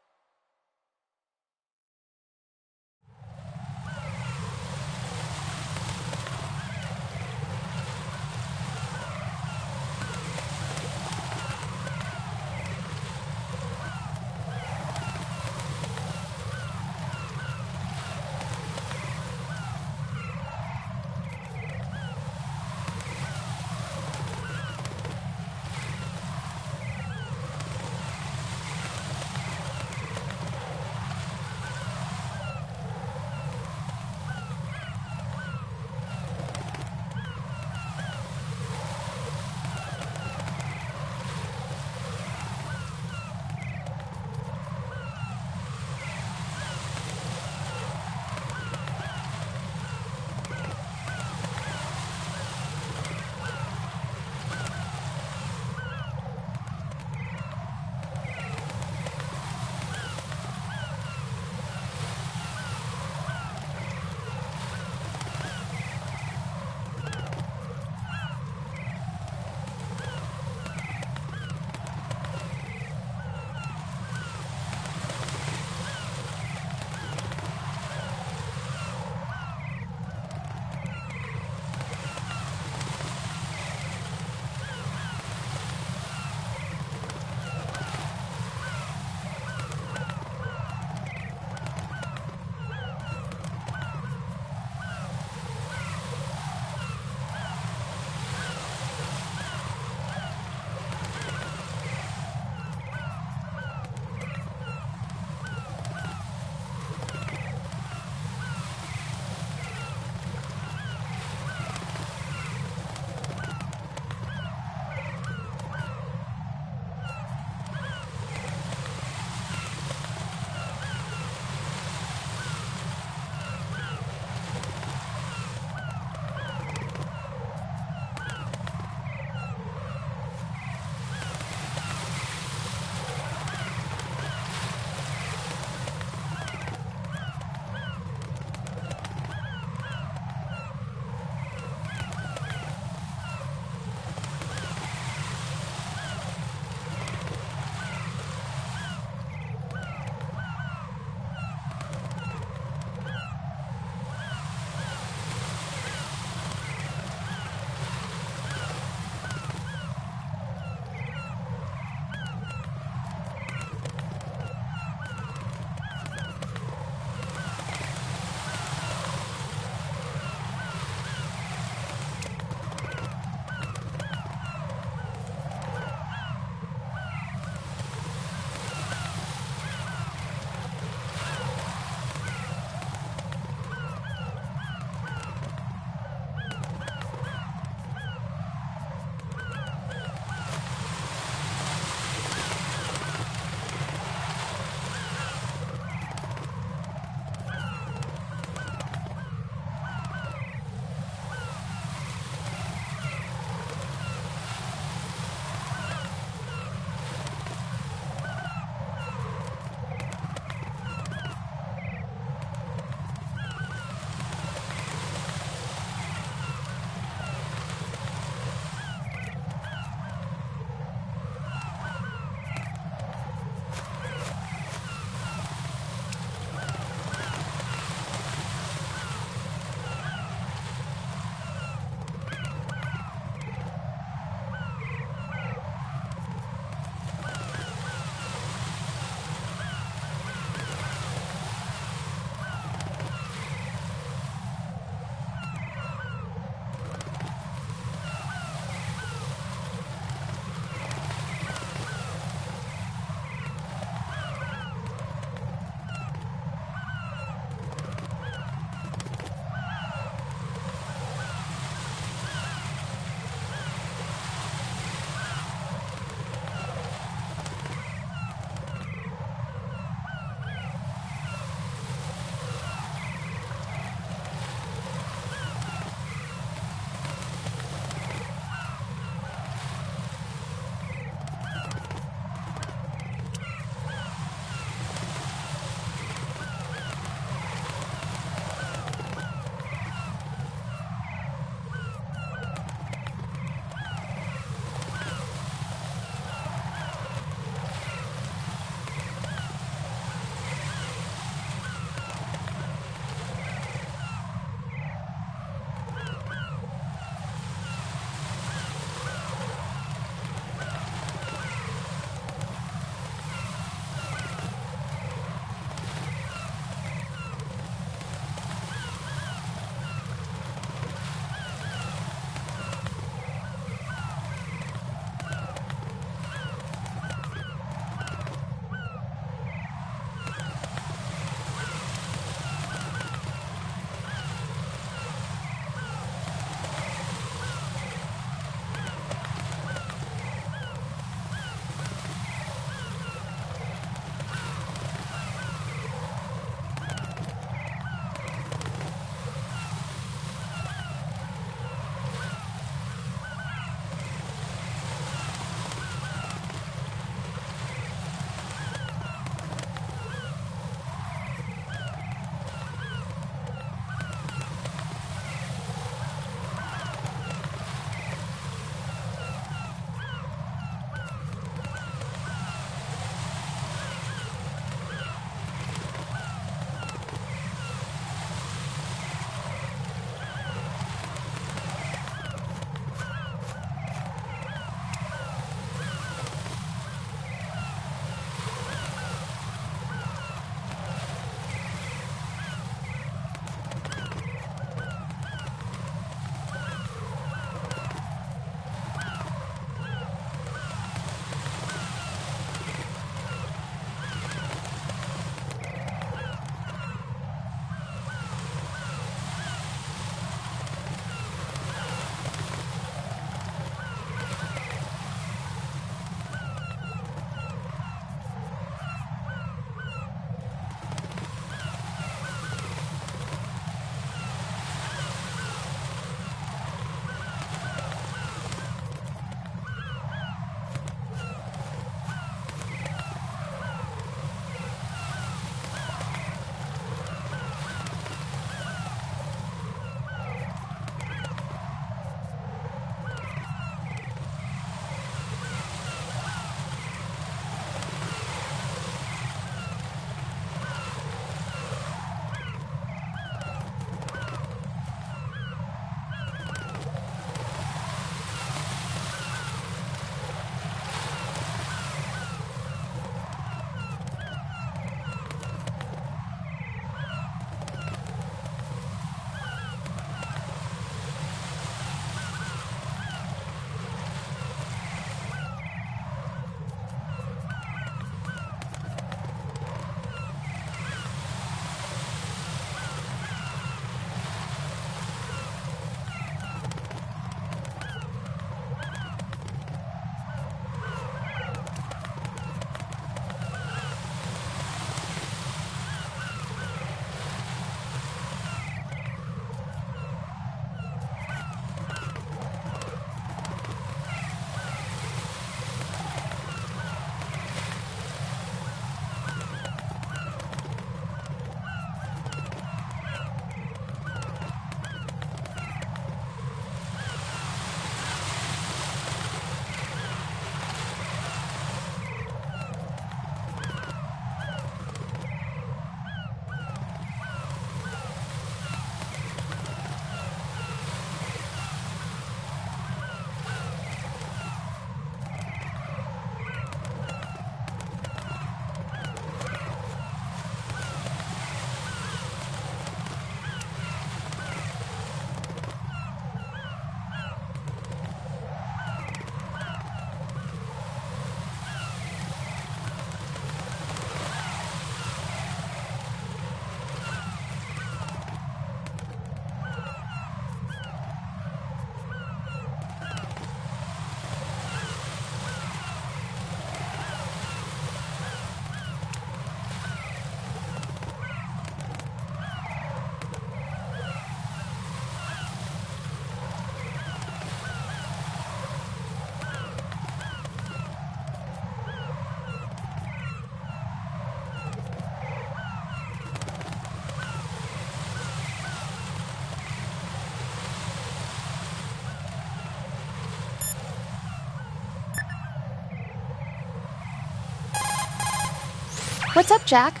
Speaker 16: What's up, Jack?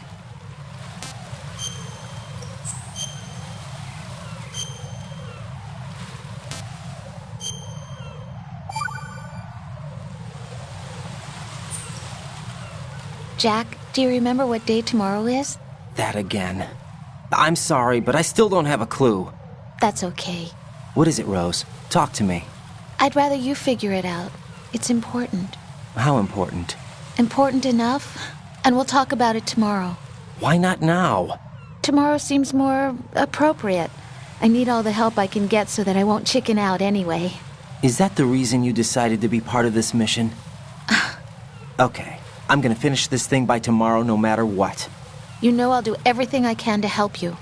Speaker 16: Jack, do you remember what day tomorrow is?
Speaker 13: That again. I'm sorry, but I still don't have a clue.
Speaker 16: That's okay.
Speaker 13: What is it, Rose? Talk to me.
Speaker 16: I'd rather you figure it out. It's important.
Speaker 13: How important?
Speaker 16: Important enough? And we'll talk about it tomorrow.
Speaker 13: Why not now?
Speaker 16: Tomorrow seems more appropriate. I need all the help I can get so that I won't chicken out anyway.
Speaker 13: Is that the reason you decided to be part of this mission? Okay. I'm gonna finish this thing by tomorrow no matter what.
Speaker 16: You know I'll do everything I can to help you.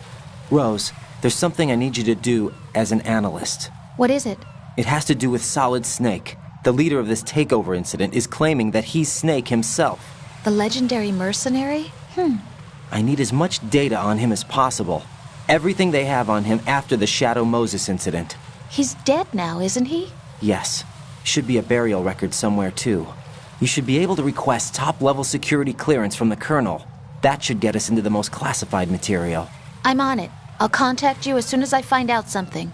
Speaker 13: Rose, there's something I need you to do as an analyst.
Speaker 16: What is it?
Speaker 13: It has to do with Solid Snake. The leader of this takeover incident is claiming that he's Snake himself.
Speaker 16: The legendary mercenary?
Speaker 13: I need as much data on him as possible. Everything they have on him after the Shadow Moses incident.
Speaker 16: He's dead now, isn't he?
Speaker 13: Yes. Should be a burial record somewhere, too. You should be able to request top-level security clearance from the Colonel. That should get us into the most classified material.
Speaker 16: I'm on it. I'll contact you as soon as I find out something.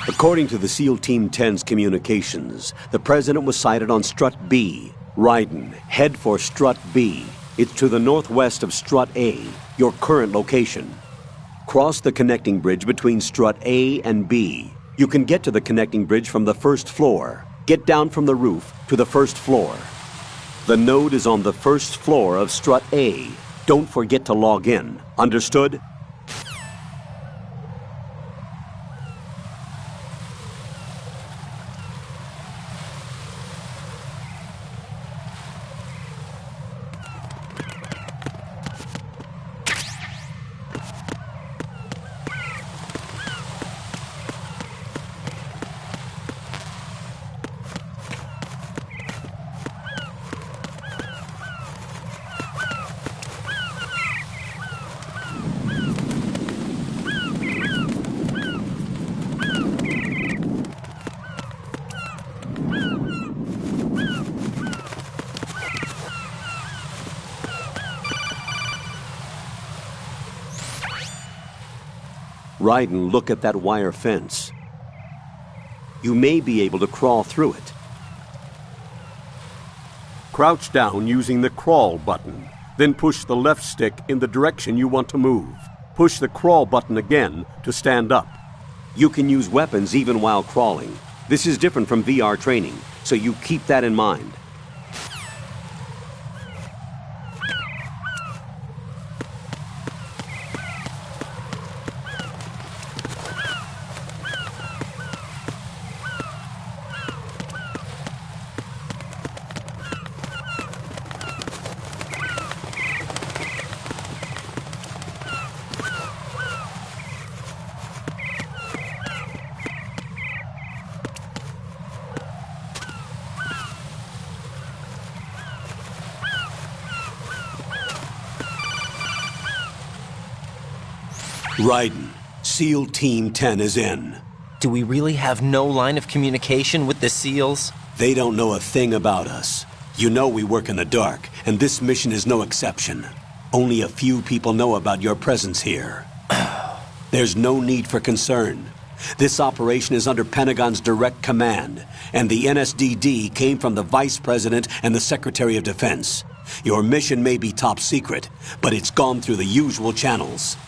Speaker 9: According to the SEAL Team 10's communications, the president was sighted on Strut B. Ryden, head for Strut B. It's to the northwest of Strut A, your current location. Cross the connecting bridge between Strut A and B. You can get to the connecting bridge from the first floor. Get down from the roof to the first floor. The node is on the first floor of Strut A. Don't forget to log in. Understood? Ryden, look at that wire fence. You may be able to crawl through it.
Speaker 17: Crouch down using the crawl button. Then push the left stick in the direction you want to move. Push the crawl button again to stand up.
Speaker 9: You can use weapons even while crawling. This is different from VR training, so you keep that in mind. Raiden, SEAL Team 10 is in.
Speaker 13: Do we really have no line of communication with the SEALs?
Speaker 9: They don't know a thing about us. You know we work in the dark, and this mission is no exception. Only a few people know about your presence here. There's no need for concern. This operation is under Pentagon's direct command, and the NSDD came from the Vice President and the Secretary of Defense. Your mission may be top secret, but it's gone through the usual channels.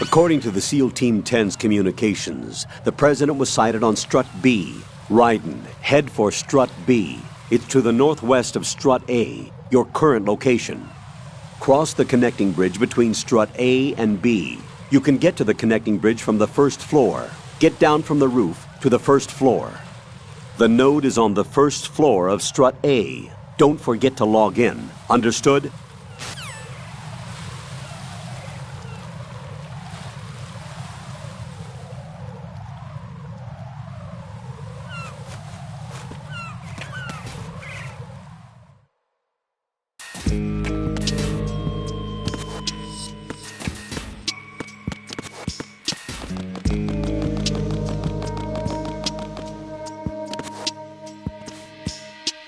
Speaker 9: According to the SEAL Team 10's communications, the President was sighted on Strut B. Raiden, head for Strut B. It's to the northwest of Strut A, your current location. Cross the connecting bridge between Strut A and B. You can get to the connecting bridge from the first floor. Get down from the roof to the first floor. The node is on the first floor of Strut A. Don't forget to log in. Understood?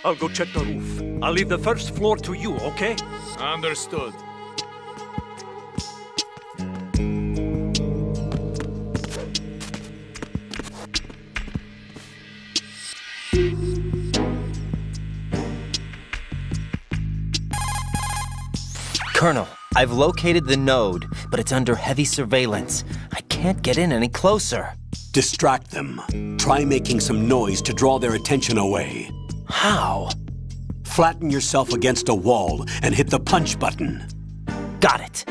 Speaker 7: I'll go check the roof. I'll leave the first floor to you, okay?
Speaker 4: Understood.
Speaker 13: Colonel, I've located the node, but it's under heavy surveillance. I can't get in any closer.
Speaker 9: Distract them. Try making some noise to draw their attention away.
Speaker 13: How?
Speaker 9: Flatten yourself against a wall and hit the punch button.
Speaker 13: Got it.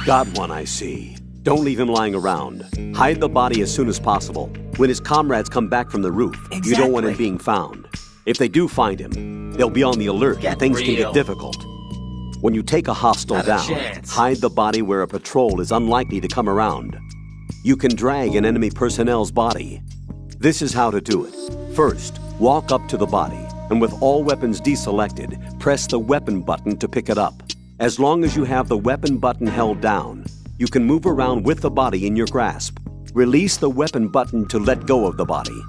Speaker 9: Got one, I see. Don't leave him lying around. Hide the body as soon as possible. When his comrades come back from the roof, You don't want him being found. If they do find him, they'll be on the alert and things can get difficult. When you take a hostile down, hide the body where a patrol is unlikely to come around. You can drag an enemy personnel's body. This is how to do it. First, walk up to the body, and with all weapons deselected, press the weapon button to pick it up. As long as you have the weapon button held down, you can move around with the body in your grasp. Release the weapon button to let go of the body.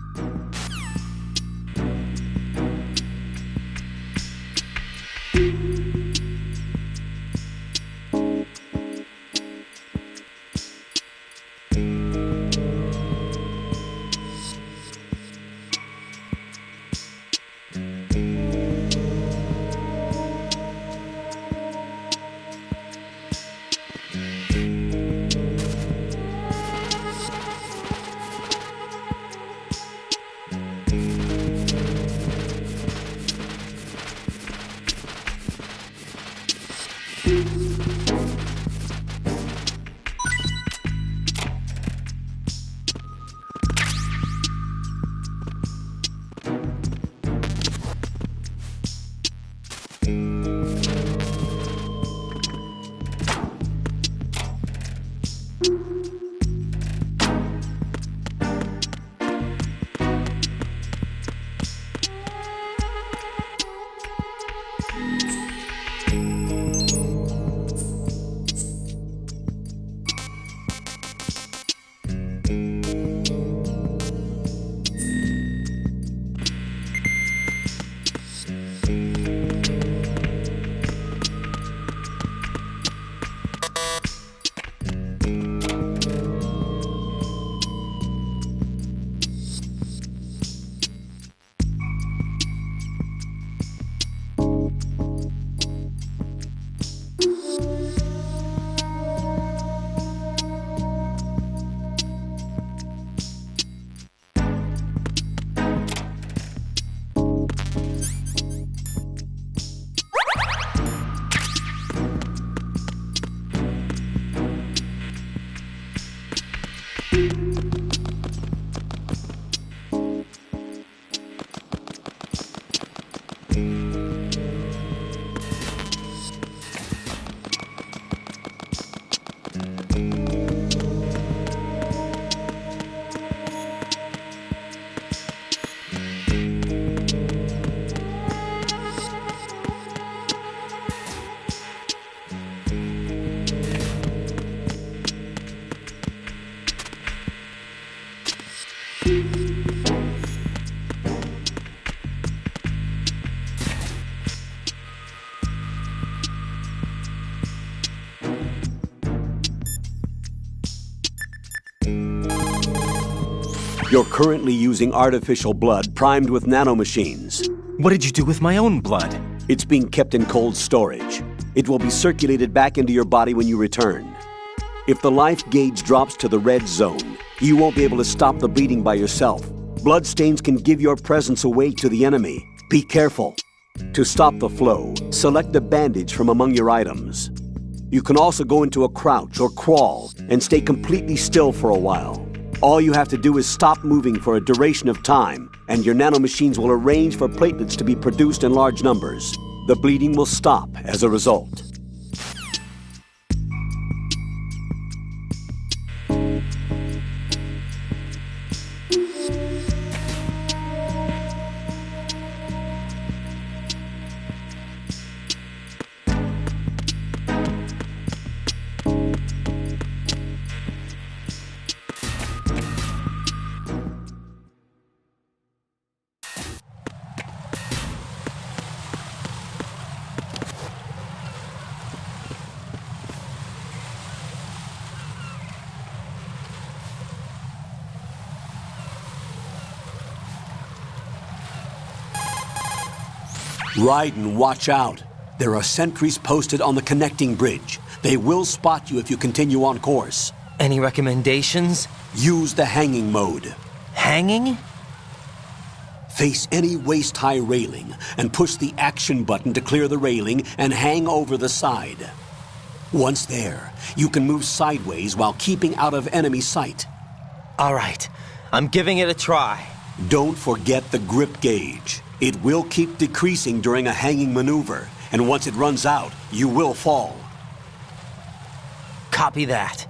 Speaker 17: You're currently using artificial blood primed with nanomachines.
Speaker 13: What did you do with my own blood?
Speaker 17: It's being kept in cold storage. It will be circulated back into your body when you return. If the life gauge drops to the red zone, you won't be able to stop the bleeding by yourself. Bloodstains can give your presence away to the enemy. Be careful. To stop the flow, select a bandage from among your items. You can also go into a crouch or crawl and stay completely still for a while. All you have to do is stop moving for a duration of time, and your nanomachines will arrange for platelets to be produced in large numbers. The bleeding will stop as a result. Raiden, watch out. There are sentries posted on the connecting bridge. They will spot you if you continue on course.
Speaker 13: Any recommendations?
Speaker 17: Use the hanging mode.
Speaker 13: Hanging?
Speaker 17: Face any waist-high railing and push the action button to clear the railing and hang over the side. Once there, you can move sideways while keeping out of enemy sight.
Speaker 13: All right, I'm giving it a try.
Speaker 17: Don't forget the grip gauge. It will keep decreasing during a hanging maneuver, and once it runs out, you will fall.
Speaker 13: Copy that.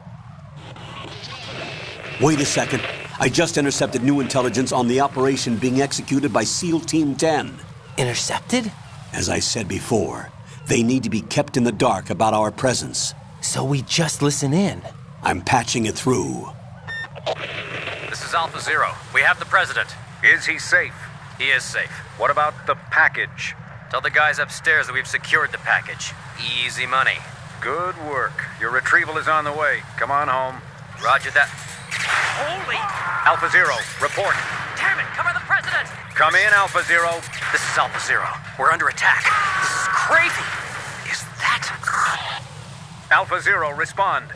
Speaker 17: Wait a second. I just intercepted new intelligence on the operation being executed by SEAL Team 10.
Speaker 13: Intercepted?
Speaker 17: As I said before, they need to be kept in the dark about our presence.
Speaker 13: So we just listen in?
Speaker 17: I'm patching it through.
Speaker 18: This is Alpha Zero. We have the President. Is he safe? He is safe. What about the package? Tell the guys upstairs that we've secured the package. Easy money. Good work. Your retrieval is on the way. Come on home. Roger that. Holy! Alpha Zero, report. Damn it, cover the President! Come in, Alpha Zero. This is Alpha Zero. We're under attack. This is crazy. Is that... Alpha Zero, respond.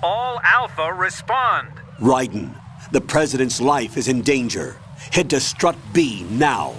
Speaker 18: All Alpha, respond.
Speaker 17: Raiden, the President's life is in danger. Head to Strut B now.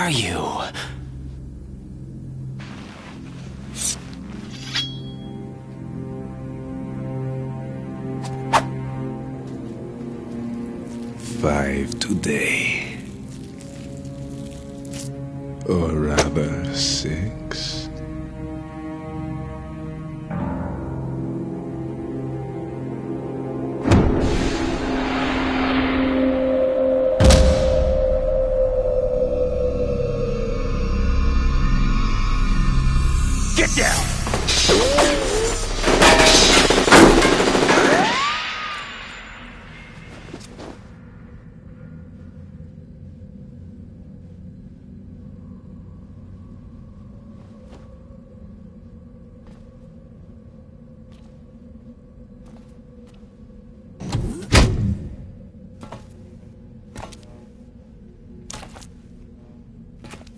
Speaker 13: are you?
Speaker 19: Five today. Or rather, 6.
Speaker 4: Get down!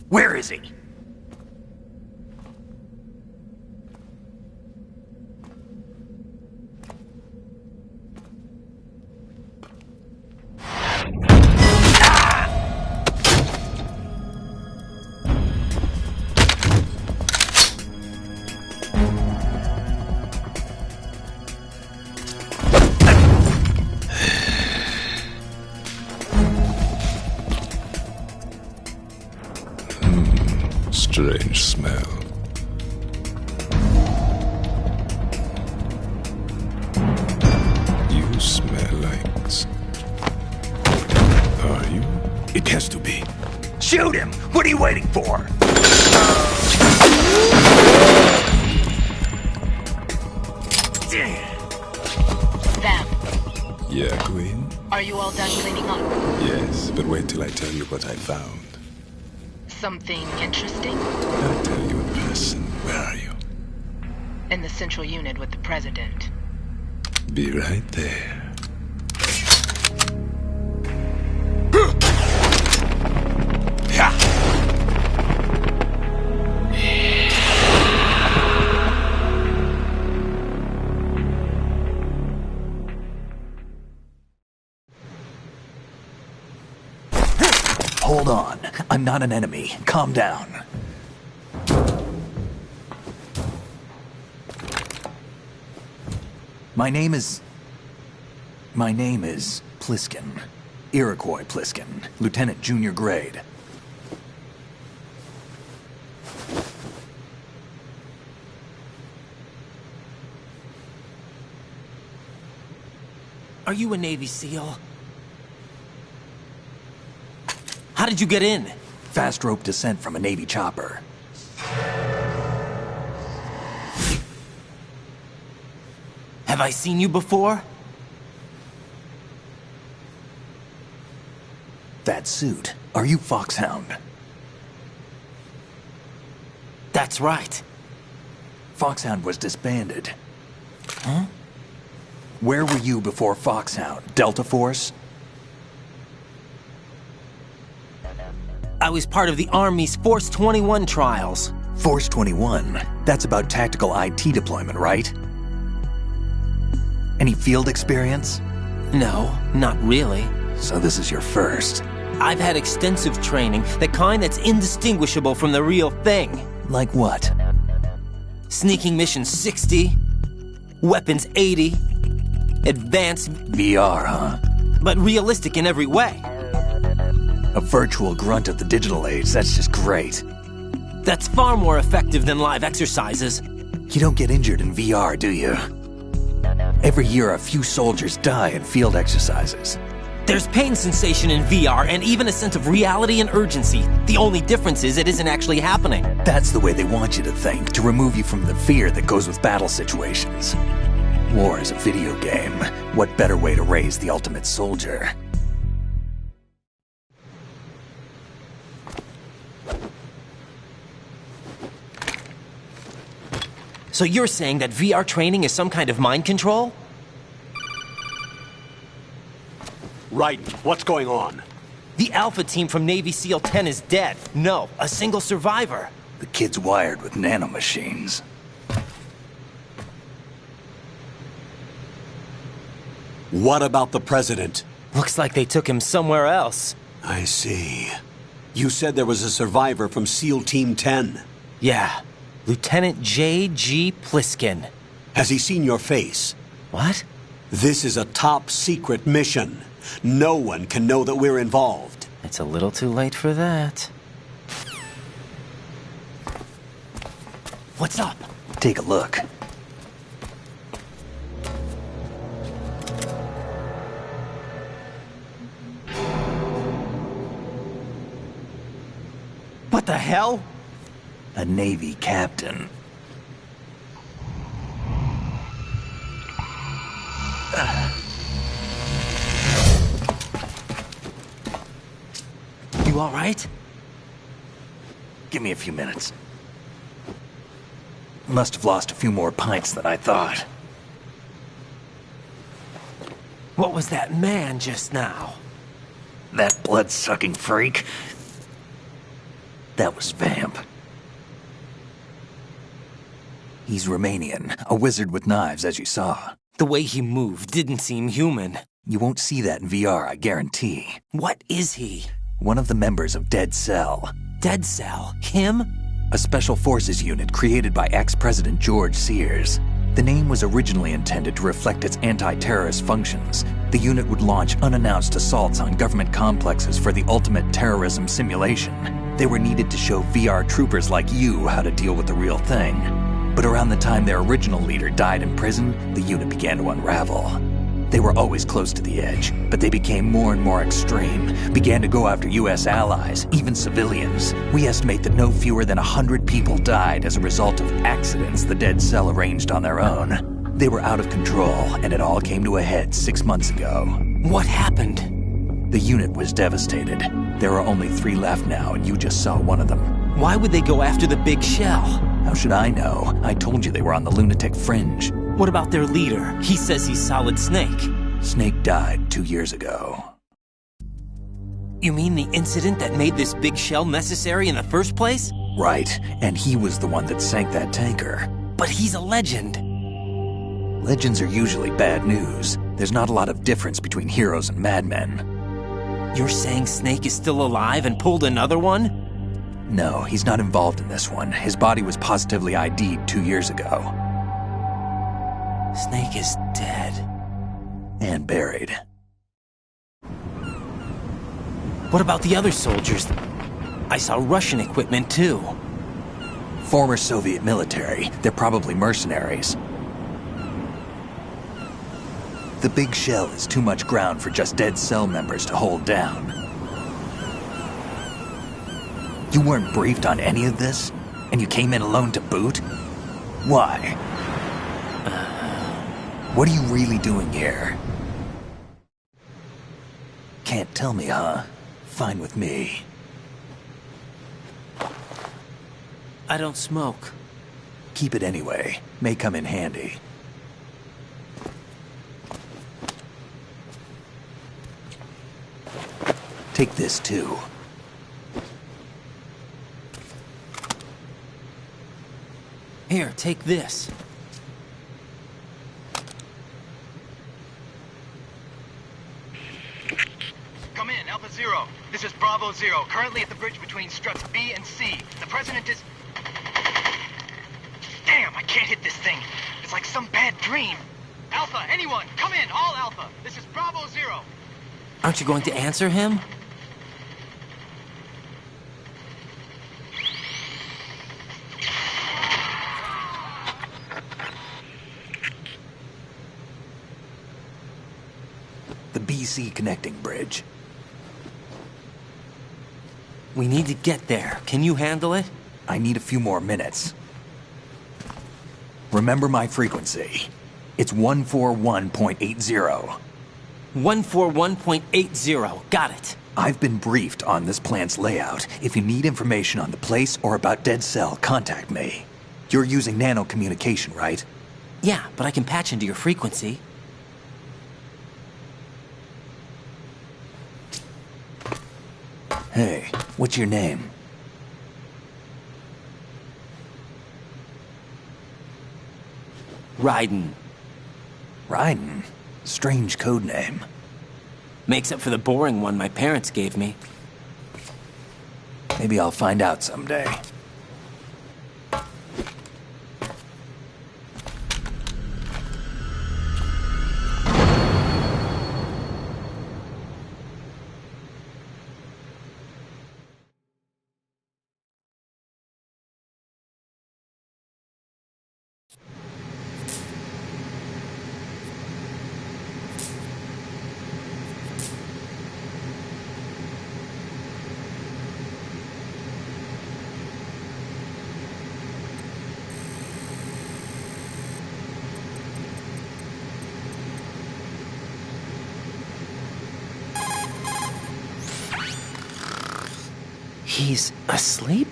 Speaker 4: Where is he?
Speaker 19: Strange smell. You smell like... Are you?
Speaker 4: It has to be. Shoot him! What are you waiting for?
Speaker 20: Vam,
Speaker 19: Yeah, Queen?
Speaker 20: are you all done cleaning up?
Speaker 19: Yes, but wait till I tell you what I found.
Speaker 20: Something interesting?
Speaker 19: I'll tell you in person. Where are you?
Speaker 20: In the central unit with the president.
Speaker 19: Be right there.
Speaker 1: Hold on. I'm not an enemy. Calm down. My name is Pliskin. Iroquois Pliskin. Lieutenant Junior Grade.
Speaker 13: Are you a Navy SEAL? How did you get in?
Speaker 1: Fast rope descent from a Navy chopper.
Speaker 13: Have I seen you before?
Speaker 1: That suit. Are you Foxhound?
Speaker 13: That's right.
Speaker 1: Foxhound was disbanded. Huh? Where were you before Foxhound? Delta Force?
Speaker 13: I was part of the Army's Force 21 trials.
Speaker 1: Force 21? That's about tactical IT deployment, right? Any field experience?
Speaker 13: No, not really.
Speaker 1: So this is your first.
Speaker 13: I've had extensive training, the kind that's indistinguishable from the real thing.
Speaker 1: Like what?
Speaker 13: Sneaking mission 60, weapons 80, advanced...
Speaker 1: VR, huh?
Speaker 13: But realistic in every way.
Speaker 1: A virtual grunt of the digital age, that's just great.
Speaker 13: That's far more effective than live exercises.
Speaker 1: You don't get injured in VR, do you? Every year a few soldiers die in field exercises.
Speaker 13: There's pain sensation in VR and even a sense of reality and urgency. The only difference is it isn't actually happening.
Speaker 1: That's the way they want you to think, to remove you from the fear that goes with battle situations. War is a video game. What better way to raise the ultimate soldier?
Speaker 13: So you're saying that VR training is some kind of mind control?
Speaker 9: Right. What's going on?
Speaker 13: The Alpha team from Navy SEAL 10 is dead. No, a single survivor.
Speaker 1: The kid's wired with nanomachines.
Speaker 9: What about the president?
Speaker 13: Looks like they took him somewhere else.
Speaker 9: I see.
Speaker 17: You said there was a survivor from SEAL Team 10.
Speaker 13: Yeah. Lieutenant J.G. Pliskin.
Speaker 17: Has he seen your face?
Speaker 13: What?
Speaker 17: This is a top-secret mission. No one can know that we're involved.
Speaker 13: It's a little too late for that. What's up?
Speaker 1: Take a look.
Speaker 13: What the hell?
Speaker 1: A Navy captain.
Speaker 13: You all right?
Speaker 1: Give me a few minutes. Must have lost a few more pints than I thought.
Speaker 13: What was that man just now?
Speaker 1: That blood-sucking freak? That was Vamp. He's Romanian, a wizard with knives, as you saw.
Speaker 13: The way he moved didn't seem human.
Speaker 1: You won't see that in VR, I guarantee.
Speaker 13: What is he?
Speaker 1: One of the members of Dead Cell.
Speaker 13: Dead Cell? Him?
Speaker 1: A special forces unit created by ex-President George Sears. The name was originally intended to reflect its anti-terrorist functions. The unit would launch unannounced assaults on government complexes for the ultimate terrorism simulation. They were needed to show VR troopers like you how to deal with the real thing. But around the time their original leader died in prison, the unit began to unravel. They were always close to the edge, but they became more and more extreme, began to go after U.S. allies, even civilians. We estimate that no fewer than 100 people died as a result of accidents the Dead Cell arranged on their own. They were out of control, and it all came to a head 6 months ago.
Speaker 13: What happened?
Speaker 1: The unit was devastated. There are only 3 left now, and you just saw one of them.
Speaker 13: Why would they go after the big shell?
Speaker 1: How should I know? I told you they were on the lunatic fringe.
Speaker 13: What about their leader? He says he's Solid Snake.
Speaker 1: Snake died 2 years ago.
Speaker 13: You mean the incident that made this big shell necessary in the first place?
Speaker 1: Right, and he was the one that sank that tanker.
Speaker 13: But he's a legend.
Speaker 1: Legends are usually bad news. There's not a lot of difference between heroes and madmen.
Speaker 13: You're saying Snake is still alive and pulled another one?
Speaker 1: No, he's not involved in this one. His body was positively ID'd 2 years ago.
Speaker 13: Snake is dead.
Speaker 1: And buried.
Speaker 13: What about the other soldiers? I saw Russian equipment too.
Speaker 1: Former Soviet military. They're probably mercenaries. The big shell is too much ground for just Dead Cell members to hold down. You weren't briefed on any of this? And you came in alone to boot? Why? What are you really doing here? Can't tell me, huh? Fine with me.
Speaker 13: I don't smoke.
Speaker 1: Keep it anyway. May come in handy. Take this too.
Speaker 13: Here, take this.
Speaker 14: Come in, Alpha Zero. This is Bravo Zero, currently at the bridge between struts B and C. The President is... Damn, I can't hit this thing. It's like some bad dream. Alpha, anyone, come in, all Alpha. This is Bravo Zero.
Speaker 13: Aren't you going to answer him?
Speaker 1: The BC connecting bridge.
Speaker 13: We need to get there. Can you handle it?
Speaker 1: I need a few more minutes. Remember my frequency. It's 141.80.
Speaker 13: 141.80. Got it.
Speaker 1: I've been briefed on this plant's layout. If you need information on the place or about Dead Cell, contact me. You're using nano communication, right?
Speaker 13: Yeah, but I can patch into your frequency.
Speaker 1: Hey, what's your name?
Speaker 13: Raiden.
Speaker 1: Raiden? Strange code name.
Speaker 13: Makes up for the boring one my parents gave me.
Speaker 1: Maybe I'll find out someday.
Speaker 13: He's asleep?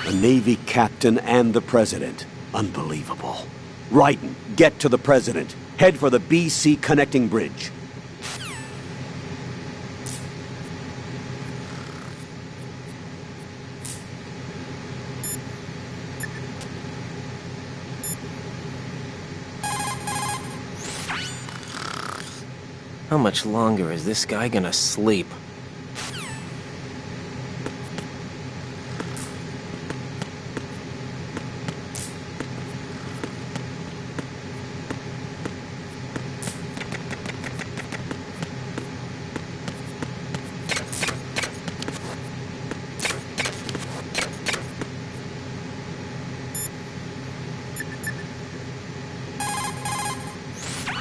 Speaker 17: A Navy captain and the president. Unbelievable. Raiden, get to the president. Head for the BC connecting bridge.
Speaker 13: How much longer is this guy gonna sleep?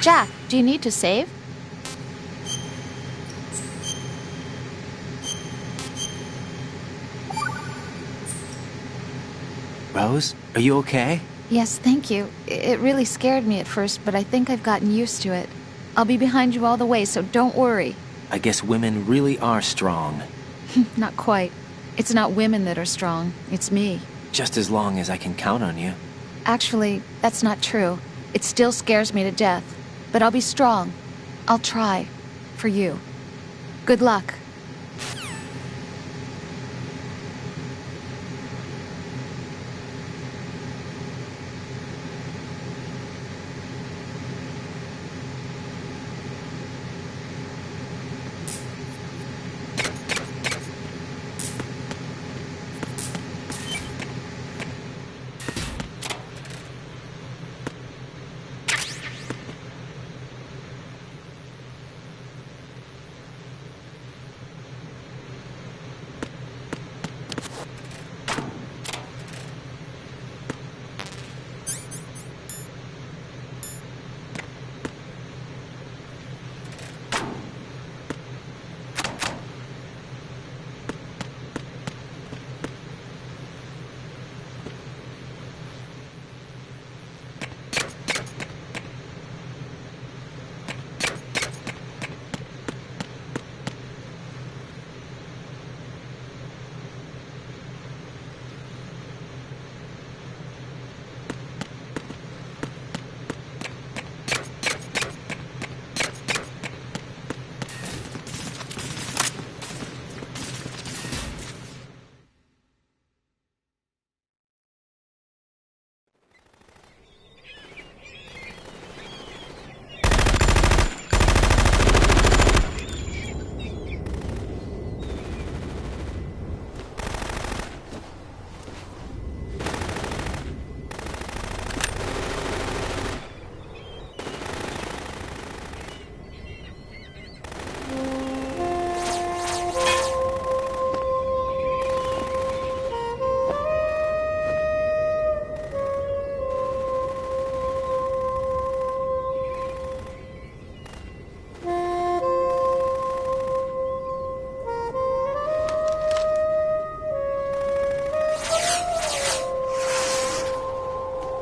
Speaker 16: Jack, do you need to save?
Speaker 13: Rose, are you okay?
Speaker 16: Yes, thank you. It really scared me at first, but I think I've gotten used to it. I'll be behind you all the way, so don't worry.
Speaker 13: I guess women really are strong.
Speaker 16: Not quite. It's not women that are strong, it's me.
Speaker 13: Just as long as I can count on you.
Speaker 16: Actually, that's not true. It still scares me to death. But I'll be strong. I'll try. For you. Good luck.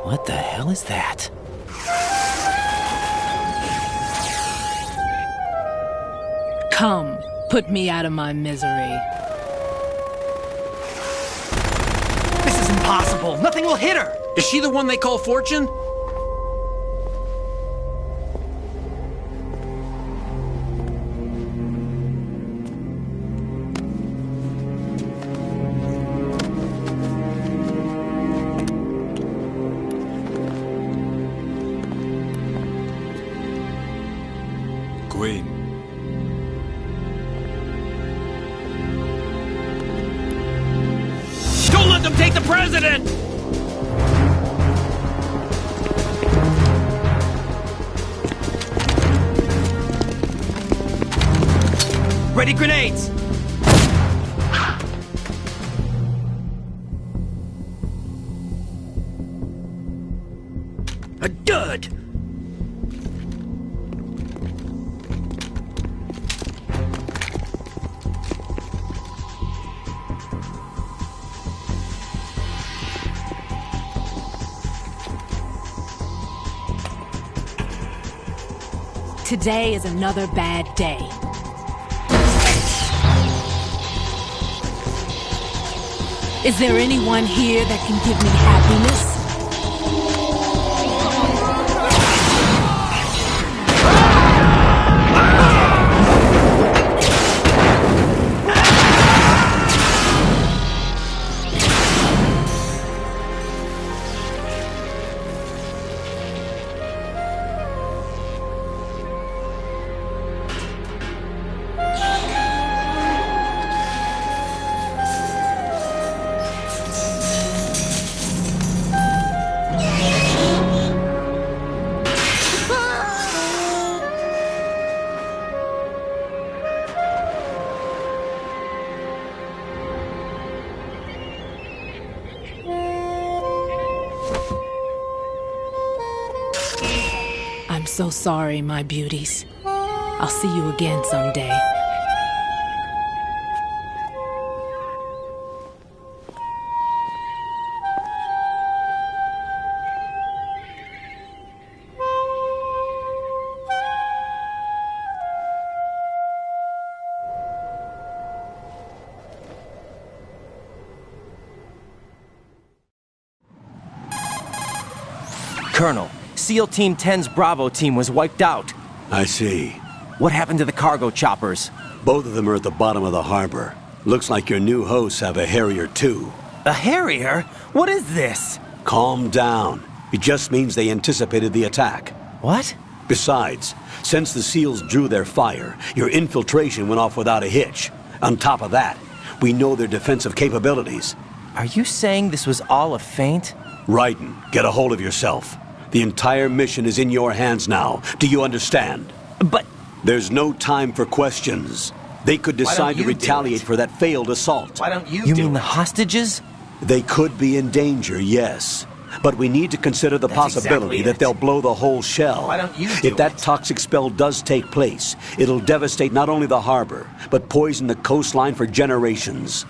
Speaker 13: What the hell is that?
Speaker 6: Come, put me out of my misery.
Speaker 3: This is impossible. Nothing will hit her. Is she the one they call Fortune?
Speaker 19: Queen.
Speaker 7: Don't let them take the president! Ready grenades! A dud!
Speaker 6: Today is another bad day. Is there anyone here that can give me happiness? I'm so sorry, my beauties. I'll see you again someday.
Speaker 13: Colonel, SEAL Team 10's Bravo team was wiped out.
Speaker 9: I see.
Speaker 13: What happened to the cargo choppers?
Speaker 9: Both of them are at the bottom of the harbor. Looks like your new hosts have a Harrier too.
Speaker 13: A Harrier? What is this?
Speaker 9: Calm down. It just means they anticipated the attack.
Speaker 13: What?
Speaker 9: Besides, since the SEALs drew their fire, your infiltration went off without a hitch. On top of that, we know their defensive capabilities.
Speaker 13: Are you saying this was all a feint?
Speaker 9: Raiden, get a hold of yourself. The entire mission is in your hands now. Do you understand?
Speaker 13: But...
Speaker 9: There's no time for questions. They could decide to retaliate for that failed assault.
Speaker 13: Why don't you mean the hostages?
Speaker 9: They could be in danger, yes. But we need to consider the possibility that they'll blow the whole shell.
Speaker 13: Why don't you
Speaker 9: If that toxic spell does take place, it'll devastate not only the harbor, but poison the coastline for generations.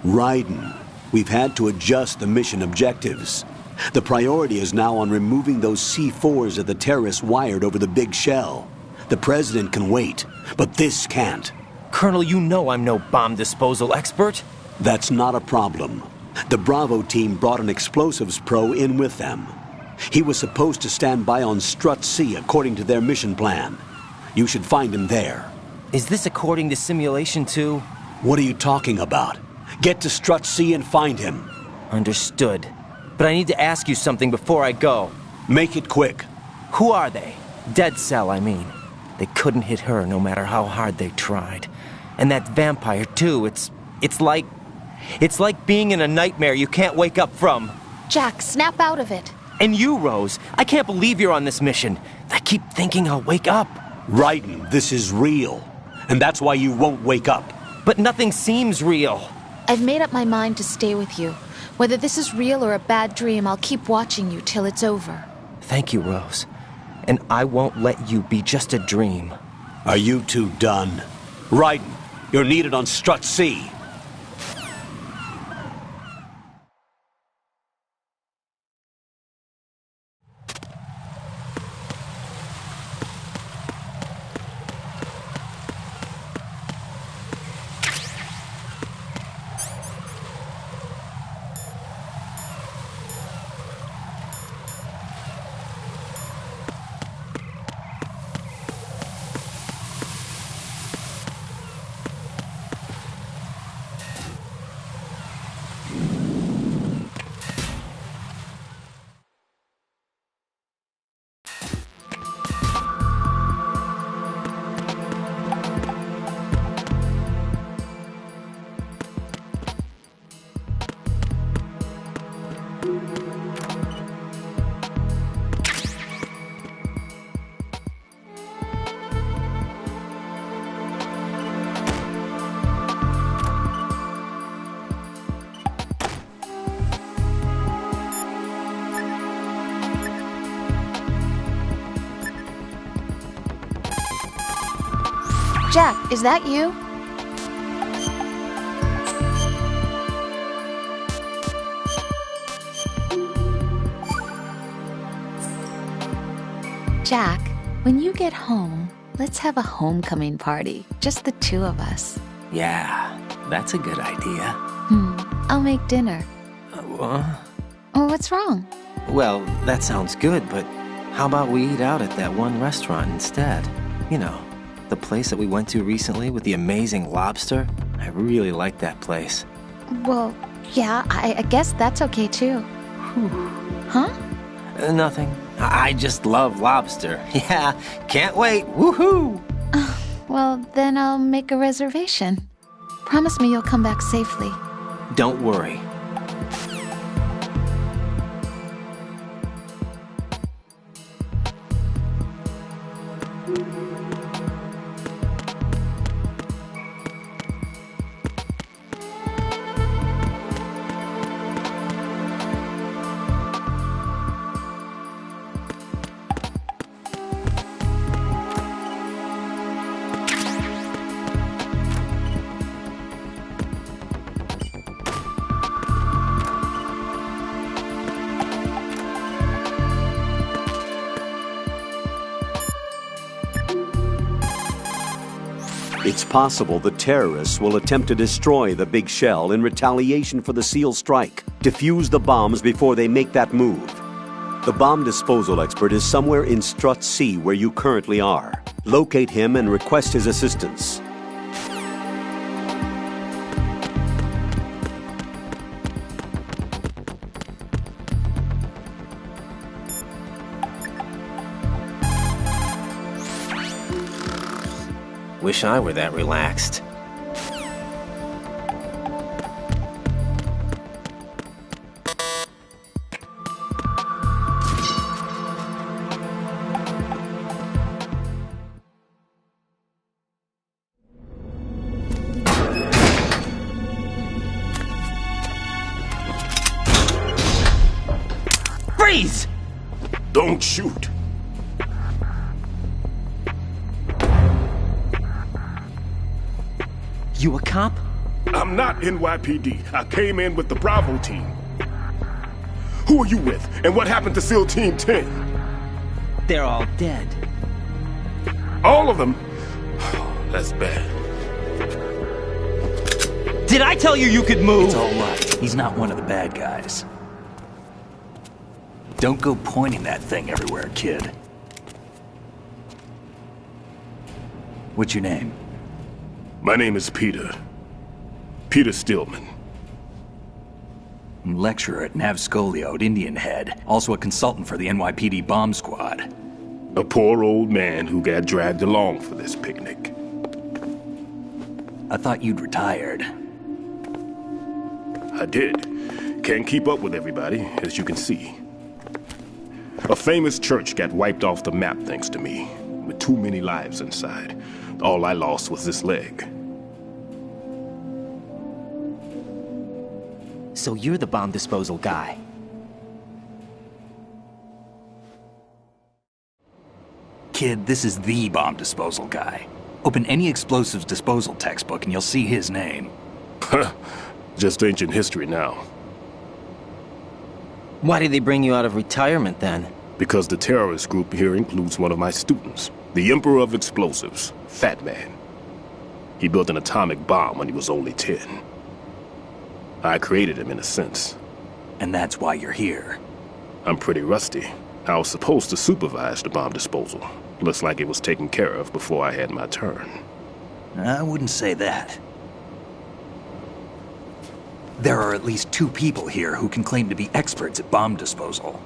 Speaker 9: Raiden, we've had to adjust the mission objectives. The priority is now on removing those C4s that the terrorists wired over the big shell. The president can wait, but this can't.
Speaker 13: Colonel, you know I'm no bomb disposal expert.
Speaker 9: That's not a problem. The Bravo team brought an explosives pro in with them. He was supposed to stand by on Strut C according to their mission plan. You should find him there.
Speaker 13: Is this according to simulation 2?
Speaker 9: What are you talking about? Get to Strut C and find him.
Speaker 13: Understood. But I need to ask you something before I go.
Speaker 9: Make it quick.
Speaker 13: Who are they? Dead Cell, I mean. They couldn't hit her no matter how hard they tried. And that vampire, too, it's like being in a nightmare you can't wake up from.
Speaker 16: Jack, snap out of it.
Speaker 13: And you, Rose, I can't believe you're on this mission. I keep thinking I'll wake up.
Speaker 9: Raiden, this is real. And that's why you won't wake up.
Speaker 13: But nothing seems real.
Speaker 16: I've made up my mind to stay with you. Whether this is real or a bad dream, I'll keep watching you till it's over.
Speaker 13: Thank you, Rose. And I won't let you be just a dream.
Speaker 9: Are you two done? Raiden, you're needed on Strut C.
Speaker 16: Jack, is that you? Jack, when you get home, let's have a homecoming party. Just the two of us.
Speaker 13: Yeah, that's a good idea.
Speaker 16: I'll make dinner. Oh, what's wrong?
Speaker 13: Well, that sounds good, but how about we eat out at that one restaurant instead? You know, the place that we went to recently with the amazing lobster? I really like that place.
Speaker 16: Well, yeah, I guess that's okay too. Huh?
Speaker 13: Nothing. I just love lobster. Yeah, can't wait. Woohoo!
Speaker 16: Well, then I'll make a reservation. Promise me you'll come back safely.
Speaker 13: Don't worry.
Speaker 17: It's possible the terrorists will attempt to destroy the big shell in retaliation for the SEAL strike. Defuse the bombs before they make that move. The bomb disposal expert is somewhere in Strut C where you currently are. Locate him and request his assistance.
Speaker 13: Wish I were that relaxed.
Speaker 4: Freeze! Don't shoot.
Speaker 13: You a cop?
Speaker 4: I'm not NYPD. I came in with the Bravo team. Who are you with? And what happened to SEAL Team 10?
Speaker 13: They're all dead.
Speaker 4: All of them? That's bad.
Speaker 13: Did I tell you you could move?
Speaker 1: It's all right. He's not one of the bad guys. Don't go pointing that thing everywhere, kid. What's your name?
Speaker 4: My name is Peter. Peter Stillman.
Speaker 1: Lecturer at Nav Scolio at Indian Head. Also a consultant for the NYPD bomb squad.
Speaker 4: A poor old man who got dragged along for this picnic.
Speaker 1: I thought you'd retired.
Speaker 4: I did. Can't keep up with everybody, as you can see. A famous church got wiped off the map thanks to me, with too many lives inside. All I lost was this leg.
Speaker 13: So you're the bomb disposal guy.
Speaker 1: Kid, this is the bomb disposal guy. Open any explosives disposal textbook and you'll see his name.
Speaker 4: Just ancient history now.
Speaker 13: Why did they bring you out of retirement then?
Speaker 4: Because the terrorist group here includes one of my students, the Emperor of Explosives, Fat Man. He built an atomic bomb when he was only 10. I created him in a sense.
Speaker 1: And that's why you're here.
Speaker 4: I'm pretty rusty. I was supposed to supervise the bomb disposal. Looks like it was taken care of before I had my turn.
Speaker 1: I wouldn't say that. There are at least 2 people here who can claim to be experts at bomb disposal.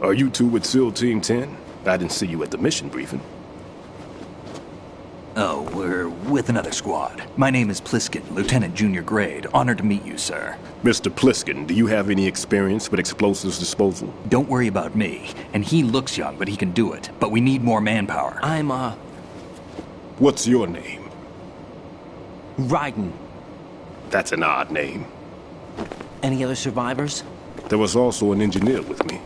Speaker 4: Are you two with SEAL Team 10? I didn't see you at the mission briefing.
Speaker 1: Oh, we're with another squad. My name is Pliskin, Lieutenant Junior Grade. Honored to meet you, sir.
Speaker 4: Mr. Pliskin, do you have any experience with explosives disposal?
Speaker 1: Don't worry about me. And he looks young, but he can do it. But we need more manpower.
Speaker 4: What's your name?
Speaker 13: Ryden.
Speaker 4: That's an odd name.
Speaker 13: Any other survivors?
Speaker 4: There was also an engineer with me.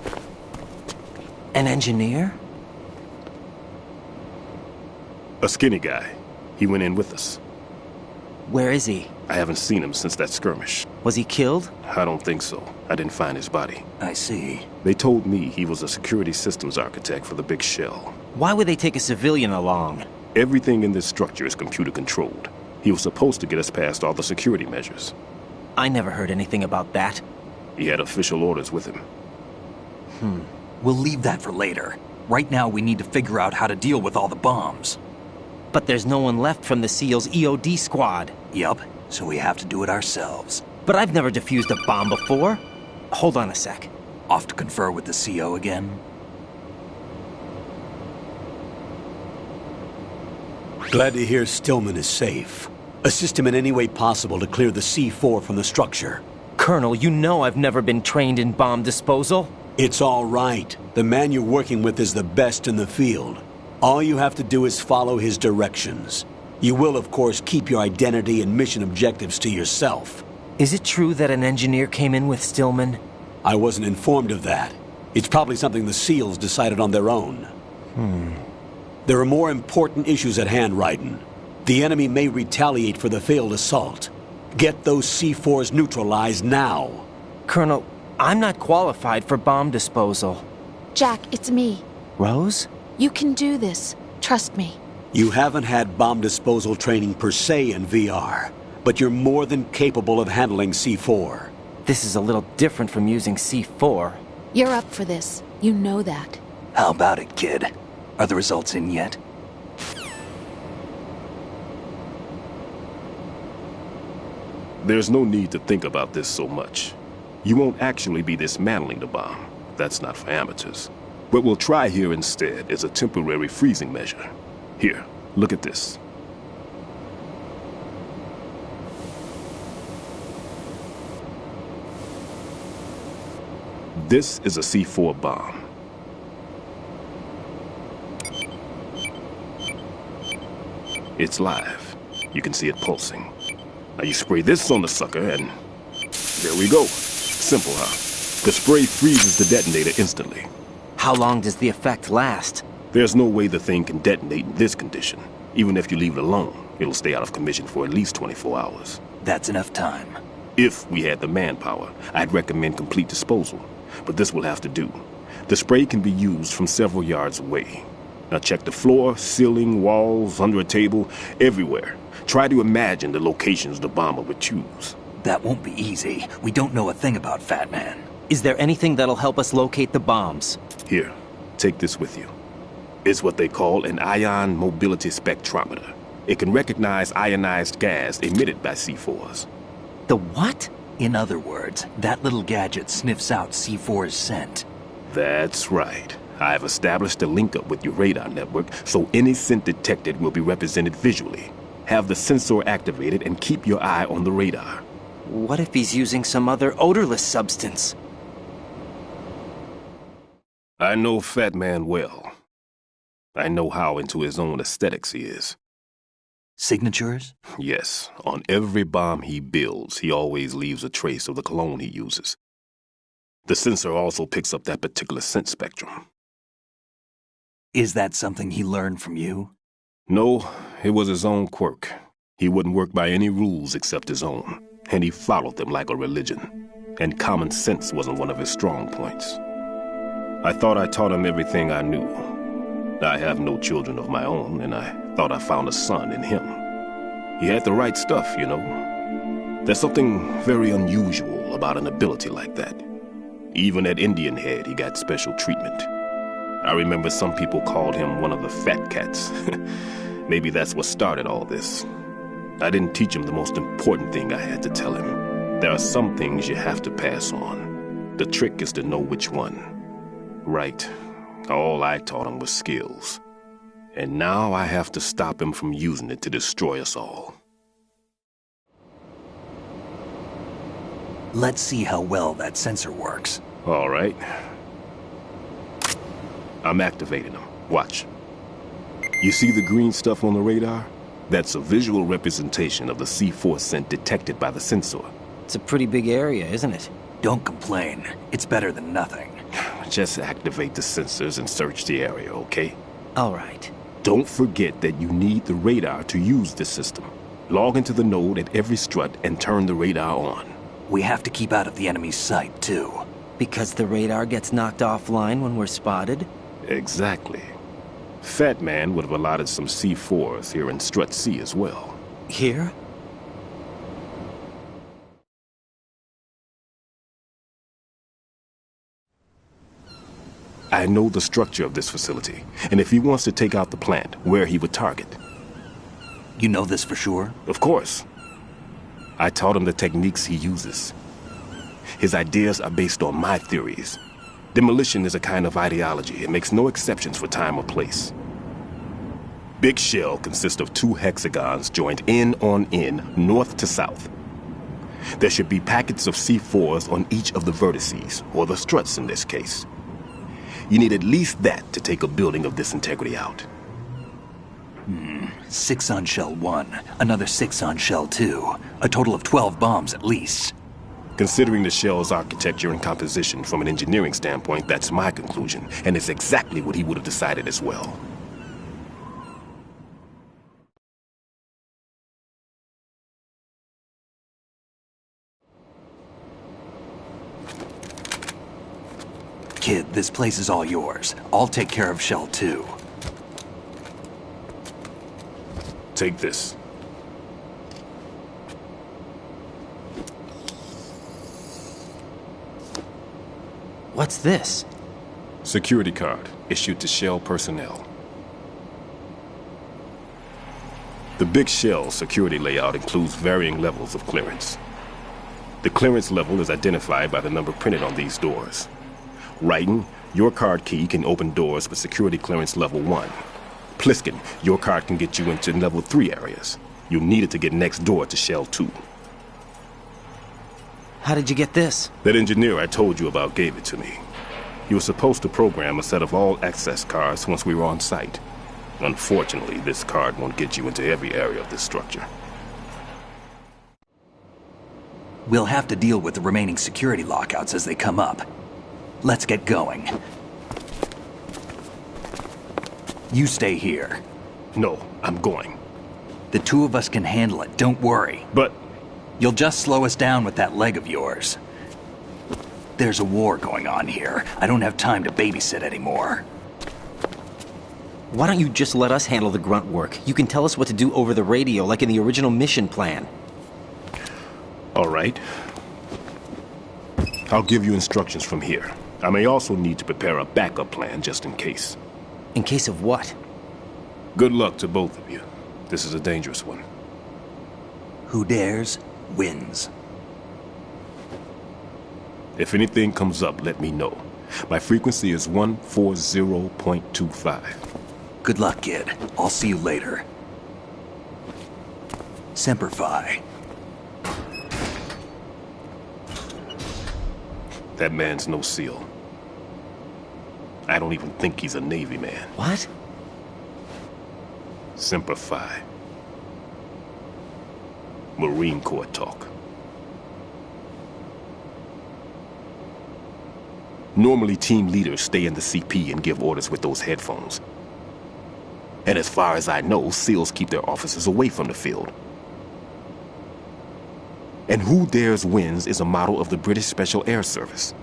Speaker 13: An engineer?
Speaker 4: A skinny guy. He went in with us.
Speaker 13: Where is he?
Speaker 4: I haven't seen him since that skirmish.
Speaker 13: Was he killed?
Speaker 4: I don't think so. I didn't find his body.
Speaker 1: I see.
Speaker 4: They told me he was a security systems architect for the big shell.
Speaker 13: Why would they take a civilian along?
Speaker 4: Everything in this structure is computer controlled. He was supposed to get us past all the security measures.
Speaker 13: I never heard anything about that.
Speaker 4: He had official orders with him.
Speaker 1: We'll leave that for later. Right now, we need to figure out how to deal with all the bombs.
Speaker 13: But there's no one left from the SEAL's EOD squad.
Speaker 1: Yup, so we have to do it ourselves.
Speaker 13: But I've never defused a bomb before. Hold on a sec.
Speaker 1: Off to confer with the CO again?
Speaker 9: Glad to hear Stillman is safe. Assist him in any way possible to clear the C4 from the structure.
Speaker 13: Colonel, you know I've never been trained in bomb disposal.
Speaker 9: It's all right. The man you're working with is the best in the field. All you have to do is follow his directions. You will, of course, keep your identity and mission objectives to yourself.
Speaker 13: Is it true that an engineer came in with Stillman?
Speaker 9: I wasn't informed of that. It's probably something the SEALs decided on their own. There are more important issues at hand, Ryden. The enemy may retaliate for the failed assault. Get those C4s neutralized now.
Speaker 13: Colonel, I'm not qualified for bomb disposal.
Speaker 16: Jack, it's me.
Speaker 13: Rose?
Speaker 16: You can do this. Trust me.
Speaker 9: You haven't had bomb disposal training per se in VR, but you're more than capable of handling C4.
Speaker 13: This is a little different from using C4.
Speaker 16: You're up for this. You know that.
Speaker 1: How about it, kid? Are the results in yet?
Speaker 4: There's no need to think about this so much. You won't actually be dismantling the bomb. That's not for amateurs. What we'll try here instead is a temporary freezing measure. Here, look at this. This is a C4 bomb. It's live. You can see it pulsing. Now you spray this on the sucker and there we go. Simple, huh? The spray freezes the detonator instantly.
Speaker 13: How long does the effect last?
Speaker 4: There's no way the thing can detonate in this condition. Even if you leave it alone, it'll stay out of commission for at least 24 hours.
Speaker 1: That's enough time.
Speaker 4: If we had the manpower, I'd recommend complete disposal. But this will have to do. The spray can be used from several yards away. Now check the floor, ceiling, walls, under a table, everywhere. Try to imagine the locations the bomber would choose.
Speaker 1: That won't be easy. We don't know a thing about Fat Man.
Speaker 13: Is there anything that'll help us locate the bombs?
Speaker 4: Here, take this with you. It's what they call an ion mobility spectrometer. It can recognize ionized gas emitted by C4s.
Speaker 13: The what?
Speaker 1: In other words, that little gadget sniffs out C4's scent.
Speaker 4: That's right. I've established a link up with your radar network, so any scent detected will be represented visually. Have the sensor activated and keep your eye on the radar.
Speaker 13: What if he's using some other odorless substance?
Speaker 4: I know Fat Man well. I know how into his own aesthetics he is.
Speaker 1: Signatures?
Speaker 4: Yes. On every bomb he builds, he always leaves a trace of the cologne he uses. The sensor also picks up that particular scent spectrum.
Speaker 1: Is that something he learned from you?
Speaker 4: No, it was his own quirk. He wouldn't work by any rules except his own, and he followed them like a religion. And common sense wasn't one of his strong points. I thought I taught him everything I knew. I have no children of my own, and I thought I found a son in him. He had the right stuff, you know. There's something very unusual about an ability like that. Even at Indian Head, he got special treatment. I remember some people called him one of the fat cats. Maybe that's what started all this. I didn't teach him the most important thing I had to tell him. There are some things you have to pass on. The trick is to know which one. Right. All I taught him was skills. And now I have to stop him from using it to destroy us all.
Speaker 1: Let's see how well that sensor works.
Speaker 4: All right. I'm activating them. Watch. You see the green stuff on the radar? That's a visual representation of the C4 scent detected by the sensor.
Speaker 13: It's a pretty big area, isn't it?
Speaker 1: Don't complain. It's better than nothing.
Speaker 4: Just activate the sensors and search the area, okay?
Speaker 13: All right.
Speaker 4: Don't forget that you need the radar to use this system. Log into the node at every strut and turn the radar on.
Speaker 1: We have to keep out of the enemy's sight, too.
Speaker 13: Because the radar gets knocked offline when we're spotted?
Speaker 4: Exactly. Fat Man would have allotted some C4s here in Strut C as well.
Speaker 13: Here?
Speaker 4: I know the structure of this facility, and if he wants to take out the plant, where he would target.
Speaker 1: You know this for sure?
Speaker 4: Of course. I taught him the techniques he uses. His ideas are based on my theories. Demolition is a kind of ideology. It makes no exceptions for time or place. Big shell consists of 2 hexagons joined end on end, north to south. There should be packets of C4s on each of the vertices, or the struts in this case. You need at least that to take a building of this integrity out.
Speaker 1: 6 on shell 1, another 6 on shell 2. A total of 12 bombs at least.
Speaker 4: Considering the shell's architecture and composition from an engineering standpoint, that's my conclusion, and it's exactly what he would have decided as well.
Speaker 1: Kid, this place is all yours. I'll take care of shell 2.
Speaker 4: Take this.
Speaker 13: What's this?
Speaker 4: Security card, issued to Shell personnel. The Big Shell security layout includes varying levels of clearance. The clearance level is identified by the number printed on these doors. Writing, your card key can open doors with security clearance level 1. Pliskin, your card can get you into level 3 areas. You'll need it to get next door to Shell 2.
Speaker 13: How did you get this?
Speaker 4: That engineer I told you about gave it to me. He was supposed to program a set of all-access cards once we were on site. Unfortunately, this card won't get you into every area of this structure.
Speaker 1: We'll have to deal with the remaining security lockouts as they come up. Let's get going. You stay here.
Speaker 4: No, I'm going.
Speaker 1: The 2 of us can handle it, don't worry.
Speaker 4: But...
Speaker 1: You'll just slow us down with that leg of yours. There's a war going on here. I don't have time to babysit anymore.
Speaker 13: Why don't you just let us handle the grunt work? You can tell us what to do over the radio, like in the original mission plan.
Speaker 4: All right. I'll give you instructions from here. I may also need to prepare a backup plan just in case.
Speaker 13: In case of what?
Speaker 4: Good luck to both of you. This is a dangerous one.
Speaker 1: Who dares, wins.
Speaker 4: If anything comes up, let me know. My frequency is 140.25.
Speaker 1: Good luck, kid. I'll see you later. Semper Fi.
Speaker 4: That man's no SEAL. I don't even think he's a Navy man.
Speaker 13: What?
Speaker 4: Semper Fi. Marine Corps talk. Normally, team leaders stay in the CP and give orders with those headphones. And as far as I know, SEALs keep their officers away from the field. And Who Dares Wins is a model of the British Special Air Service.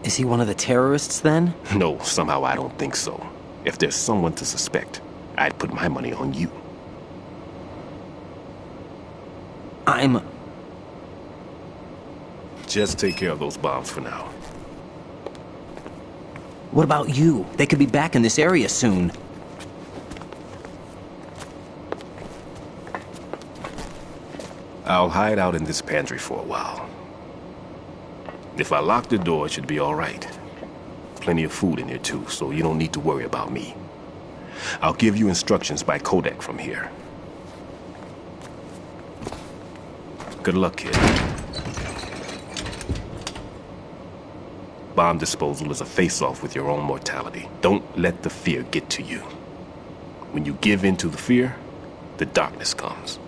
Speaker 13: Is he one of the terrorists, then?
Speaker 4: No, somehow I don't think so. If there's someone to suspect, I'd put my money on you. Just take care of those bombs for now.
Speaker 13: What about you? They could be back in this area soon.
Speaker 4: I'll hide out in this pantry for a while. If I lock the door, it should be all right. Plenty of food in here, too, so you don't need to worry about me. I'll give you instructions by codec from here. Good luck, kid. Bomb disposal is a face-off with your own mortality. Don't let the fear get to you. When you give in to the fear, the darkness comes.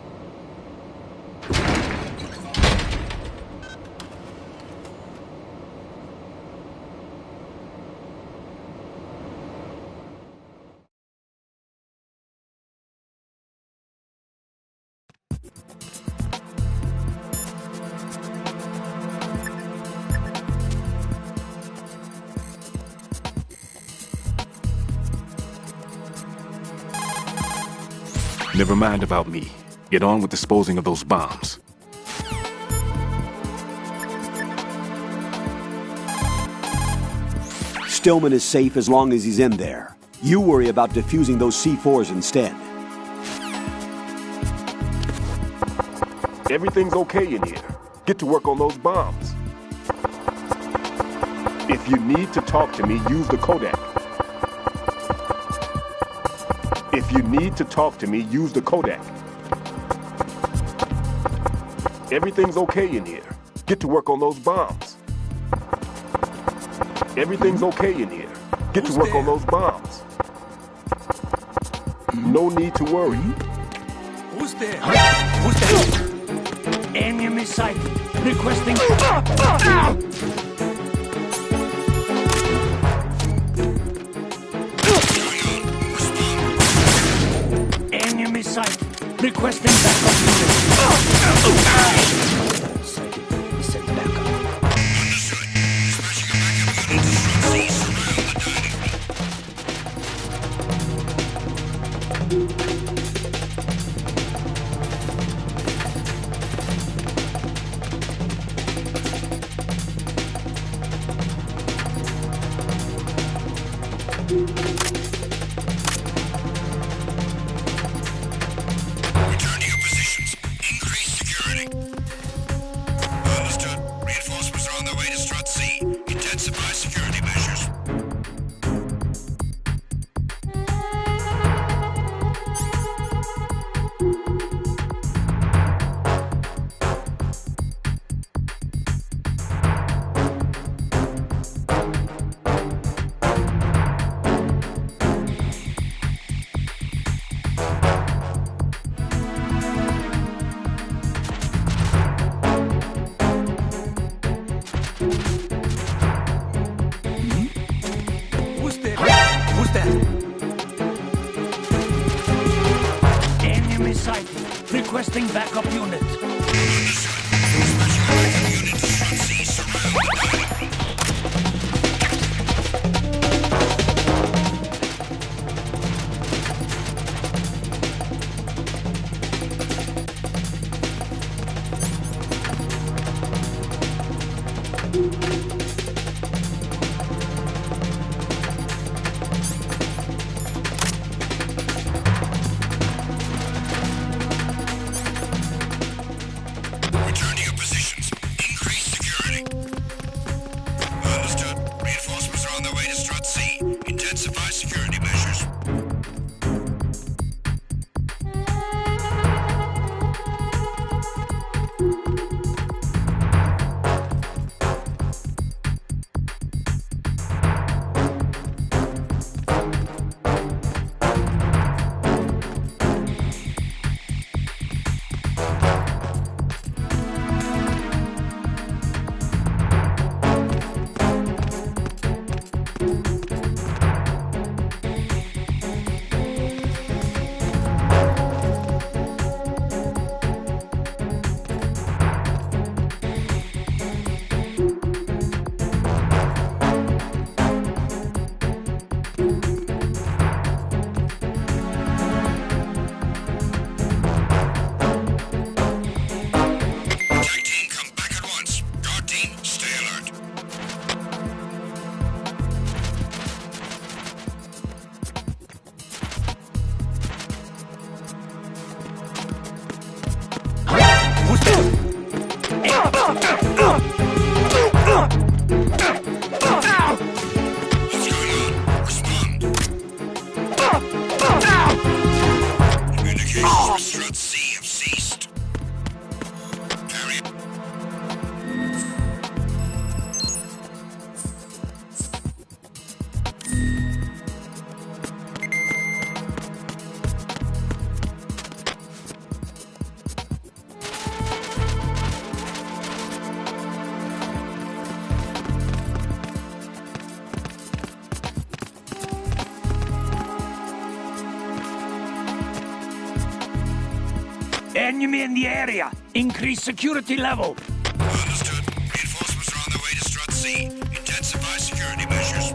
Speaker 4: Never mind about me. Get on with disposing of those bombs.
Speaker 17: Stillman is safe as long as he's in there. You worry about defusing those C4s instead.
Speaker 4: Everything's okay in here. Get to work on those bombs. If you need to talk to me, use the codec. If you need to talk to me, use the codec. Everything's okay in here. Get to work on those bombs. Everything's okay in here. Get to work on those bombs. No need to worry.
Speaker 21: Who's there? Who's there? Enemy sighted. Requesting... Enemy sighted. Requesting backup unit. Send backup.
Speaker 22: Return to your positions. Increase security. Understood. Reinforcements are on their way to Strut C. Intensify security measures.
Speaker 21: Who's there? Who's that? Enemy sighted. Requesting backup unit.
Speaker 22: Return to your positions. Increase security. Understood. Reinforcements are on their way to Strut C. Intensify security measures.
Speaker 21: Who's there? Enemy in the area. Increase security level.
Speaker 5: Understood. Reinforcements are on their way to Strut C. Intensify security measures.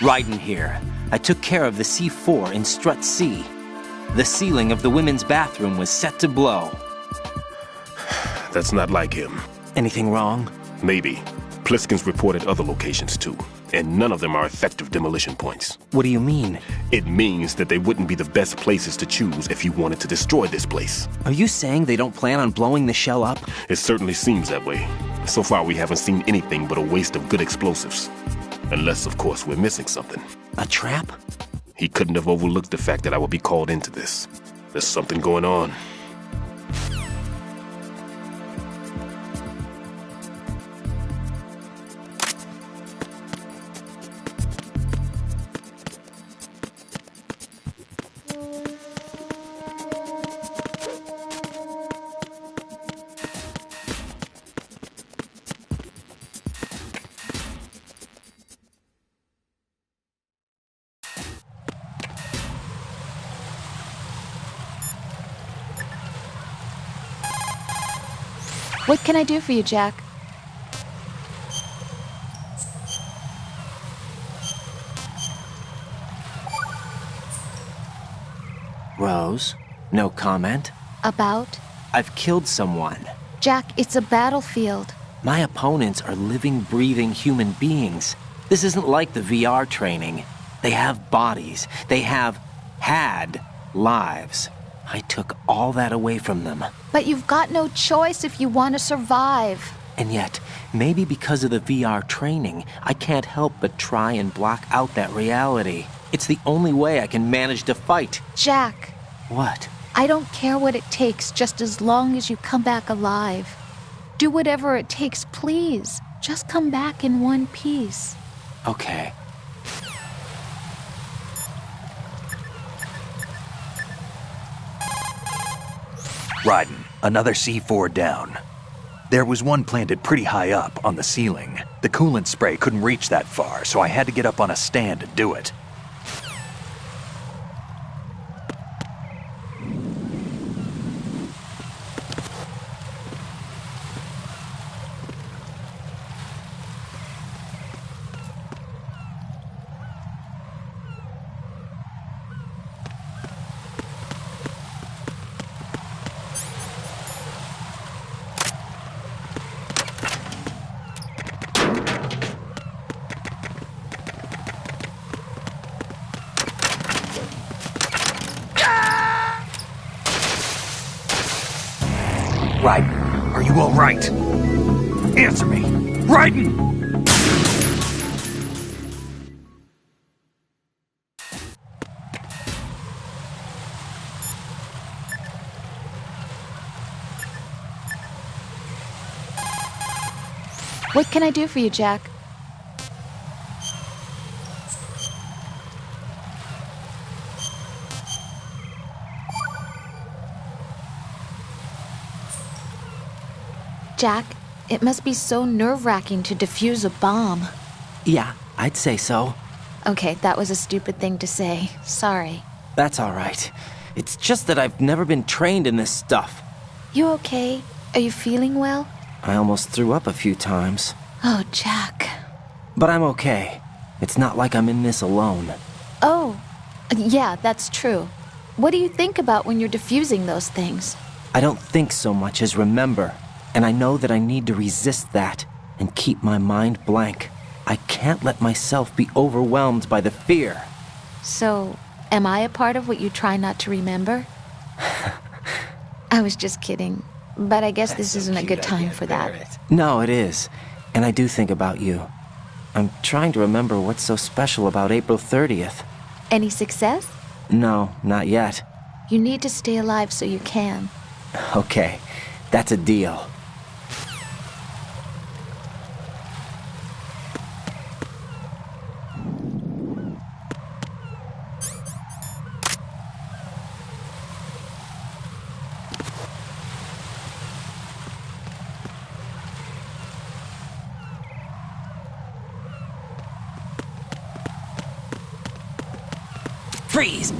Speaker 13: Raiden here. I took care of the C4 in Strut C. The ceiling of the women's bathroom was set to blow.
Speaker 4: That's not like him.
Speaker 13: Anything wrong?
Speaker 4: Maybe. Pliskin's reported other locations too, and none of them are effective demolition points.
Speaker 13: What do you mean?
Speaker 4: It means that they wouldn't be the best places to choose if you wanted to destroy this place.
Speaker 13: Are you saying they don't plan on blowing the shell up?
Speaker 4: It certainly seems that way. So far we haven't seen anything but a waste of good explosives. Unless, of course, we're missing something.
Speaker 13: A trap?
Speaker 4: He couldn't have overlooked the fact that I would be called into this. There's something going on.
Speaker 16: What can I do for you, Jack?
Speaker 13: Rose, no comment?
Speaker 16: About?
Speaker 13: I've killed someone.
Speaker 16: Jack, it's a battlefield.
Speaker 13: My opponents are living, breathing human beings. This isn't like the VR training. They have bodies. They have had lives. I took all that away from them.
Speaker 16: But you've got no choice if you want to survive.
Speaker 13: And yet, Maybe because of the VR training, I can't help but try and block out that reality. It's the only way I can manage to fight.
Speaker 16: Jack.
Speaker 13: What?
Speaker 16: I don't care what it takes, just as long as you come back alive. Do whatever it takes, please. Just come back in one piece.
Speaker 13: Okay.
Speaker 1: Raiden, another C4 down. There was one planted pretty high up on the ceiling. The coolant spray couldn't reach that far, so I had to get up on a stand to do it. Raiden, are you all right? Answer me! Raiden!
Speaker 16: What can I do for you, Jack? Jack, it must be so nerve-wracking to defuse a bomb.
Speaker 13: Yeah, I'd say so.
Speaker 16: Okay, that was a stupid thing to say. Sorry.
Speaker 13: That's all right. It's just that I've never been trained in this stuff.
Speaker 16: You okay? Are you feeling well?
Speaker 13: I almost threw up a few times.
Speaker 16: Oh, Jack.
Speaker 13: But I'm okay. It's not like I'm in this alone.
Speaker 16: Oh, yeah, that's true. What do you think about when you're defusing those things?
Speaker 13: I don't think so much as remember. And I know that I need to resist that and keep my mind blank. I can't let myself be overwhelmed by the fear.
Speaker 16: So, am I a part of what you try not to remember? I was just kidding. But I guess this isn't a good time for that.
Speaker 13: No, it is. And I do think about you. I'm trying to remember what's so special about April 30th.
Speaker 16: Any success?
Speaker 13: No, not yet.
Speaker 16: You need to stay alive so you can.
Speaker 13: Okay, that's a deal. Freeze!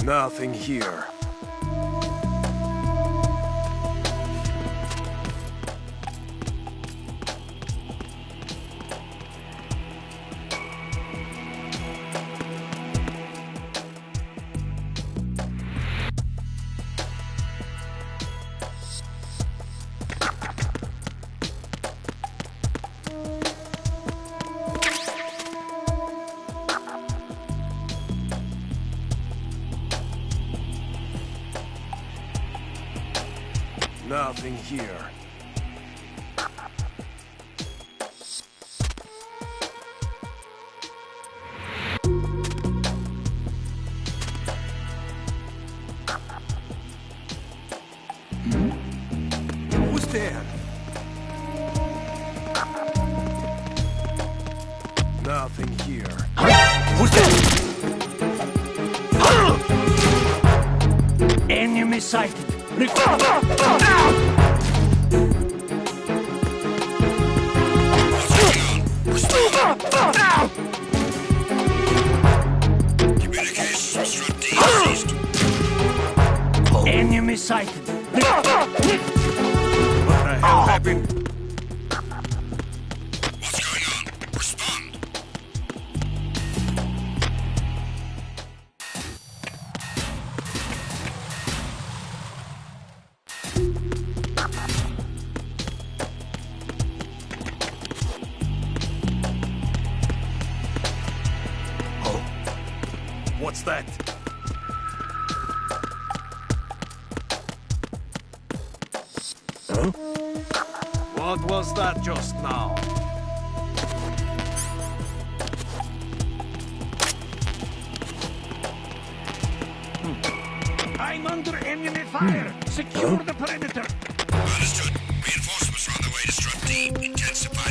Speaker 4: Nothing here.
Speaker 10: Nothing here.
Speaker 12: Who's there?
Speaker 10: Nothing here.
Speaker 12: Who's there?
Speaker 21: Enemy sighted. Enemy sighted.
Speaker 12: What the hell happened?
Speaker 10: What's that? Huh?
Speaker 12: What was that just now?
Speaker 21: I'm under enemy fire. Secure the perimeter.
Speaker 22: Understood. Reinforcements are on their way to Strut D. Intensify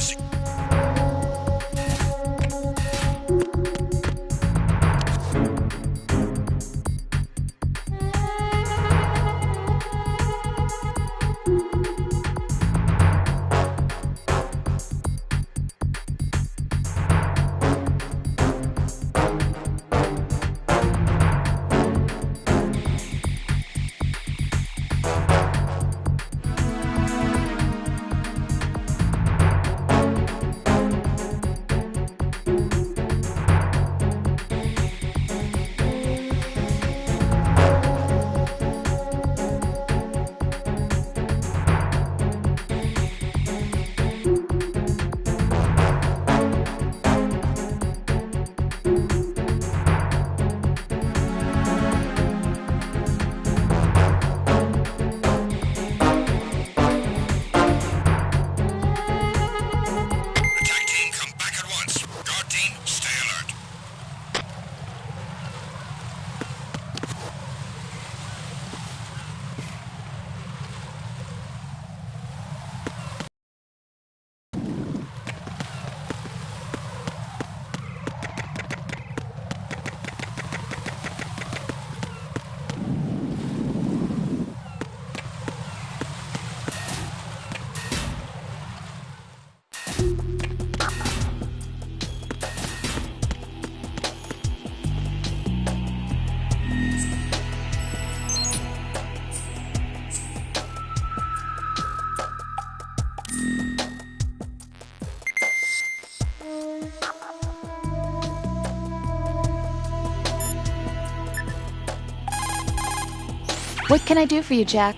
Speaker 16: What can I do for you, Jack?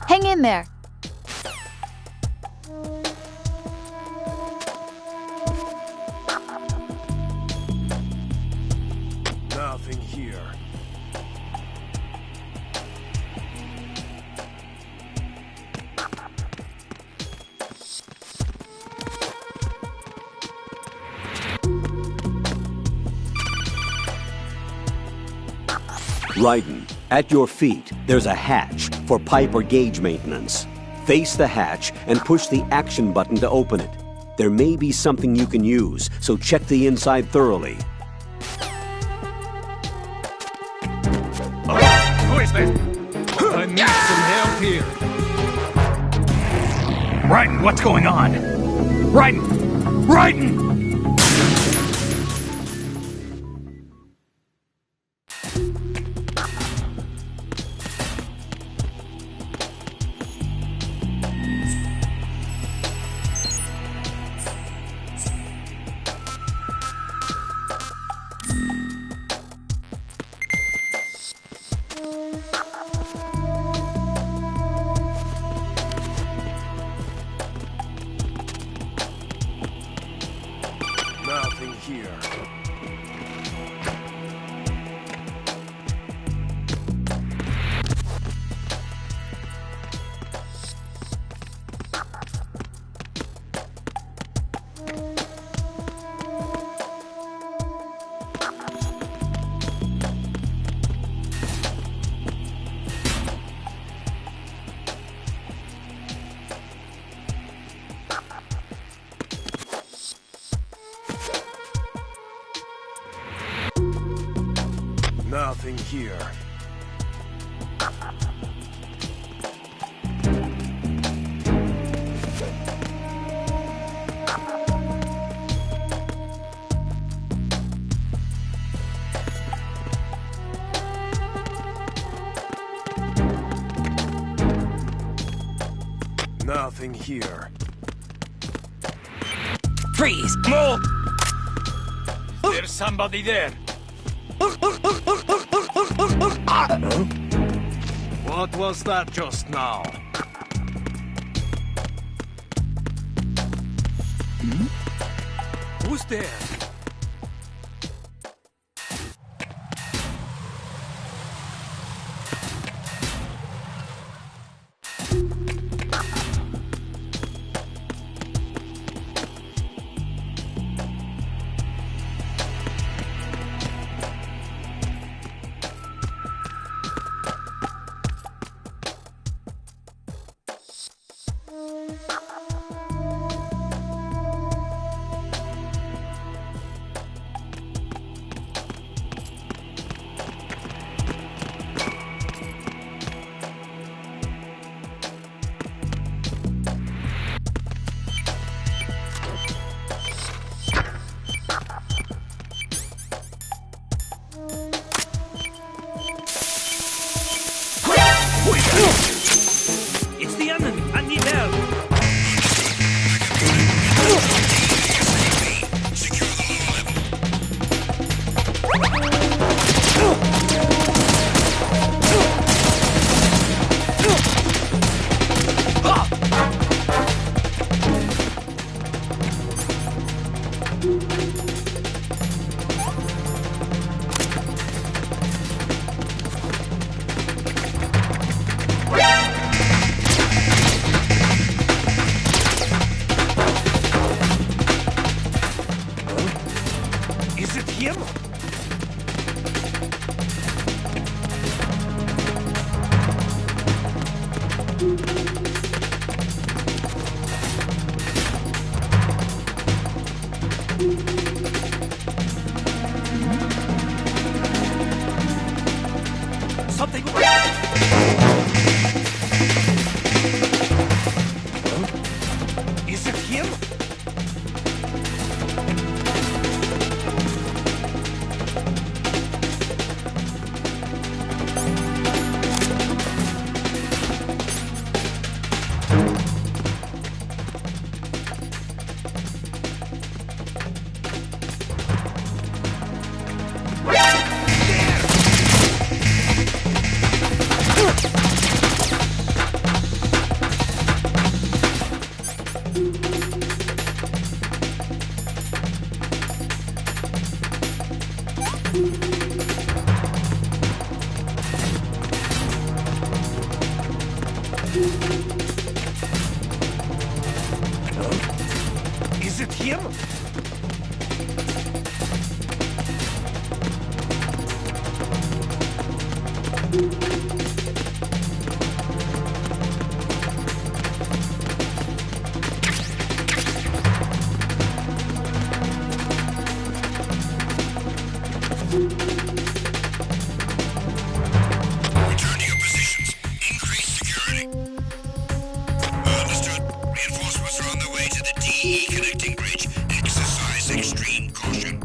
Speaker 16: Hang in there.
Speaker 10: Nothing here.
Speaker 17: Raiden, at your feet, there's a hatch for pipe or gauge maintenance. Face the hatch and push the action button to open it. There may be something you can use, so check the inside thoroughly.
Speaker 12: Who is this? I need some help here.
Speaker 21: Raiden, what's going on? Raiden! Raiden!
Speaker 10: Nothing here. Nothing here.
Speaker 21: Freeze! Move! There's somebody there.
Speaker 10: What was that just now?
Speaker 21: Who's there? It's the enemy! I need help! Is it him? Something. Is it him? Is it him?
Speaker 22: Return to your positions. Increase security. Understood. Reinforcements are on their way to the DE connecting bridge. Exercise extreme caution.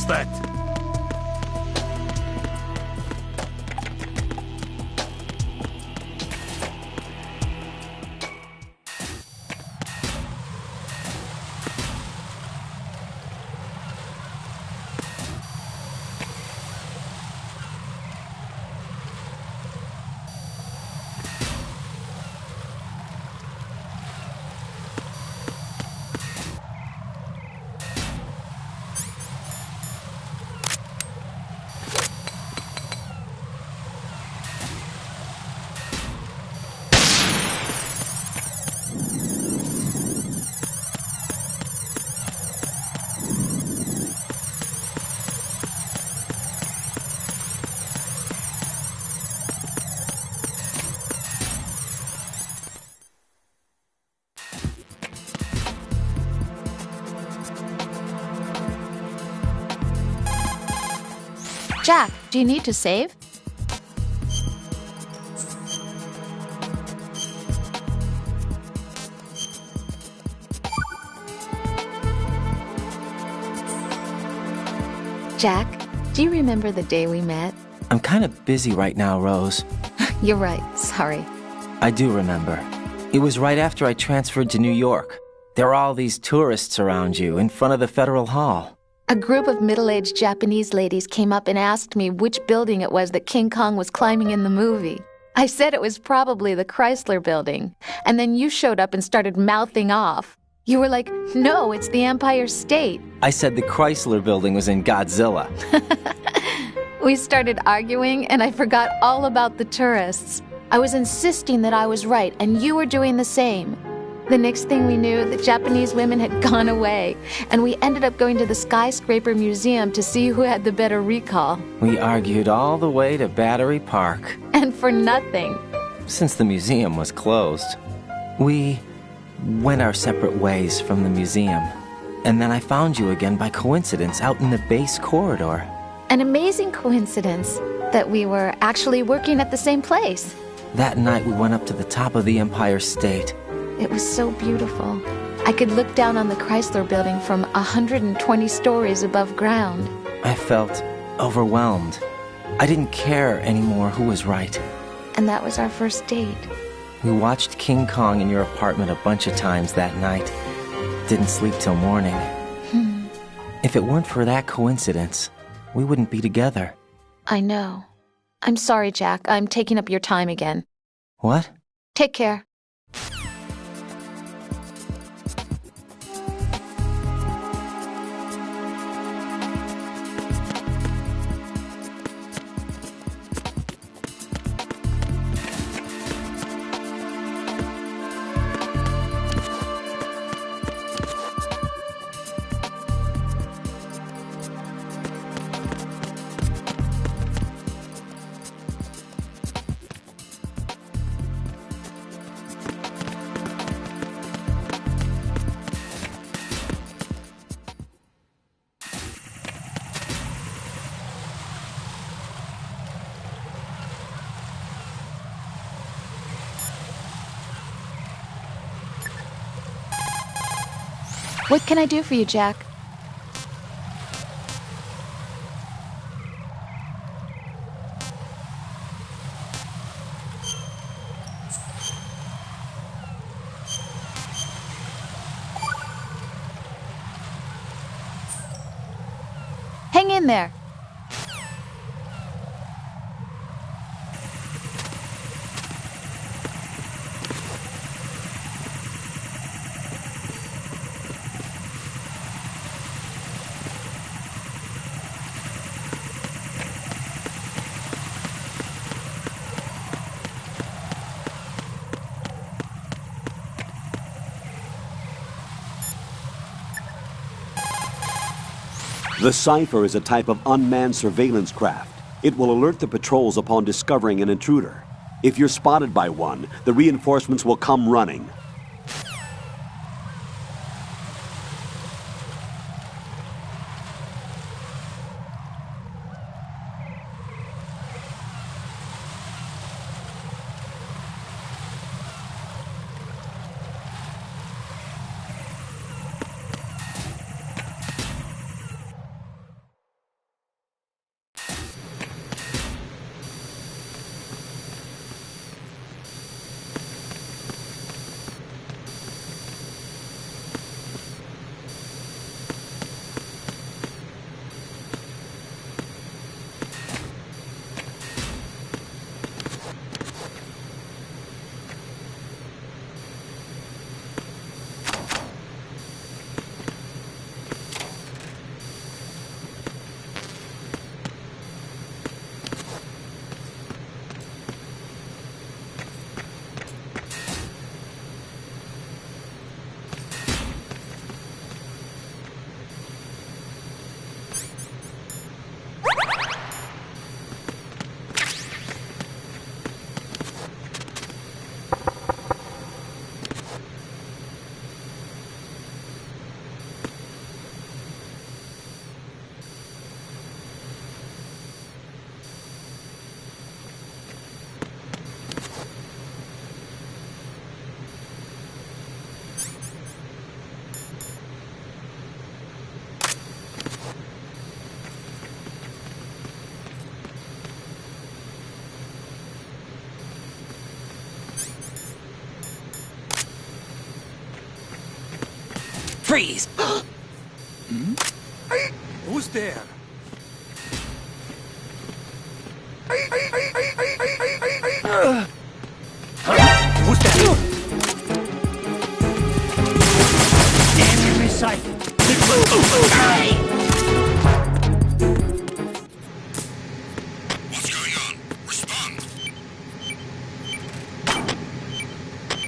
Speaker 10: that?
Speaker 16: Jack, do you need to save? Jack, do you remember the day we met?
Speaker 13: I'm kind of busy right now, Rose.
Speaker 16: You're right, sorry.
Speaker 13: I do remember. It was right after I transferred to New York. There are all these tourists around you in front of the Federal Hall.
Speaker 16: A group of middle-aged Japanese ladies came up and asked me which building it was that King Kong was climbing in the movie. I said it was probably the Chrysler Building, and then you showed up and started mouthing off. You were like, no, it's the Empire State.
Speaker 13: I said the Chrysler Building was in Godzilla.
Speaker 16: We started arguing, and I forgot all about the tourists. I was insisting that I was right, and you were doing the same. The next thing we knew, the Japanese women had gone away, and we ended up going to the Skyscraper Museum to see who had the better recall.
Speaker 13: We argued all the way to Battery Park.
Speaker 16: And for nothing.
Speaker 13: Since the museum was closed, we went our separate ways from the museum. And then I found you again by coincidence out in the base corridor.
Speaker 16: An amazing coincidence that we were actually working at the same place.
Speaker 13: That night we went up to the top of the Empire State.
Speaker 16: It was so beautiful. I could look down on the Chrysler Building from 120 stories above ground.
Speaker 13: I felt overwhelmed. I didn't care anymore who was right.
Speaker 16: And that was our first date.
Speaker 13: We watched King Kong in your apartment a bunch of times that night. Didn't sleep till morning. If it weren't for that coincidence, we wouldn't be together.
Speaker 16: I know. I'm sorry, Jack. I'm taking up your time again.
Speaker 13: What?
Speaker 16: Take care. What can I do for you, Jack? Hang in there.
Speaker 17: The Cypher is a type of unmanned surveillance craft. It will alert the patrols upon discovering an intruder. If you're spotted by one, the reinforcements will come running.
Speaker 13: Freeze!
Speaker 7: Who's there? Who's that? Enemy sight.
Speaker 22: What's going on? Respond.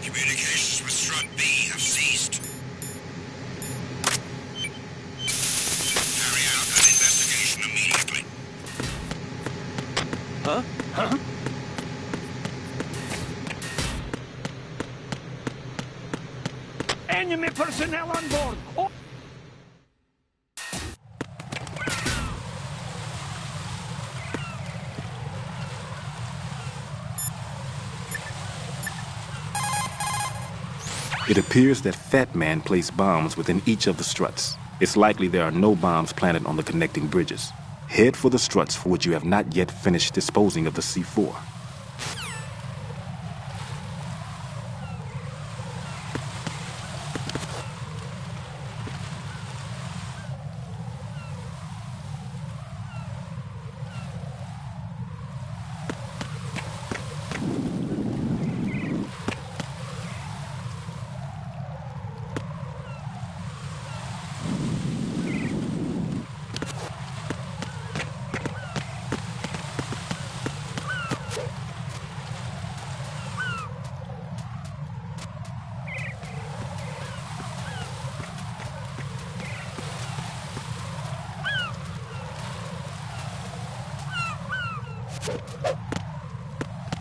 Speaker 22: Communications with Strut B have ceased. Carry out an investigation immediately.
Speaker 7: Huh? Huh? Enemy personnel on board! Oh.
Speaker 4: It appears that Fat Man placed bombs within each of the struts. It's likely there are no bombs planted on the connecting bridges. Head for the struts for which you have not yet finished disposing of the C4.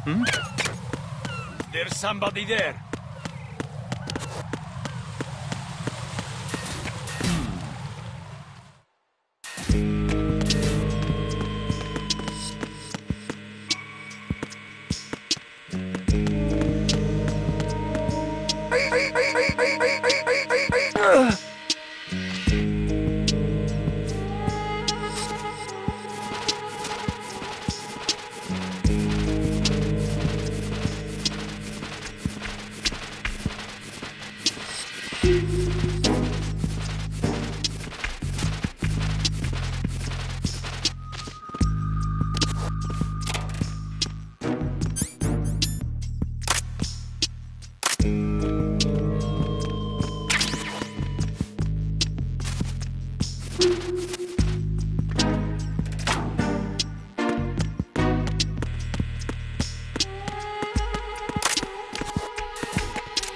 Speaker 7: Hmm? There's somebody there.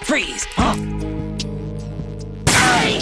Speaker 13: Freeze! Huh? Hey!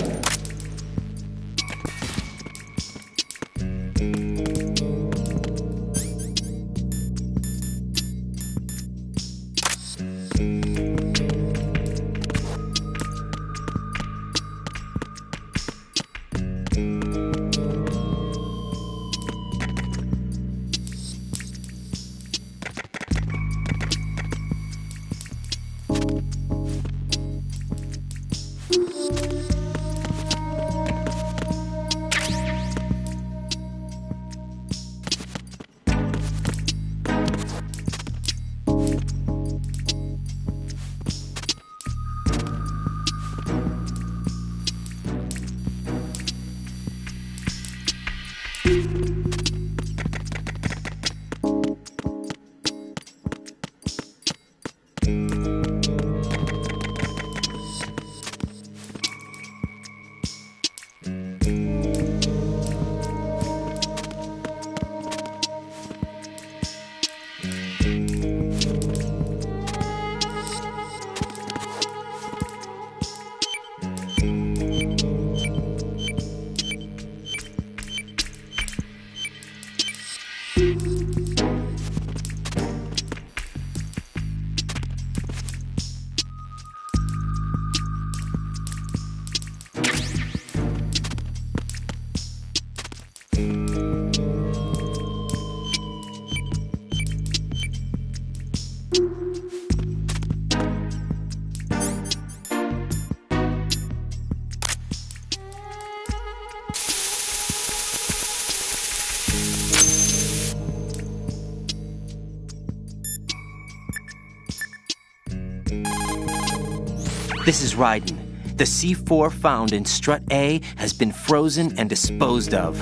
Speaker 13: This is Raiden. The C4 found in Strut A has been frozen and disposed of.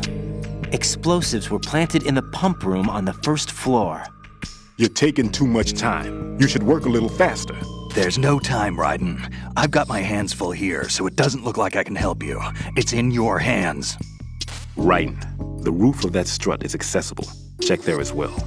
Speaker 13: Explosives were planted in the pump room on the first floor.
Speaker 4: You're taking too much time. You should work a little faster.
Speaker 1: There's no time, Raiden. I've got my hands full here, so it doesn't look like I can help you. It's in your hands.
Speaker 4: Raiden, the roof of that strut is accessible. Check there as well.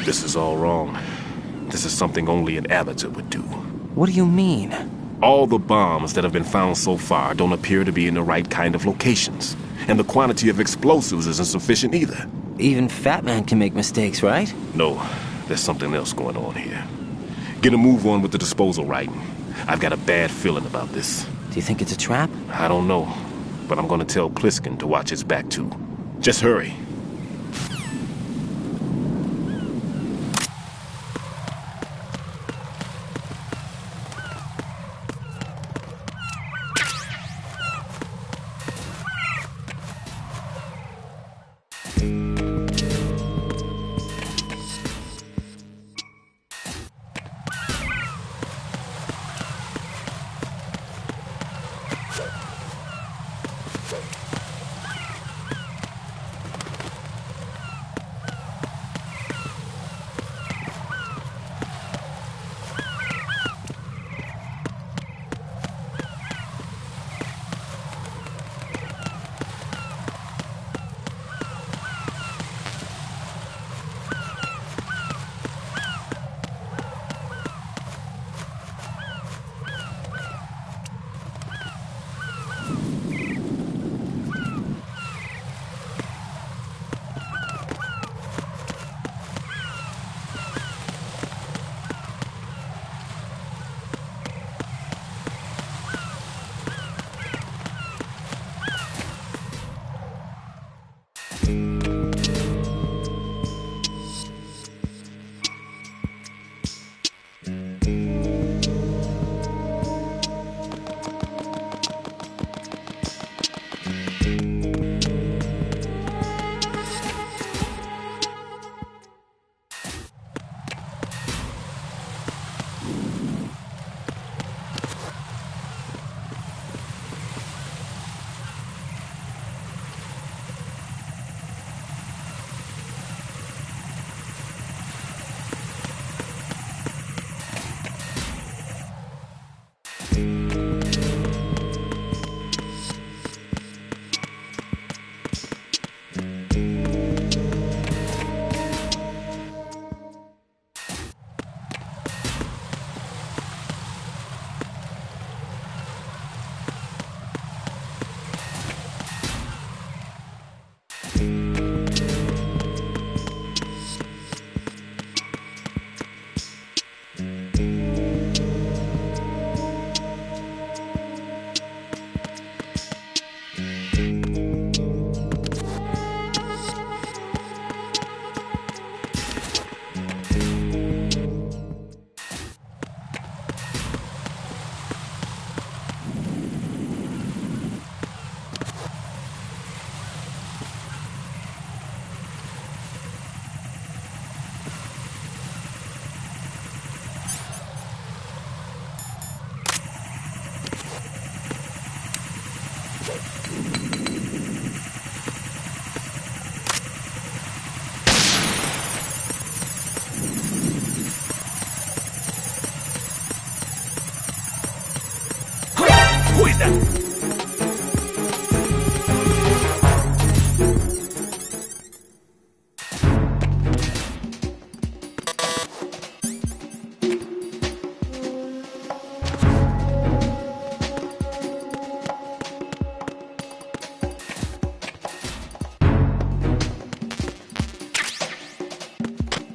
Speaker 4: This is all wrong. This is something only an amateur would do.
Speaker 13: What do you mean?
Speaker 4: All the bombs that have been found so far don't appear to be in the right kind of locations. And the quantity of explosives isn't sufficient either.
Speaker 13: Even Fat Man can make mistakes, right?
Speaker 4: No, there's something else going on here. Get a move on with the disposal, Raiden. I've got a bad feeling about this.
Speaker 13: Do you think it's a trap?
Speaker 4: I don't know, but I'm gonna tell Pliskin to watch his back too. Just hurry.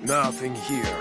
Speaker 4: Nothing here.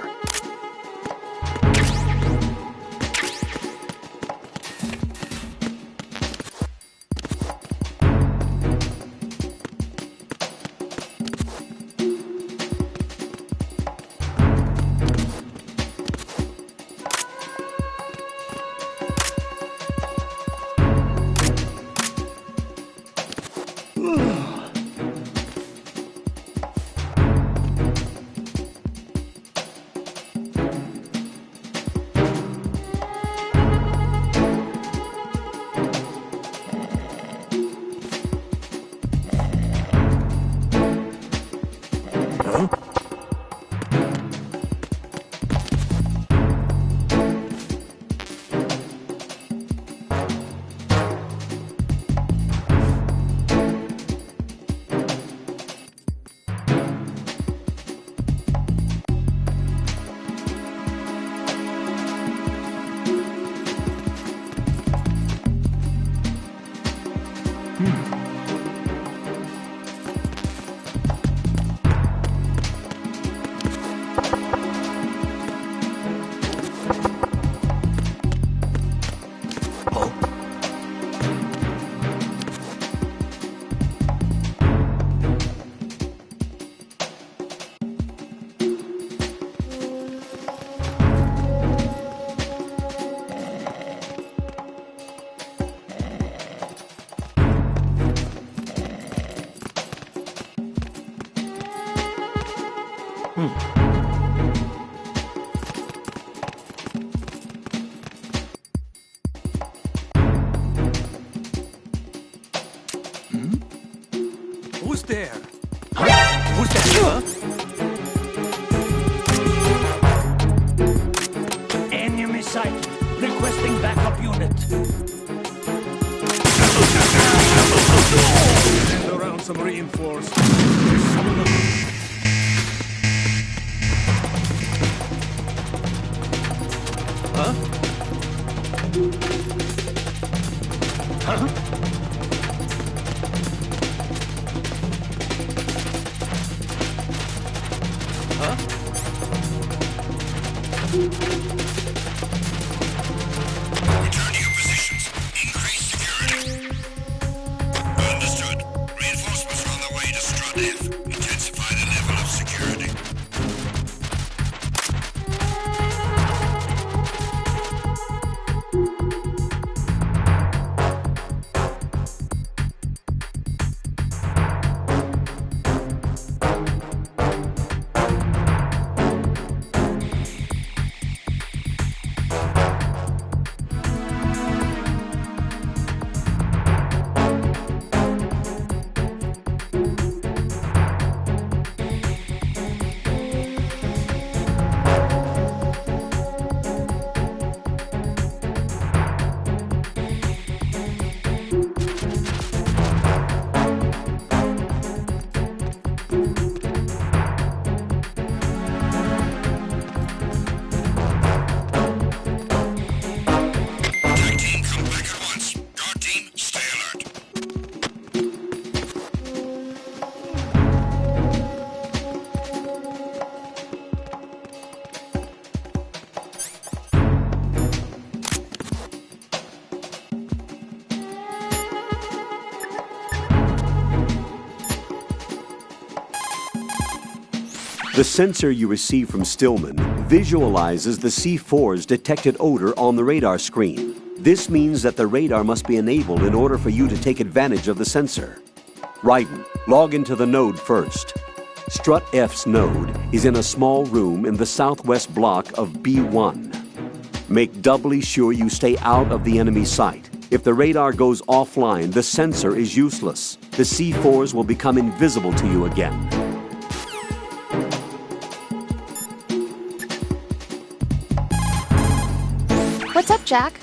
Speaker 7: Who's there? Who's there?
Speaker 8: Enemy sight. Requesting backup unit.
Speaker 4: Send around some reinforced.
Speaker 7: Huh? Huh?
Speaker 22: Return to your positions. Increase security. Understood. Reinforcements are on the way to Strut F. Intensify the level of security.
Speaker 17: The sensor you receive from Stillman visualizes the C4's detected odor on the radar screen. This means that the radar must be enabled in order for you to take advantage of the sensor. Raiden, log into the node first. Strut F's node is in a small room in the southwest block of B1. Make doubly sure you stay out of the enemy sight. If the radar goes offline, the sensor is useless. The C4s will become invisible to you again.
Speaker 16: What's up, Jack?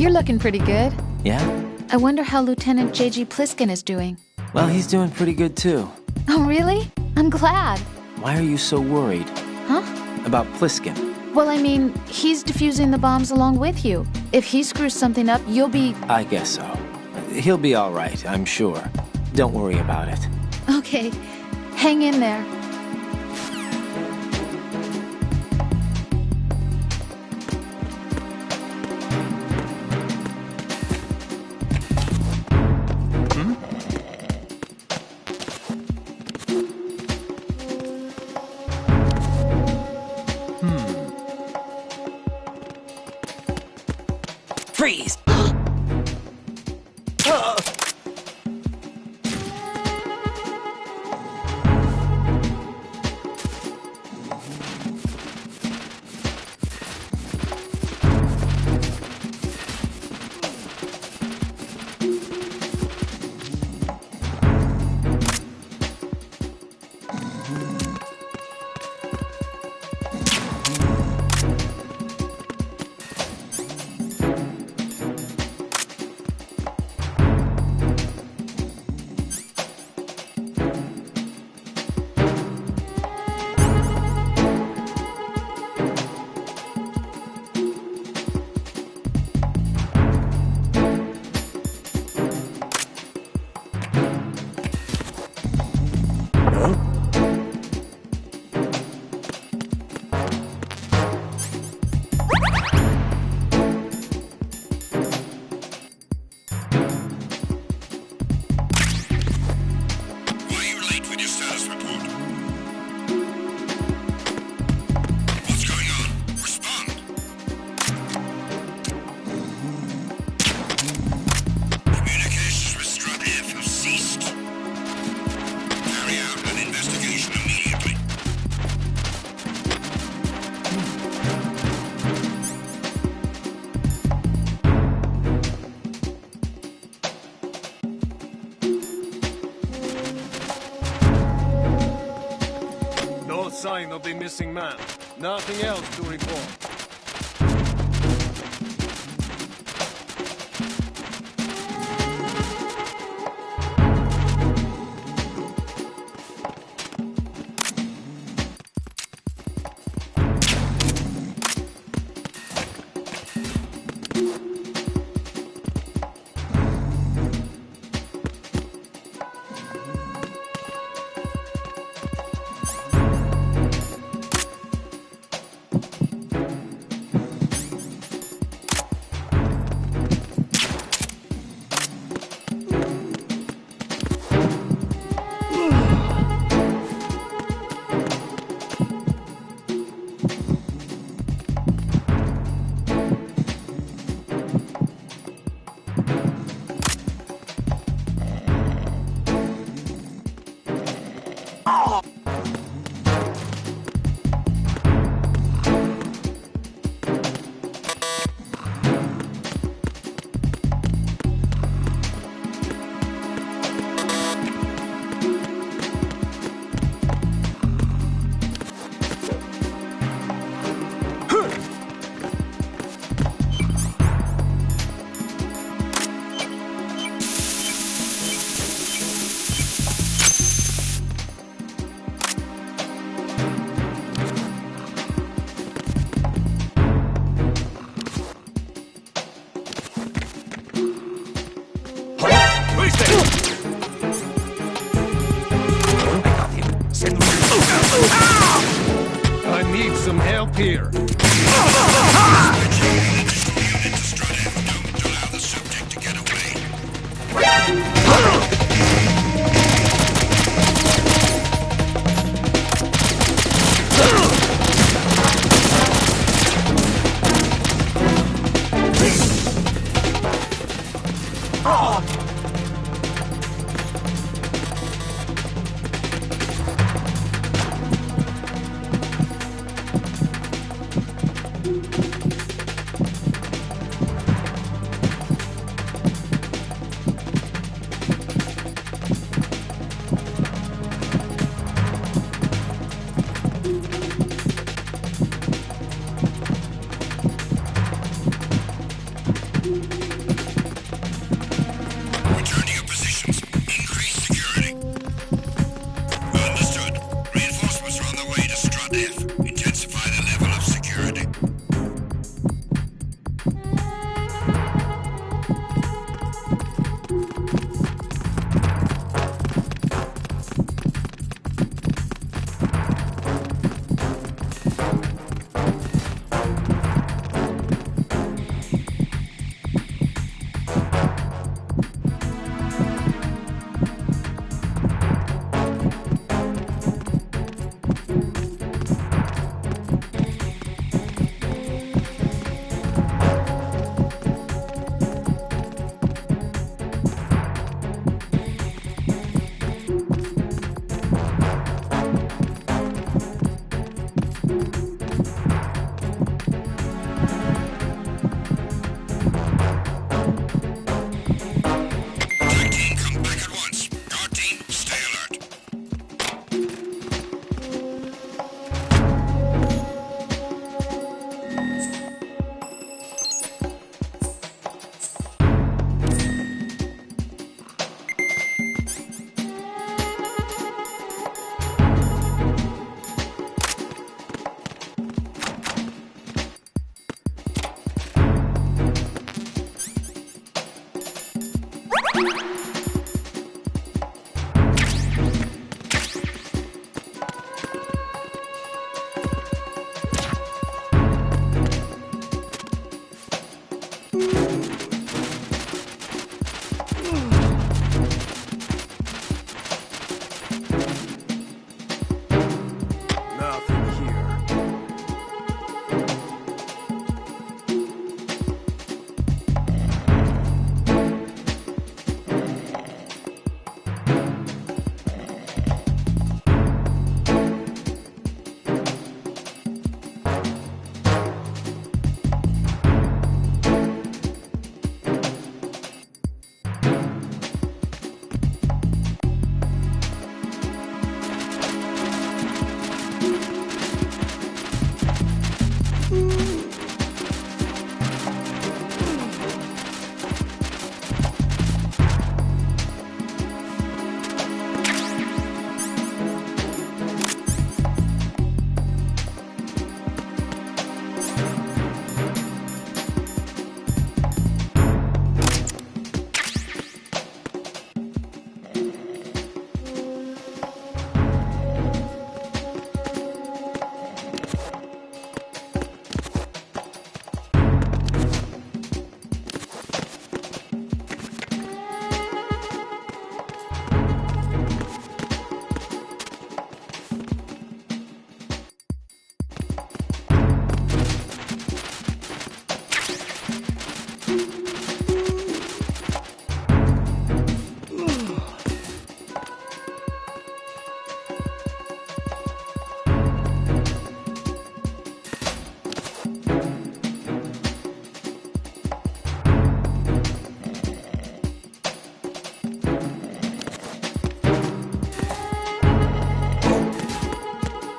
Speaker 16: You're looking pretty good.
Speaker 13: Yeah?
Speaker 16: I wonder how Lieutenant J.G. Pliskin is doing.
Speaker 13: Well, he's doing pretty good too.
Speaker 16: Oh, really? I'm glad.
Speaker 13: Why are you so worried?
Speaker 16: Huh?
Speaker 13: About Pliskin?
Speaker 16: Well, I mean, he's defusing the bombs along with you. If he screws something up, you'll be...
Speaker 13: I guess so. He'll be all right, I'm sure. Don't worry about it.
Speaker 16: Okay. Hang in there.
Speaker 13: Freeze!
Speaker 4: Sign of the missing man. Nothing else to report. I need some help here.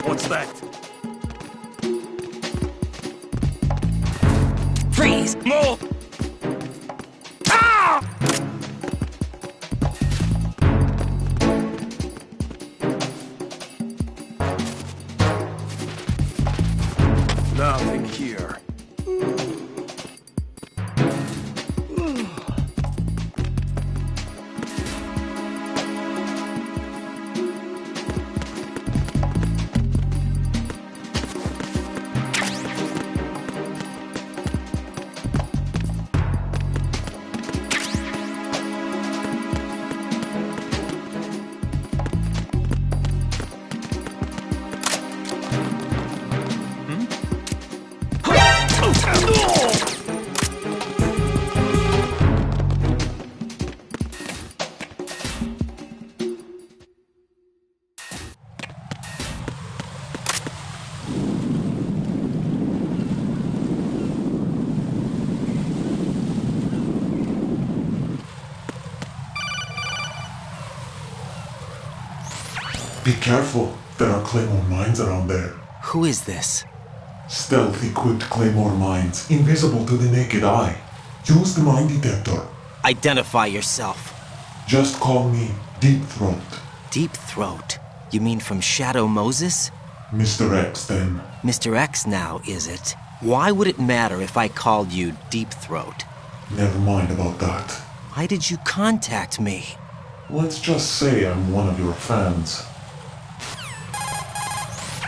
Speaker 10: What's that?
Speaker 21: Freeze!
Speaker 10: Move! Nothing here.
Speaker 2: Be careful, there are Claymore mines around there.
Speaker 13: Who is this?
Speaker 2: Stealth-equipped Claymore mines, invisible to the naked eye. Use the mine detector.
Speaker 13: Identify yourself.
Speaker 2: Just call me Deep Throat.
Speaker 13: Deep Throat? You mean from Shadow Moses?
Speaker 2: Mr. X, then.
Speaker 13: Mr. X now, is it? Why would it matter if I called you Deep Throat?
Speaker 2: Never mind about that.
Speaker 13: Why did you contact me?
Speaker 2: Let's just say I'm one of your fans.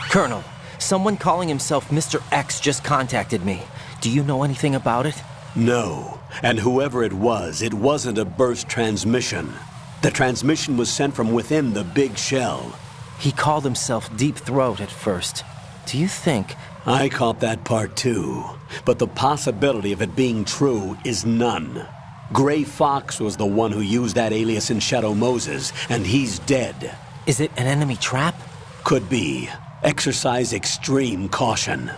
Speaker 13: Colonel, someone calling himself Mr. X just contacted me. Do you know anything about it?
Speaker 9: No. And whoever it wasn't a burst transmission. The transmission was sent from within the big shell.
Speaker 13: He called himself Deep Throat at first. Do you think...
Speaker 9: I caught that part too. But the possibility of it being true is none. Gray Fox was the one who used that alias in Shadow Moses, and he's dead.
Speaker 13: Is it an enemy trap?
Speaker 9: Could be. Exercise extreme caution.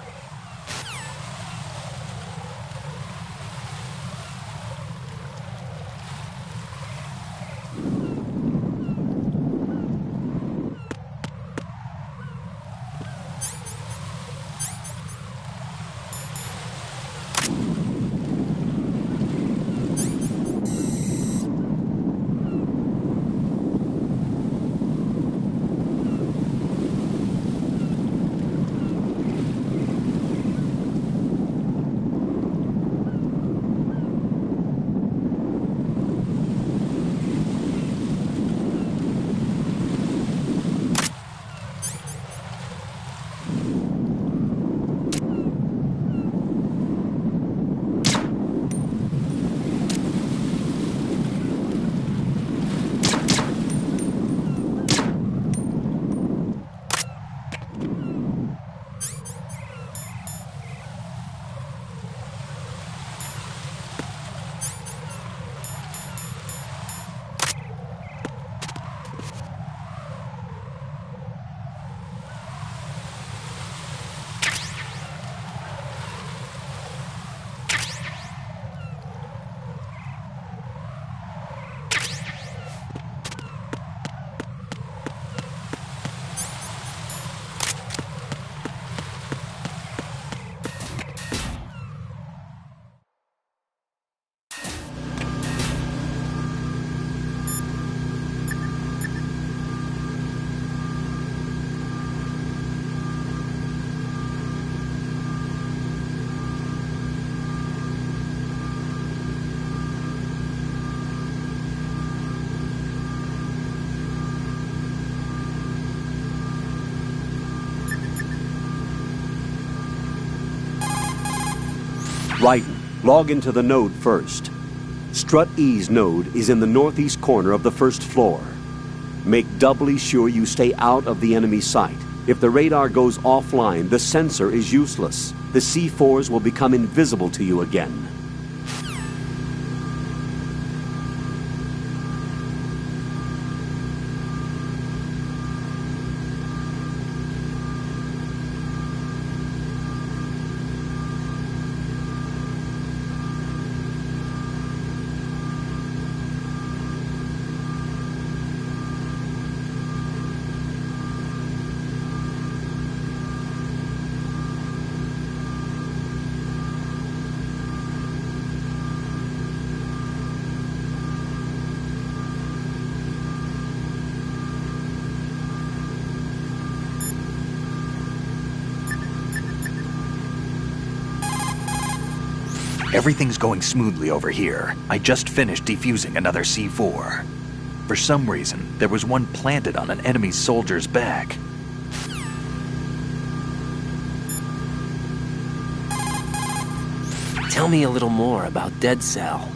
Speaker 17: Raiden, log into the node first. Strut E's node is in the northeast corner of the first floor. Make doubly sure you stay out of the enemy sight. If the radar goes offline, the sensor is useless. The C4s will become invisible to you again.
Speaker 1: Everything's going smoothly over here. I just finished defusing another C4. For some reason, there was one planted on an enemy soldier's back.
Speaker 13: Tell me a little more about Dead Cell.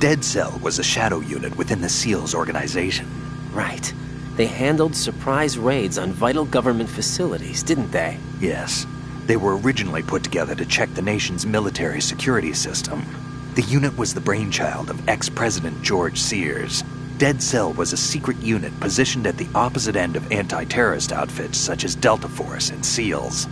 Speaker 1: Dead Cell was a shadow unit within the SEALs organization.
Speaker 13: Right. They handled surprise raids on vital government facilities, didn't they?
Speaker 1: Yes. They were originally put together to check the nation's military security system. The unit was the brainchild of ex-President George Sears. Dead Cell was a secret unit positioned at the opposite end of anti-terrorist outfits such as Delta Force and SEALs.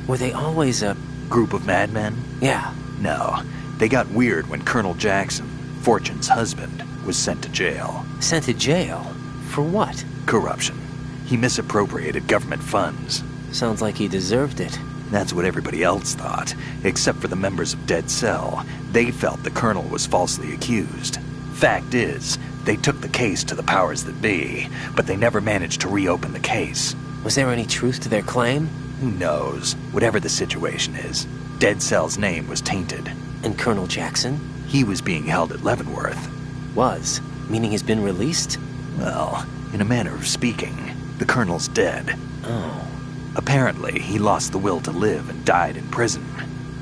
Speaker 13: Were they always a
Speaker 1: group of madmen?
Speaker 13: Yeah.
Speaker 1: No. They got weird when Colonel Jackson, Fortune's husband, was sent to jail.
Speaker 13: Sent to jail? For what?
Speaker 1: Corruption. He misappropriated government funds.
Speaker 13: Sounds like he deserved it.
Speaker 1: That's what everybody else thought, except for the members of Dead Cell. They felt the colonel was falsely accused. Fact is, they took the case to the powers that be, but they never managed to reopen the case.
Speaker 13: Was there any truth to their claim?
Speaker 1: Who knows? Whatever the situation is, Dead Cell's name was tainted.
Speaker 13: And Colonel Jackson?
Speaker 1: He was being held at Leavenworth.
Speaker 13: Was? Meaning he's been released?
Speaker 1: Well, in a manner of speaking, the colonel's dead.
Speaker 13: Oh.
Speaker 1: Apparently, he lost the will to live and died in prison.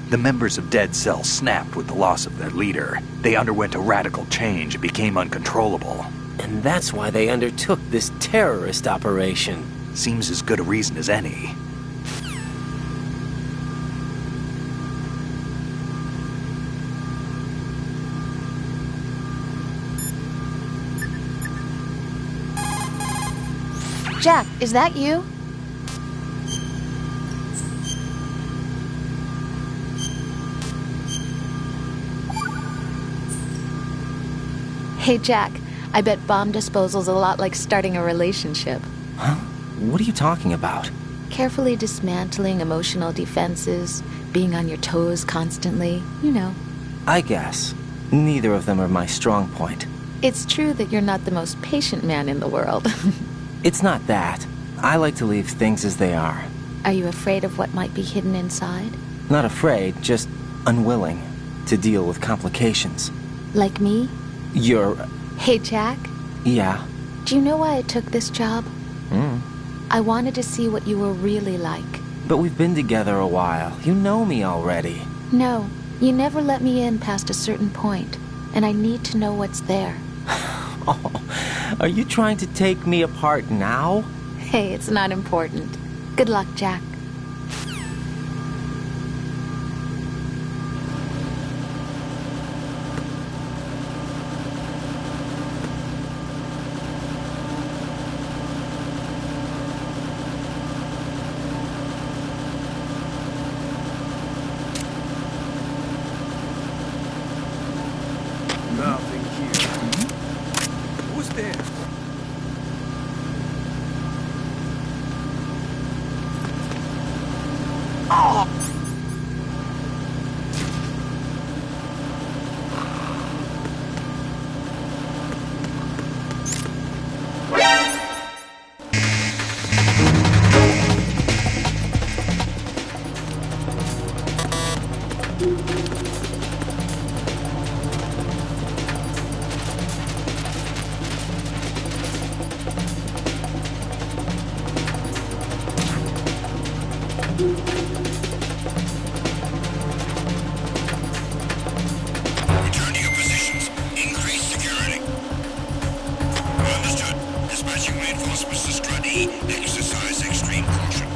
Speaker 1: The members of Dead Cell snapped with the loss of their leader. They underwent a radical change and became uncontrollable.
Speaker 13: And that's why they undertook this terrorist operation.
Speaker 1: Seems as good a reason as any.
Speaker 16: Jack, is that you? Hey, Jack, I bet bomb disposal's a lot like starting a relationship.
Speaker 13: Huh? What are you talking about?
Speaker 16: Carefully dismantling emotional defenses, being on your toes constantly, you know.
Speaker 13: I guess. Neither of them are my strong point.
Speaker 16: It's true that you're not the most patient man in the world.
Speaker 13: It's not that. I like to leave things as they are.
Speaker 16: Are you afraid of what might be hidden inside?
Speaker 13: Not afraid, just unwilling to deal with complications.
Speaker 16: Like me?
Speaker 13: You're...
Speaker 16: Hey, Jack?
Speaker 13: Yeah?
Speaker 16: Do you know why I took this job?
Speaker 13: Hmm.
Speaker 16: I wanted to see what you were really like.
Speaker 13: But we've been together a while. You know me already.
Speaker 16: No, you never let me in past a certain point, and I need to know what's there.
Speaker 13: Oh, are you trying to take me apart now?
Speaker 16: Hey, it's not important. Good luck, Jack.
Speaker 12: Nothing here. Who's there?
Speaker 22: Dispatching reinforcements to Strut E. Exercise extreme caution.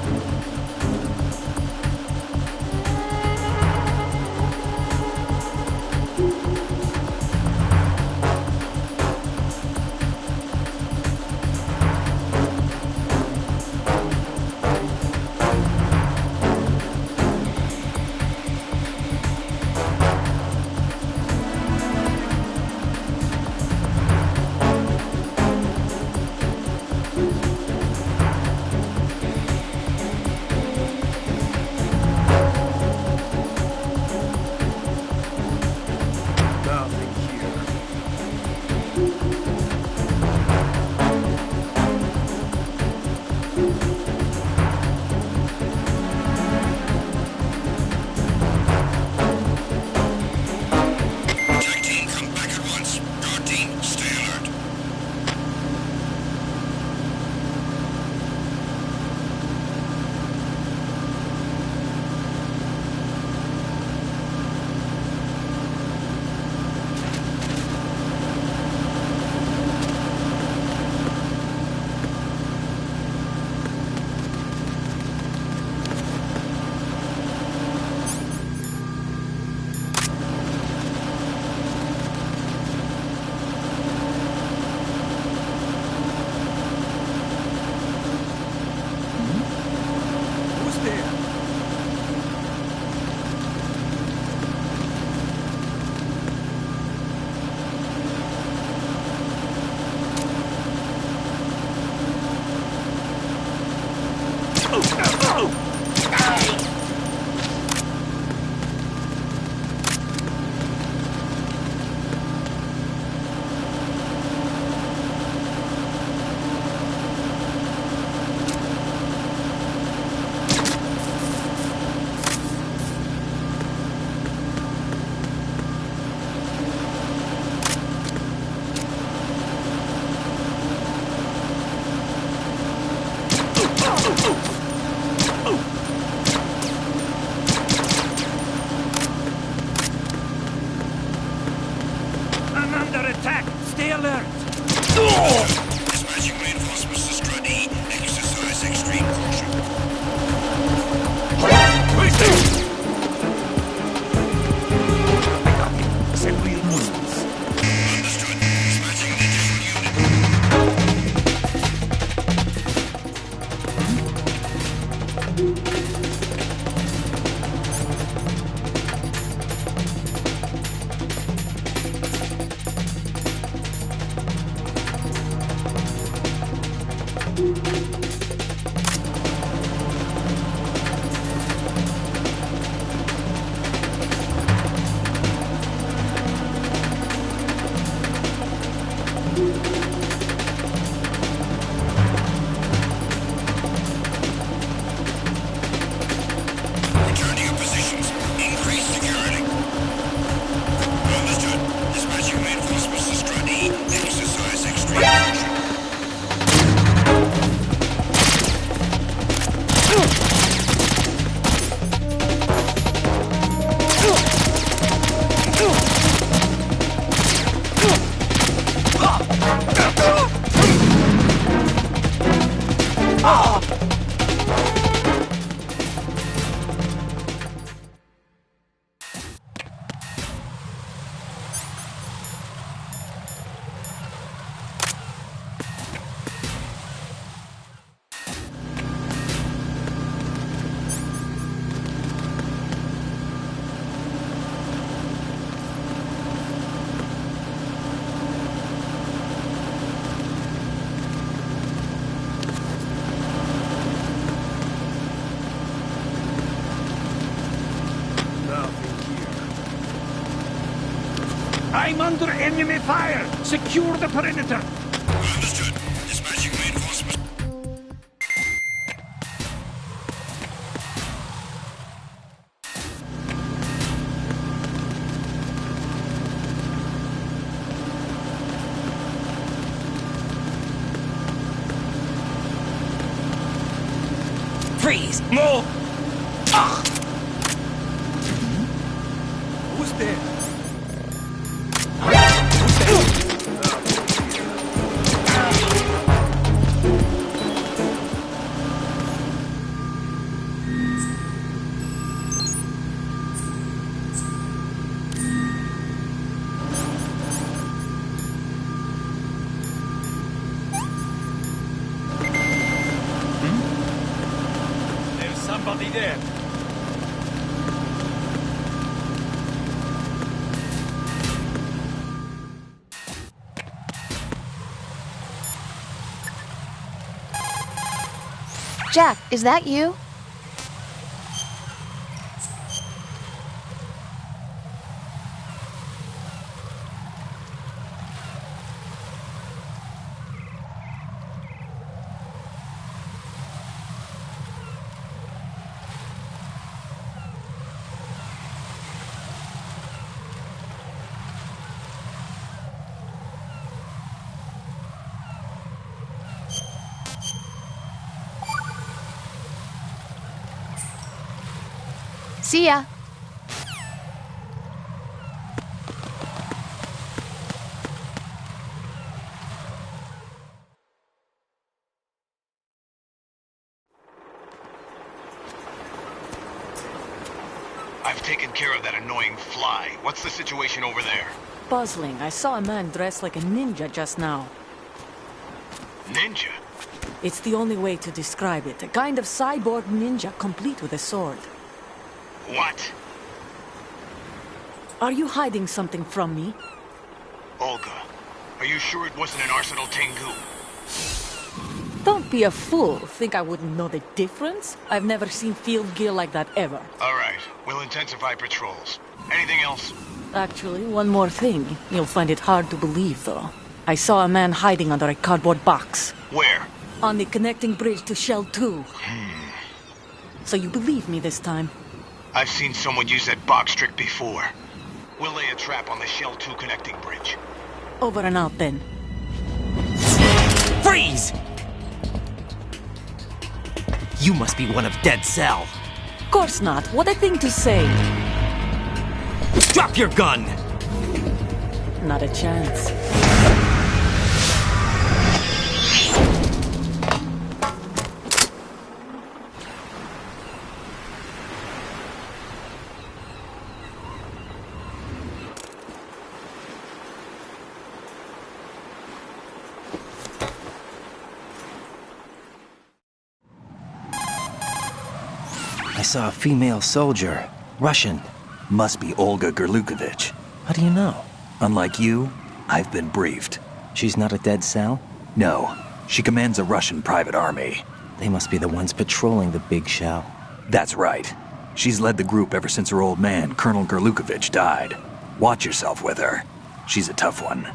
Speaker 8: I'm under attack! Stay alert!
Speaker 22: Dispatching reinforcements to Strut E. Exercise extreme caution.
Speaker 12: Send reinforcements.
Speaker 22: Understood. Dispatching an additional unit. Return to your positions. Increase security. Understood. Dispatching reinforcements to Strut E. Exercise extreme caution.
Speaker 8: I'm under enemy fire! Secure the perimeter!
Speaker 22: Understood. Dispatching reinforcements.
Speaker 8: Freeze! Move! Ah! Who's there?
Speaker 12: Nobody there.
Speaker 16: Jack, is that you? See ya.
Speaker 5: I've taken care of that annoying fly. What's the situation over there?
Speaker 6: Puzzling. I saw a man dressed like a ninja just now.
Speaker 5: Ninja?
Speaker 6: It's the only way to describe it. A kind of cyborg ninja complete with a sword.
Speaker 5: What?
Speaker 6: Are you hiding something from me?
Speaker 5: Olga, are you sure it wasn't an Arsenal Tengu?
Speaker 6: Don't be a fool. Think I wouldn't know the difference? I've never seen field gear like that ever.
Speaker 5: All right, we'll intensify patrols. Anything else?
Speaker 6: Actually, one more thing. You'll find it hard to believe, though. I saw a man hiding under a cardboard box.
Speaker 5: Where?
Speaker 6: On the connecting bridge to Shell 2. So you believe me this time?
Speaker 5: I've seen someone use that box trick before. We'll lay a trap on the Shell 2 connecting bridge.
Speaker 6: Over and out, then.
Speaker 13: Freeze! You must be one of Dead Cell.
Speaker 6: Of course not. What a thing to say.
Speaker 13: Drop your gun!
Speaker 6: Not a chance.
Speaker 1: I saw a female soldier. Russian. Must be Olga Gerlukovich.
Speaker 13: How do you know?
Speaker 1: Unlike you, I've been briefed.
Speaker 13: She's not a Dead Cell?
Speaker 1: No. She commands a Russian private army.
Speaker 13: They must be the ones patrolling the big shell.
Speaker 1: That's right. She's led the group ever since her old man, Colonel Gerlukovich, died. Watch yourself with her. She's a tough one.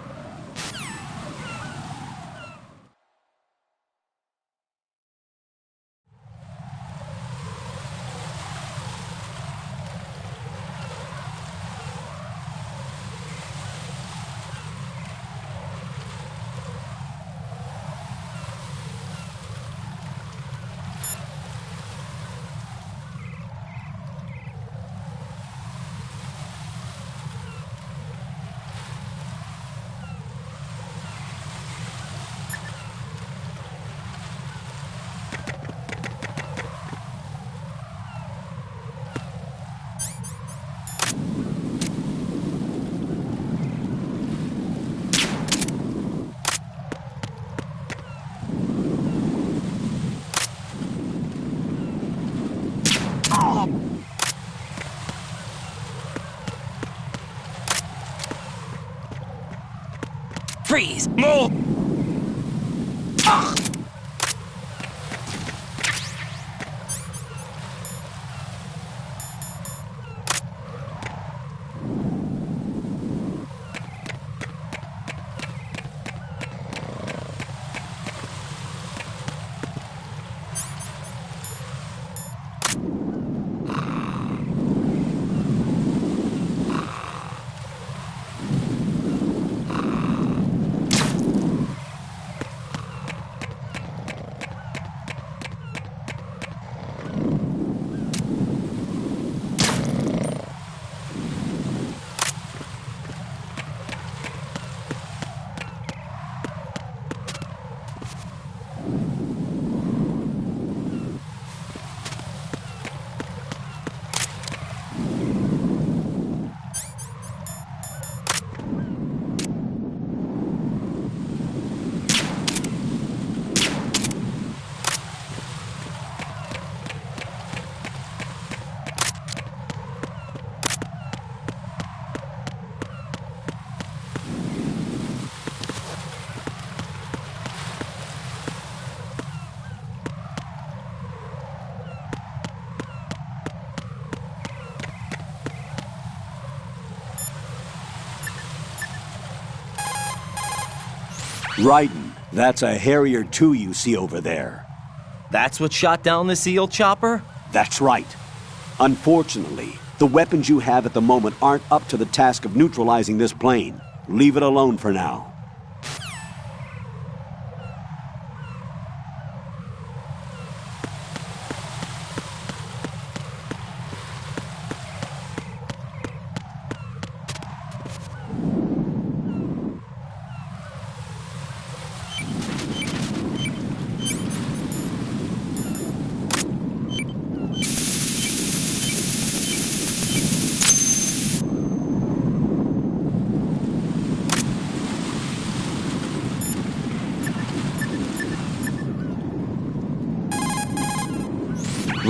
Speaker 13: Freeze! Move! Ah!
Speaker 17: Raiden, that's a Harrier II you see over there.
Speaker 13: That's what shot down the SEAL chopper?
Speaker 17: That's right. Unfortunately, the weapons you have at the moment aren't up to the task of neutralizing this plane. Leave it alone for now.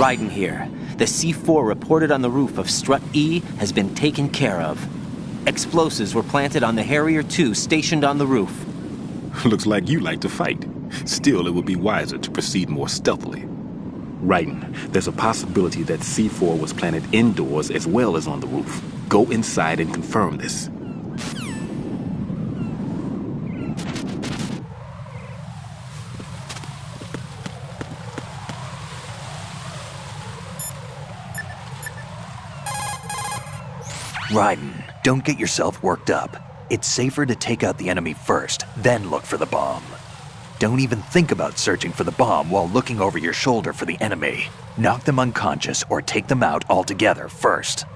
Speaker 13: Raiden here. The C4 reported on the roof of Strut E has been taken care of. Explosives were planted on the Harrier II stationed on the roof.
Speaker 4: Looks like you like to fight. Still, it would be wiser to proceed more stealthily. Raiden, there's a possibility that C4 was planted indoors as well as on the roof. Go inside and confirm this.
Speaker 1: Raiden, don't get yourself worked up. It's safer to take out the enemy first, then look for the bomb. Don't even think about searching for the bomb while looking over your shoulder for the enemy. Knock them unconscious or take them out altogether first.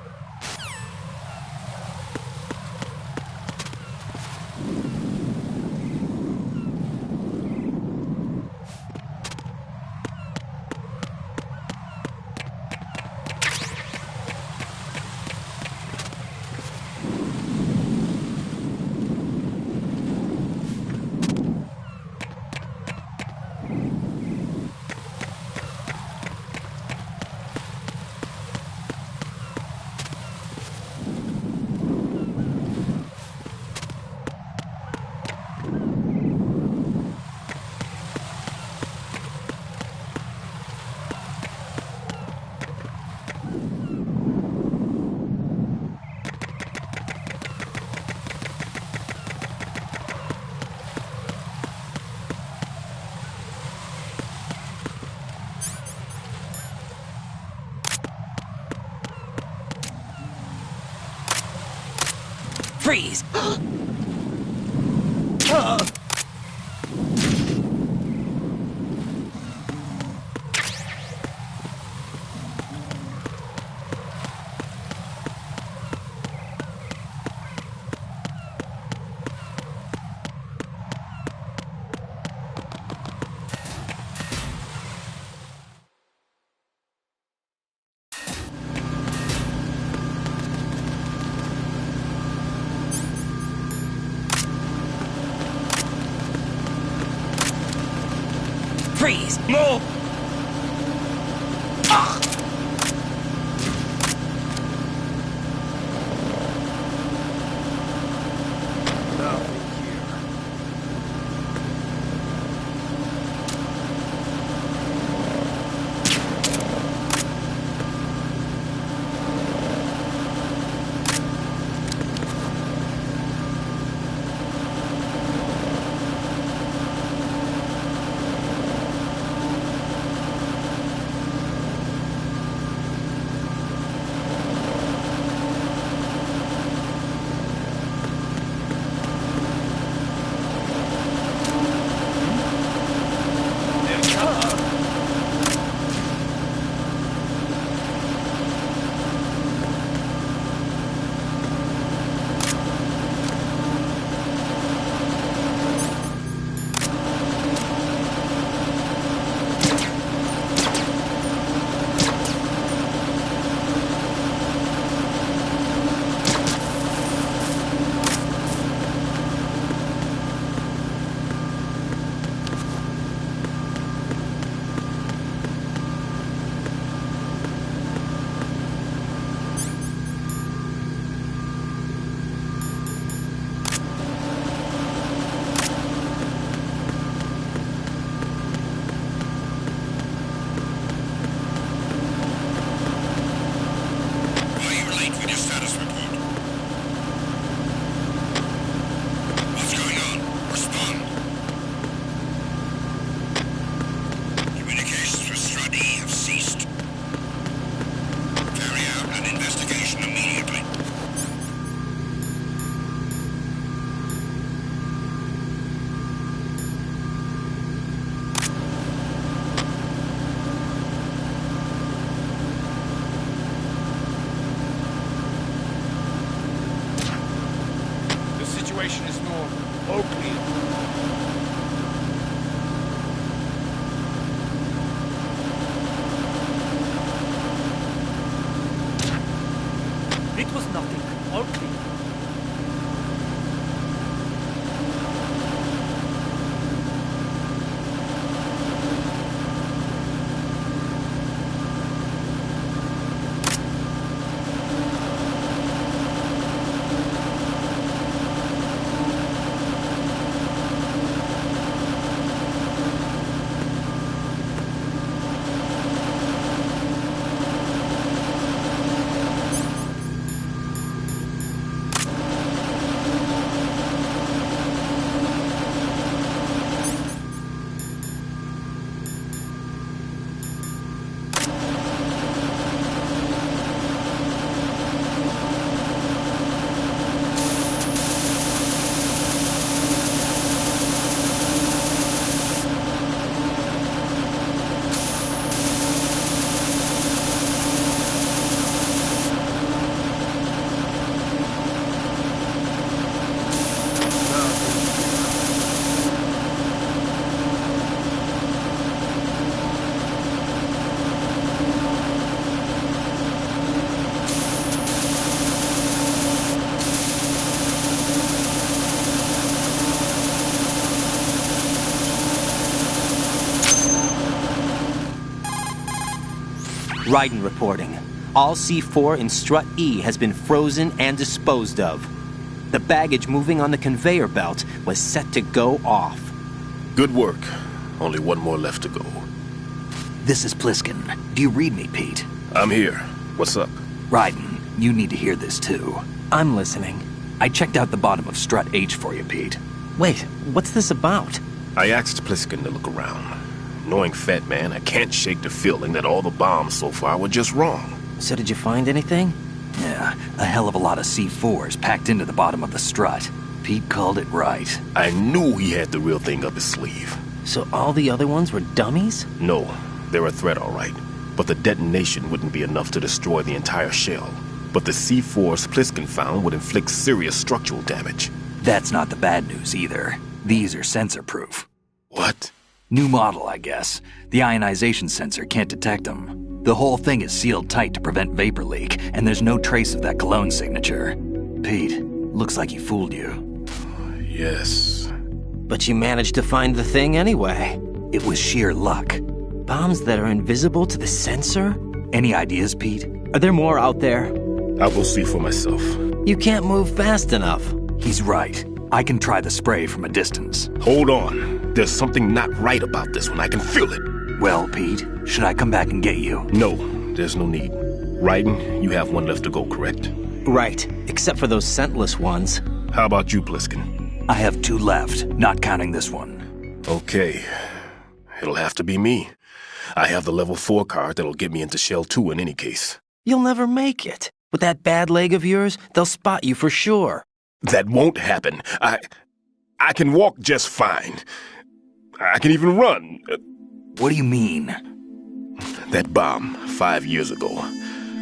Speaker 13: Freeze! Freeze! Move! Ryden reporting. All C4 in Strut E has been frozen and disposed of. The baggage moving on the conveyor belt was set to go off.
Speaker 4: Good work. Only one more left to go.
Speaker 1: This is Pliskin. Do you read me, Pete?
Speaker 4: I'm here. What's up?
Speaker 1: Ryden, you need to hear this too.
Speaker 13: I'm listening.
Speaker 1: I checked out the bottom of Strut H for you, Pete.
Speaker 13: Wait, what's this about?
Speaker 4: I asked Pliskin to look around. Knowing Fat Man, I can't shake the feeling that all the bombs so far were just wrong.
Speaker 13: So did you find anything?
Speaker 1: Yeah, a hell of a lot of C4s packed into the bottom of the strut. Pete called it right.
Speaker 4: I knew he had the real thing up his sleeve.
Speaker 13: So all the other ones were dummies?
Speaker 4: No, they're a threat, all right. But the detonation wouldn't be enough to destroy the entire shell. But the C4s Pliskin found would inflict serious structural damage.
Speaker 1: That's not the bad news either. These are sensor-proof.
Speaker 4: What?
Speaker 1: New model, I guess. The ionization sensor can't detect them. The whole thing is sealed tight to prevent vapor leak, and there's no trace of that cologne signature. Pete, looks like he fooled you.
Speaker 4: Yes.
Speaker 13: But you managed to find the thing anyway.
Speaker 1: It was sheer luck.
Speaker 13: Bombs that are invisible to the sensor?
Speaker 1: Any ideas, Pete?
Speaker 13: Are there more out there?
Speaker 4: I'll go see for myself.
Speaker 13: You can't move fast enough.
Speaker 1: He's right. I can try the spray from a distance.
Speaker 4: Hold on. There's something not right about this one. I can feel it.
Speaker 1: Well, Pete, should I come back and get you?
Speaker 4: No, there's no need. Ryden, you have one left to go, correct?
Speaker 13: Right, except for those scentless ones.
Speaker 4: How about you, Pliskin?
Speaker 1: I have 2 left, not counting this one.
Speaker 4: Okay. It'll have to be me. I have the level 4 card that'll get me into Shell 2 in any case.
Speaker 13: You'll never make it. With that bad leg of yours, they'll spot you for sure.
Speaker 4: That won't happen. I can walk just fine. I can even run.
Speaker 1: What do you mean?
Speaker 4: That bomb, 5 years ago.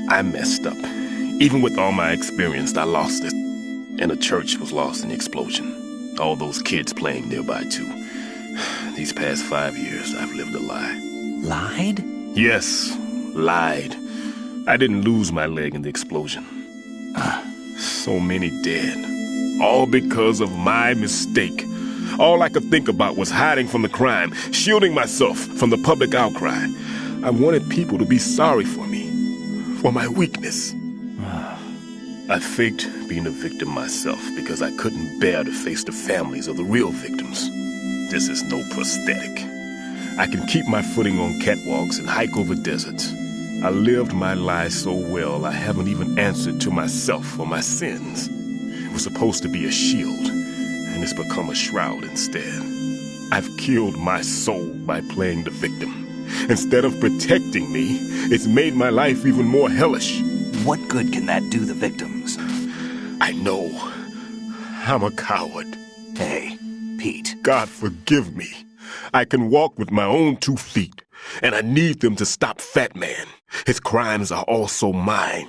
Speaker 4: I messed up. Even with all my experience, I lost it. And the church was lost in the explosion. All those kids playing nearby, too. These past 5 years, I've lived a lie.
Speaker 13: Lied?
Speaker 4: Yes, lied. I didn't lose my leg in the explosion. So many dead. All because of my mistake. All I could think about was hiding from the crime, shielding myself from the public outcry. I wanted people to be sorry for me, for my weakness. I faked being a victim myself because I couldn't bear to face the families of the real victims. This is no prosthetic. I can keep my footing on catwalks and hike over deserts. I lived my life so well I haven't even answered to myself for my sins. It was supposed to be a shield, and it's become a shroud instead. I've killed my soul by playing the victim. Instead of protecting me, it's made my life even more hellish.
Speaker 1: What good can that do the victims?
Speaker 4: I know. I'm a coward.
Speaker 1: Hey, Pete.
Speaker 4: God forgive me. I can walk with my own 2 feet, and I need them to stop Fat Man. His crimes are also mine.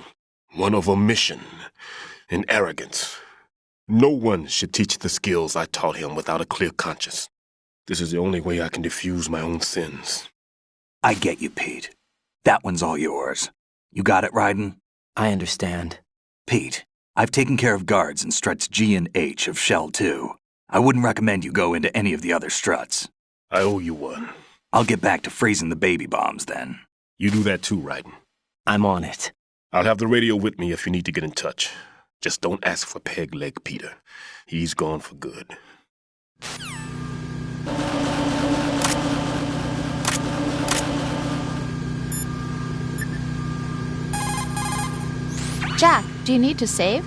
Speaker 4: One of omission and arrogance. No one should teach the skills I taught him without a clear conscience. This is the only way I can diffuse my own sins.
Speaker 1: I get you, Pete. That one's all yours. You got it, Ryden?
Speaker 13: I understand.
Speaker 1: Pete, I've taken care of guards in struts G and H of Shell 2. I wouldn't recommend you go into any of the other struts.
Speaker 4: I owe you one.
Speaker 1: I'll get back to freezing the baby bombs then.
Speaker 4: You do that too, Ryden.
Speaker 13: I'm on it.
Speaker 4: I'll have the radio with me if you need to get in touch. Just don't ask for Peg Leg Peter. He's gone for good.
Speaker 16: Jack, do you need to save?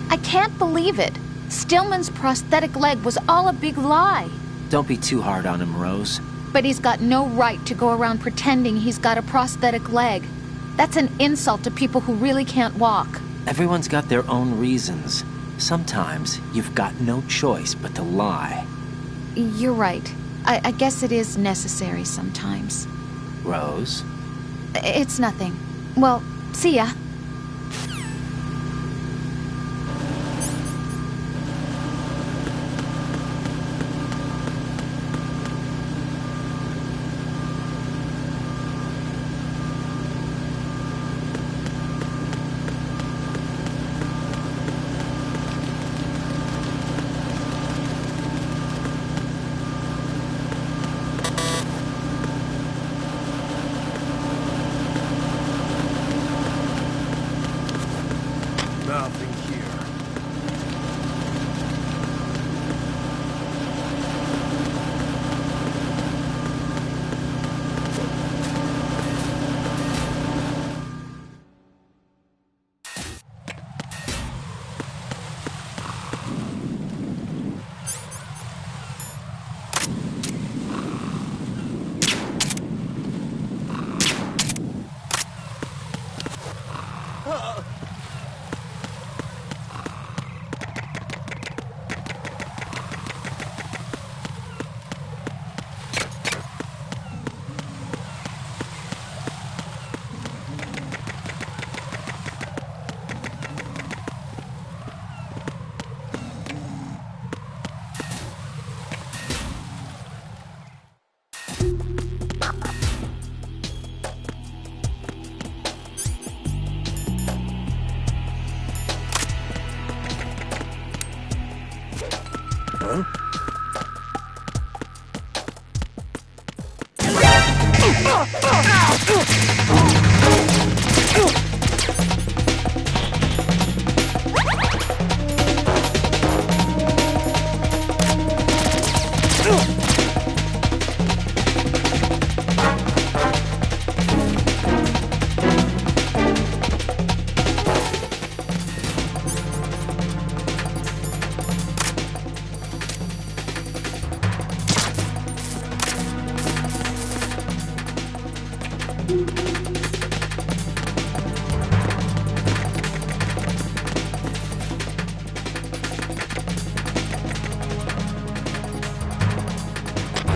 Speaker 16: I can't believe it. Stillman's prosthetic leg was all a big lie.
Speaker 13: Don't be too hard on him, Rose.
Speaker 16: But he's got no right to go around pretending he's got a prosthetic leg. That's an insult to people who really can't walk.
Speaker 13: Everyone's got their own reasons. Sometimes you've got no choice but to lie.
Speaker 16: You're right. I guess it is necessary sometimes.
Speaker 13: Rose?
Speaker 16: It's nothing. Well, see ya.
Speaker 11: Nothing here.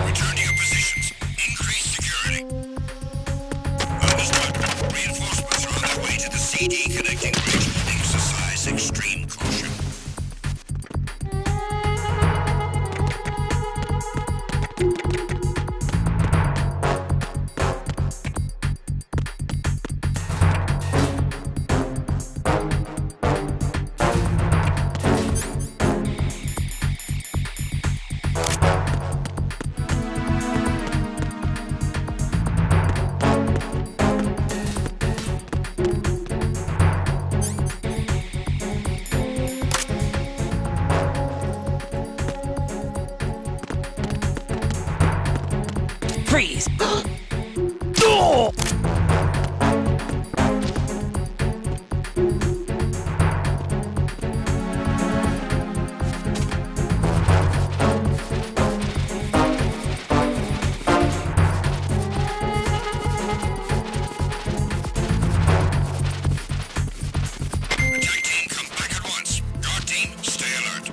Speaker 22: Return to your positions. Increase security. Understood. Reinforcements are on their way to the CD connecting bridge. Exercise extreme caution.
Speaker 6: Freeze!
Speaker 22: Attack team, come back at once. Guard team, stay alert.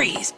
Speaker 21: Freeze!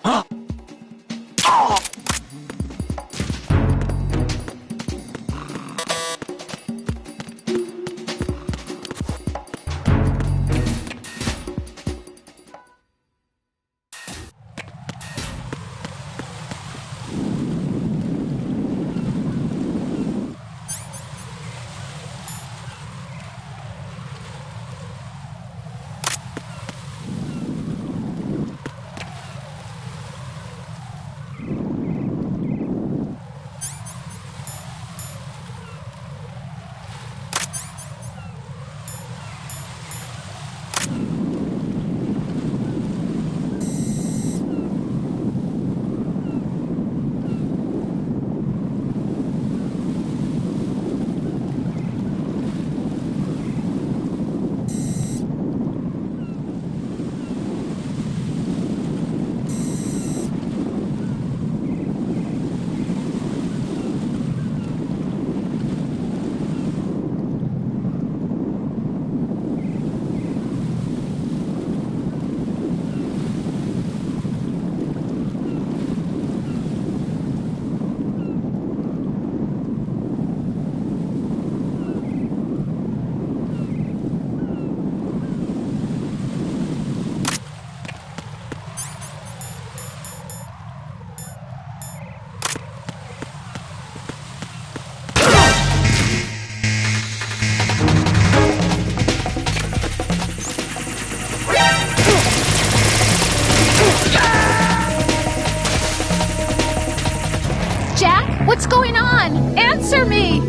Speaker 16: Jack, what's going on? Answer me!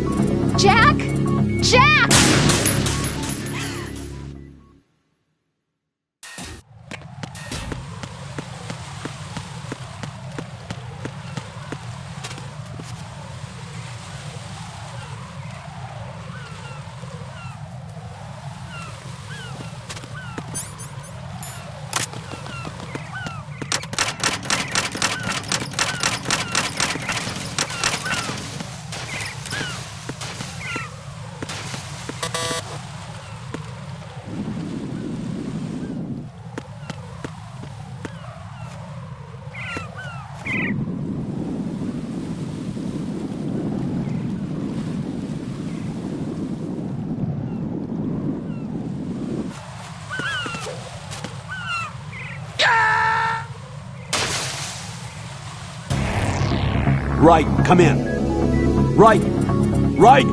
Speaker 16: Jack? Jack!
Speaker 17: Right, come in. Right, right.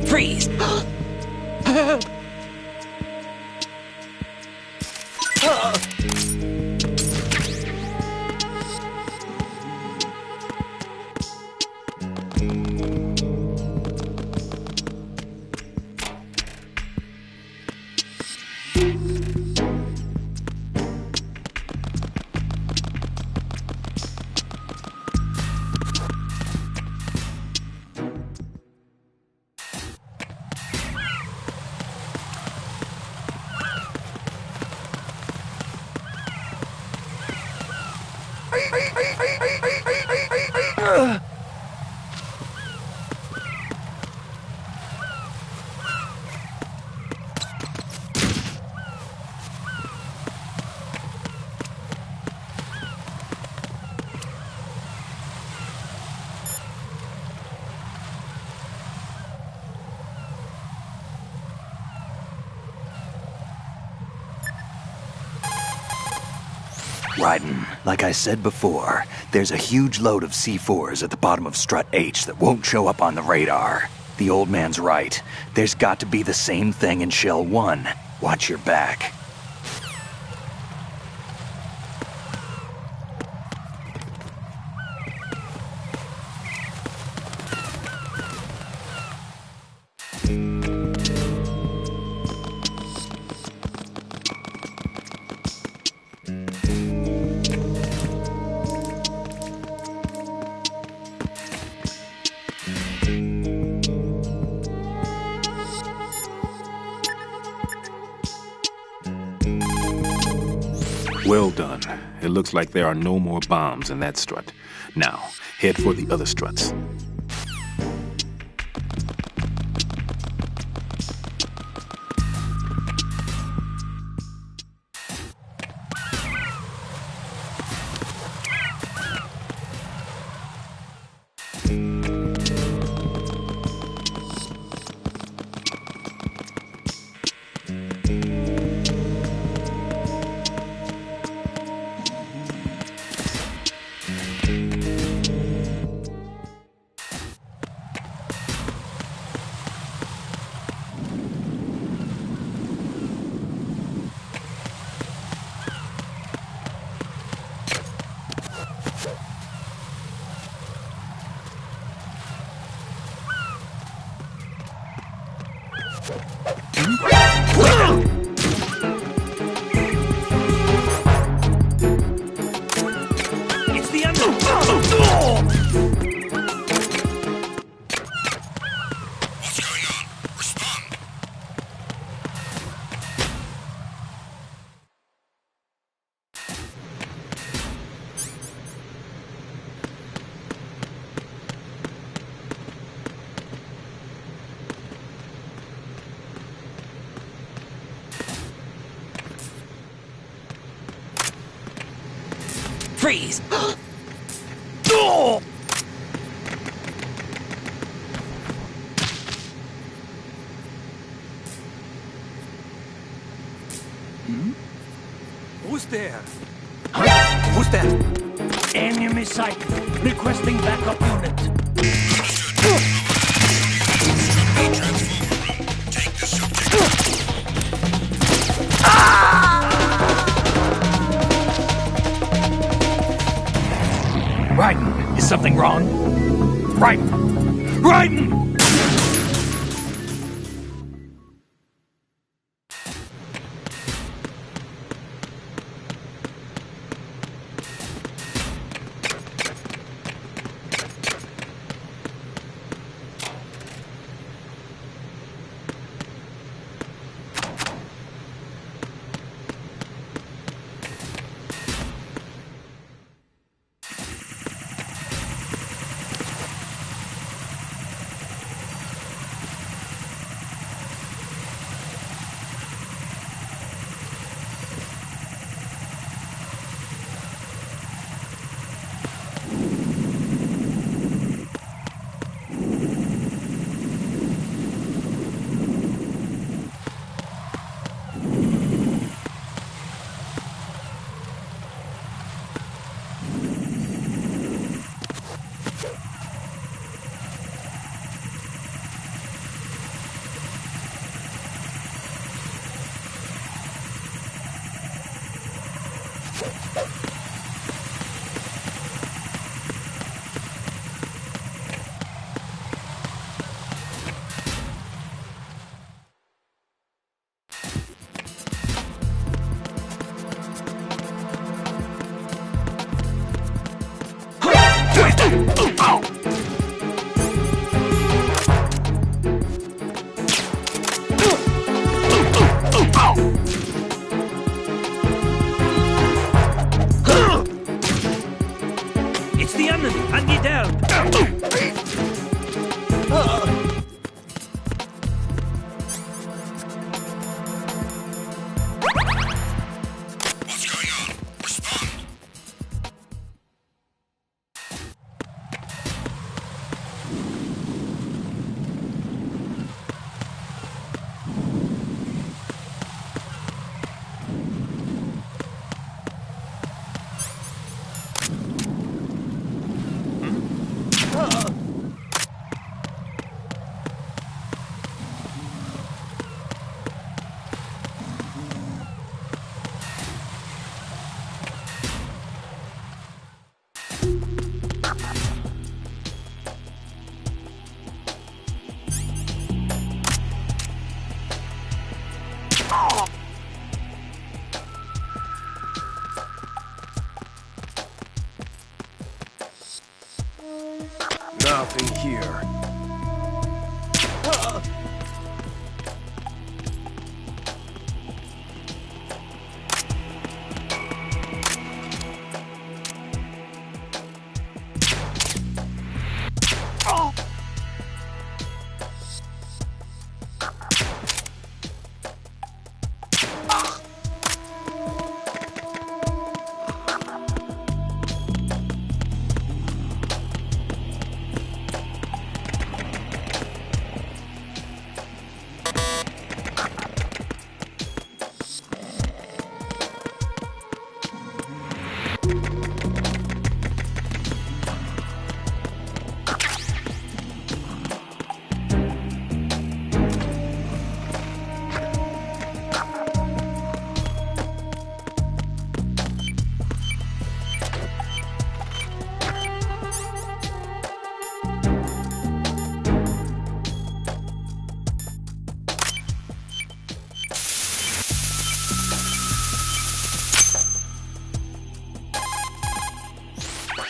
Speaker 21: Freeze!
Speaker 1: Raiden, like I said before, there's a huge load of C4s at the bottom of Strut H that won't show up on the radar. The old man's right. There's got to be the same thing in Shell 1. Watch your back.
Speaker 4: Well done. It looks like there are no more bombs in that strut. Now, head for the other struts.
Speaker 8: It's the end.
Speaker 22: What's going on? Respond.
Speaker 8: Freeze! Oh!
Speaker 7: Who's there? Huh? Who's that?
Speaker 8: Enemy sighted. Requesting backup unit.
Speaker 21: Raiden, is something wrong? Raiden! Raiden!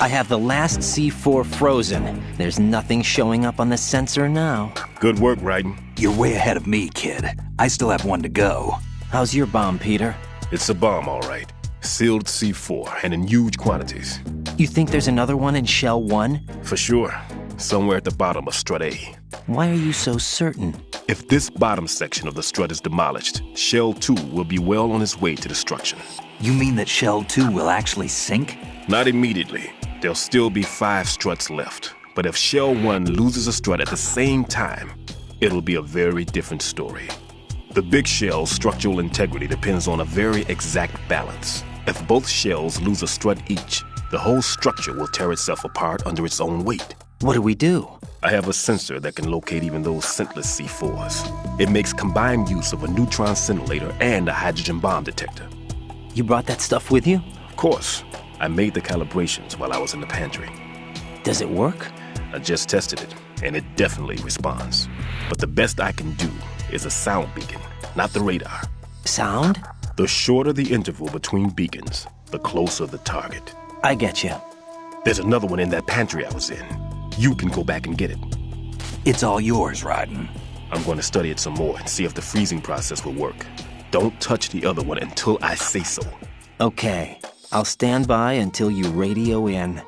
Speaker 13: I have the last C4 frozen. There's nothing showing up on the sensor now.
Speaker 4: Good work, Raiden.
Speaker 1: You're way ahead of me, kid. I still have one to go.
Speaker 13: How's your bomb, Peter?
Speaker 4: It's a bomb, all right. Sealed C4, and in huge quantities.
Speaker 13: You think there's another one in Shell 1?
Speaker 4: For sure. Somewhere at the bottom of Strut A.
Speaker 13: Why are you so certain?
Speaker 4: If this bottom section of the strut is demolished, Shell 2 will be well on its way to destruction.
Speaker 1: You mean that Shell 2 will actually sink?
Speaker 4: Not immediately. There'll still be 5 struts left. But if Shell 1 loses a strut at the same time, it'll be a very different story. The big shell's structural integrity depends on a very exact balance. If both shells lose a strut each, the whole structure will tear itself apart under its own weight.
Speaker 13: What do we do?
Speaker 4: I have a sensor that can locate even those scentless C4s. It makes combined use of a neutron scintillator and a hydrogen bomb detector.
Speaker 13: You brought that stuff with you?
Speaker 4: Of course. I made the calibrations while I was in the pantry.
Speaker 13: Does it work?
Speaker 4: I just tested it, and it definitely responds. But the best I can do is a sound beacon, not the radar.
Speaker 13: Sound?
Speaker 4: The shorter the interval between beacons, the closer the target.
Speaker 13: I get you.
Speaker 4: There's another one in that pantry I was in. You can go back and get it.
Speaker 1: It's all yours, Raiden.
Speaker 4: I'm going to study it some more and see if the freezing process will work. Don't touch the other one until I say so.
Speaker 13: Okay. I'll stand by until you radio in.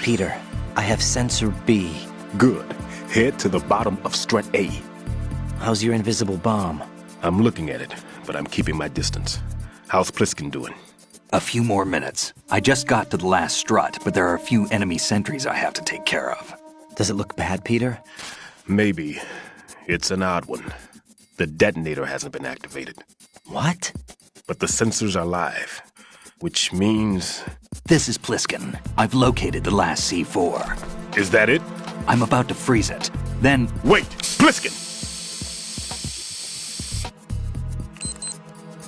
Speaker 13: Peter, I have sensor B.
Speaker 4: Good. Head to the bottom of strut A.
Speaker 13: How's your invisible bomb?
Speaker 4: I'm looking at it, but I'm keeping my distance. How's Pliskin doing?
Speaker 1: A few more minutes. I just got to the last strut, but there are a few enemy sentries I have to take care of.
Speaker 13: Does it look bad, Peter?
Speaker 4: Maybe. It's an odd one. The detonator hasn't been activated.
Speaker 13: What?
Speaker 4: But the sensors are live, which means...
Speaker 1: This is Pliskin. I've located the last C4.
Speaker 4: Is that it?
Speaker 1: I'm about to freeze it. Then...
Speaker 4: Wait! Pliskin!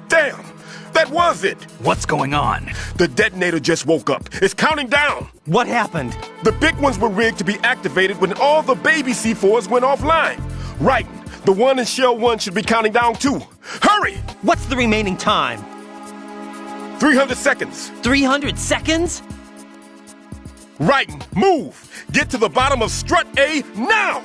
Speaker 4: Damn! That was it!
Speaker 1: What's going on?
Speaker 4: The detonator just woke up. It's counting down!
Speaker 13: What happened?
Speaker 4: The big ones were rigged to be activated when all the baby C4s went offline. Right. The one in Shell 1 should be counting down too. Hurry!
Speaker 13: What's the remaining time?
Speaker 4: 300 seconds.
Speaker 13: 300 seconds?
Speaker 4: Right. Move! Get to the bottom of strut A now!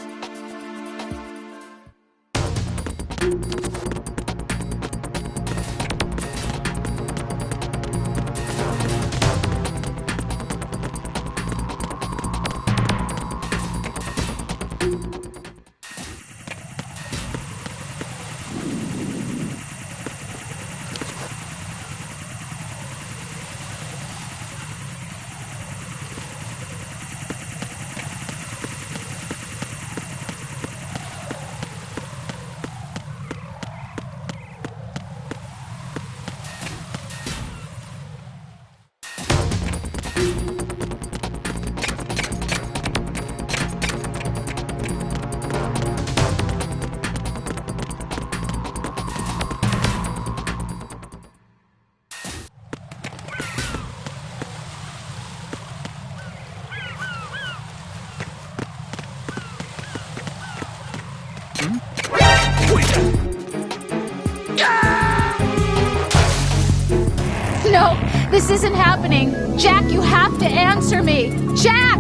Speaker 16: No, this isn't happening. Jack, you have to answer me. Jack!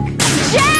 Speaker 16: Jack!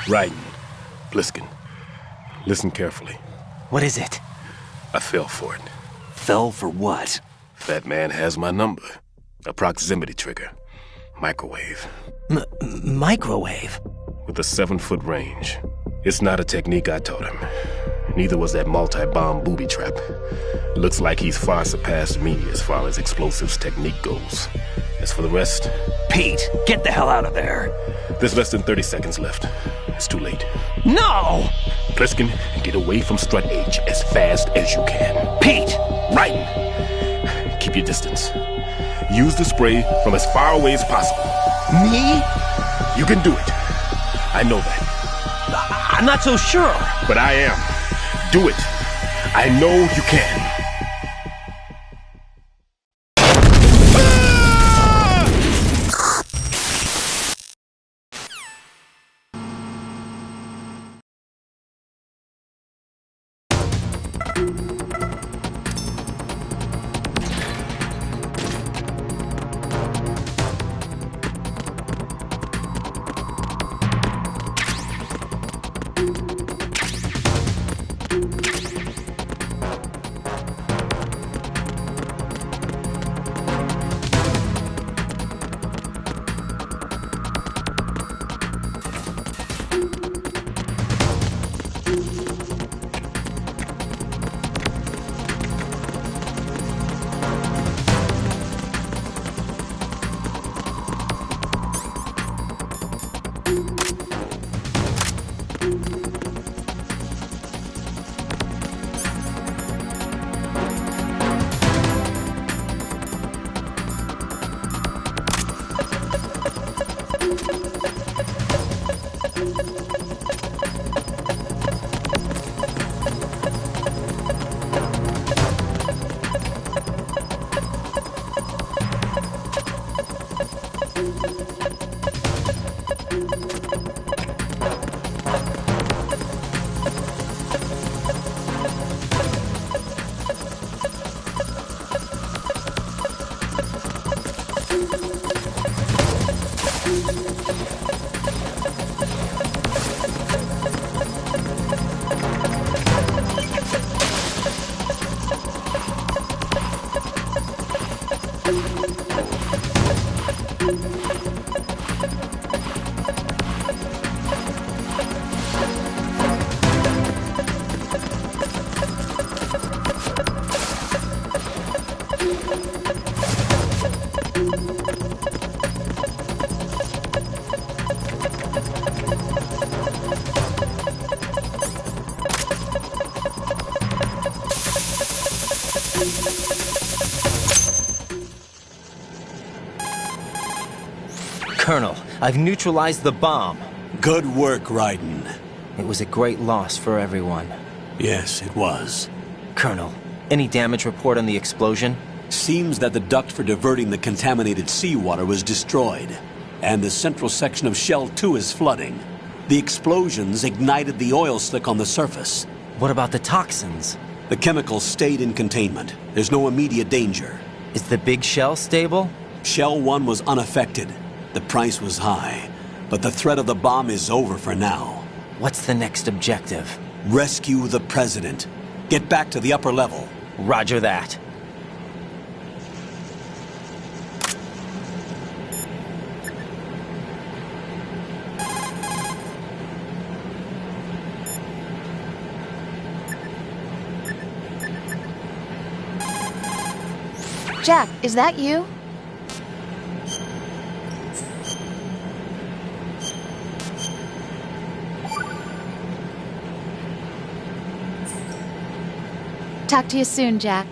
Speaker 4: Right. Pliskin. Listen carefully.
Speaker 13: What is it?
Speaker 4: I fell for it.
Speaker 1: Fell for what?
Speaker 4: Fat man has my number. A proximity trigger. Microwave.
Speaker 13: Microwave?
Speaker 4: With a 7-foot range. It's not a technique I taught him. Neither was that multi-bomb booby trap. Looks like he's far surpassed me as far as explosives technique goes. As for the rest...
Speaker 1: Pete, get the hell out of there.
Speaker 4: There's less than 30 seconds left. it's too late.
Speaker 13: No!
Speaker 4: Pliskin, get away from Strut H as fast as you can.
Speaker 13: Pete!
Speaker 4: Raiden! Keep your distance. Use the spray from as far away as possible.
Speaker 13: Me?
Speaker 4: You can do it. I know that.
Speaker 13: I'm not so sure.
Speaker 4: But I am. Do it. I know you can.
Speaker 13: Colonel, I've neutralized the bomb.
Speaker 9: Good work, Raiden.
Speaker 13: It was a great loss for everyone.
Speaker 9: Yes, it was.
Speaker 13: Colonel, any damage report on the explosion?
Speaker 9: Seems that the duct for diverting the contaminated seawater was destroyed, and the central section of Shell 2 is flooding. The explosions ignited the oil slick on the surface.
Speaker 13: What about the toxins?
Speaker 9: The chemicals stayed in containment. There's no immediate danger.
Speaker 13: Is the big shell stable?
Speaker 9: Shell 1 was unaffected. The price was high, but the threat of the bomb is over for now.
Speaker 13: What's the next objective?
Speaker 9: Rescue the President. Get back to the upper level.
Speaker 13: Roger that.
Speaker 16: Jack, is that you? Talk to you soon, Jack.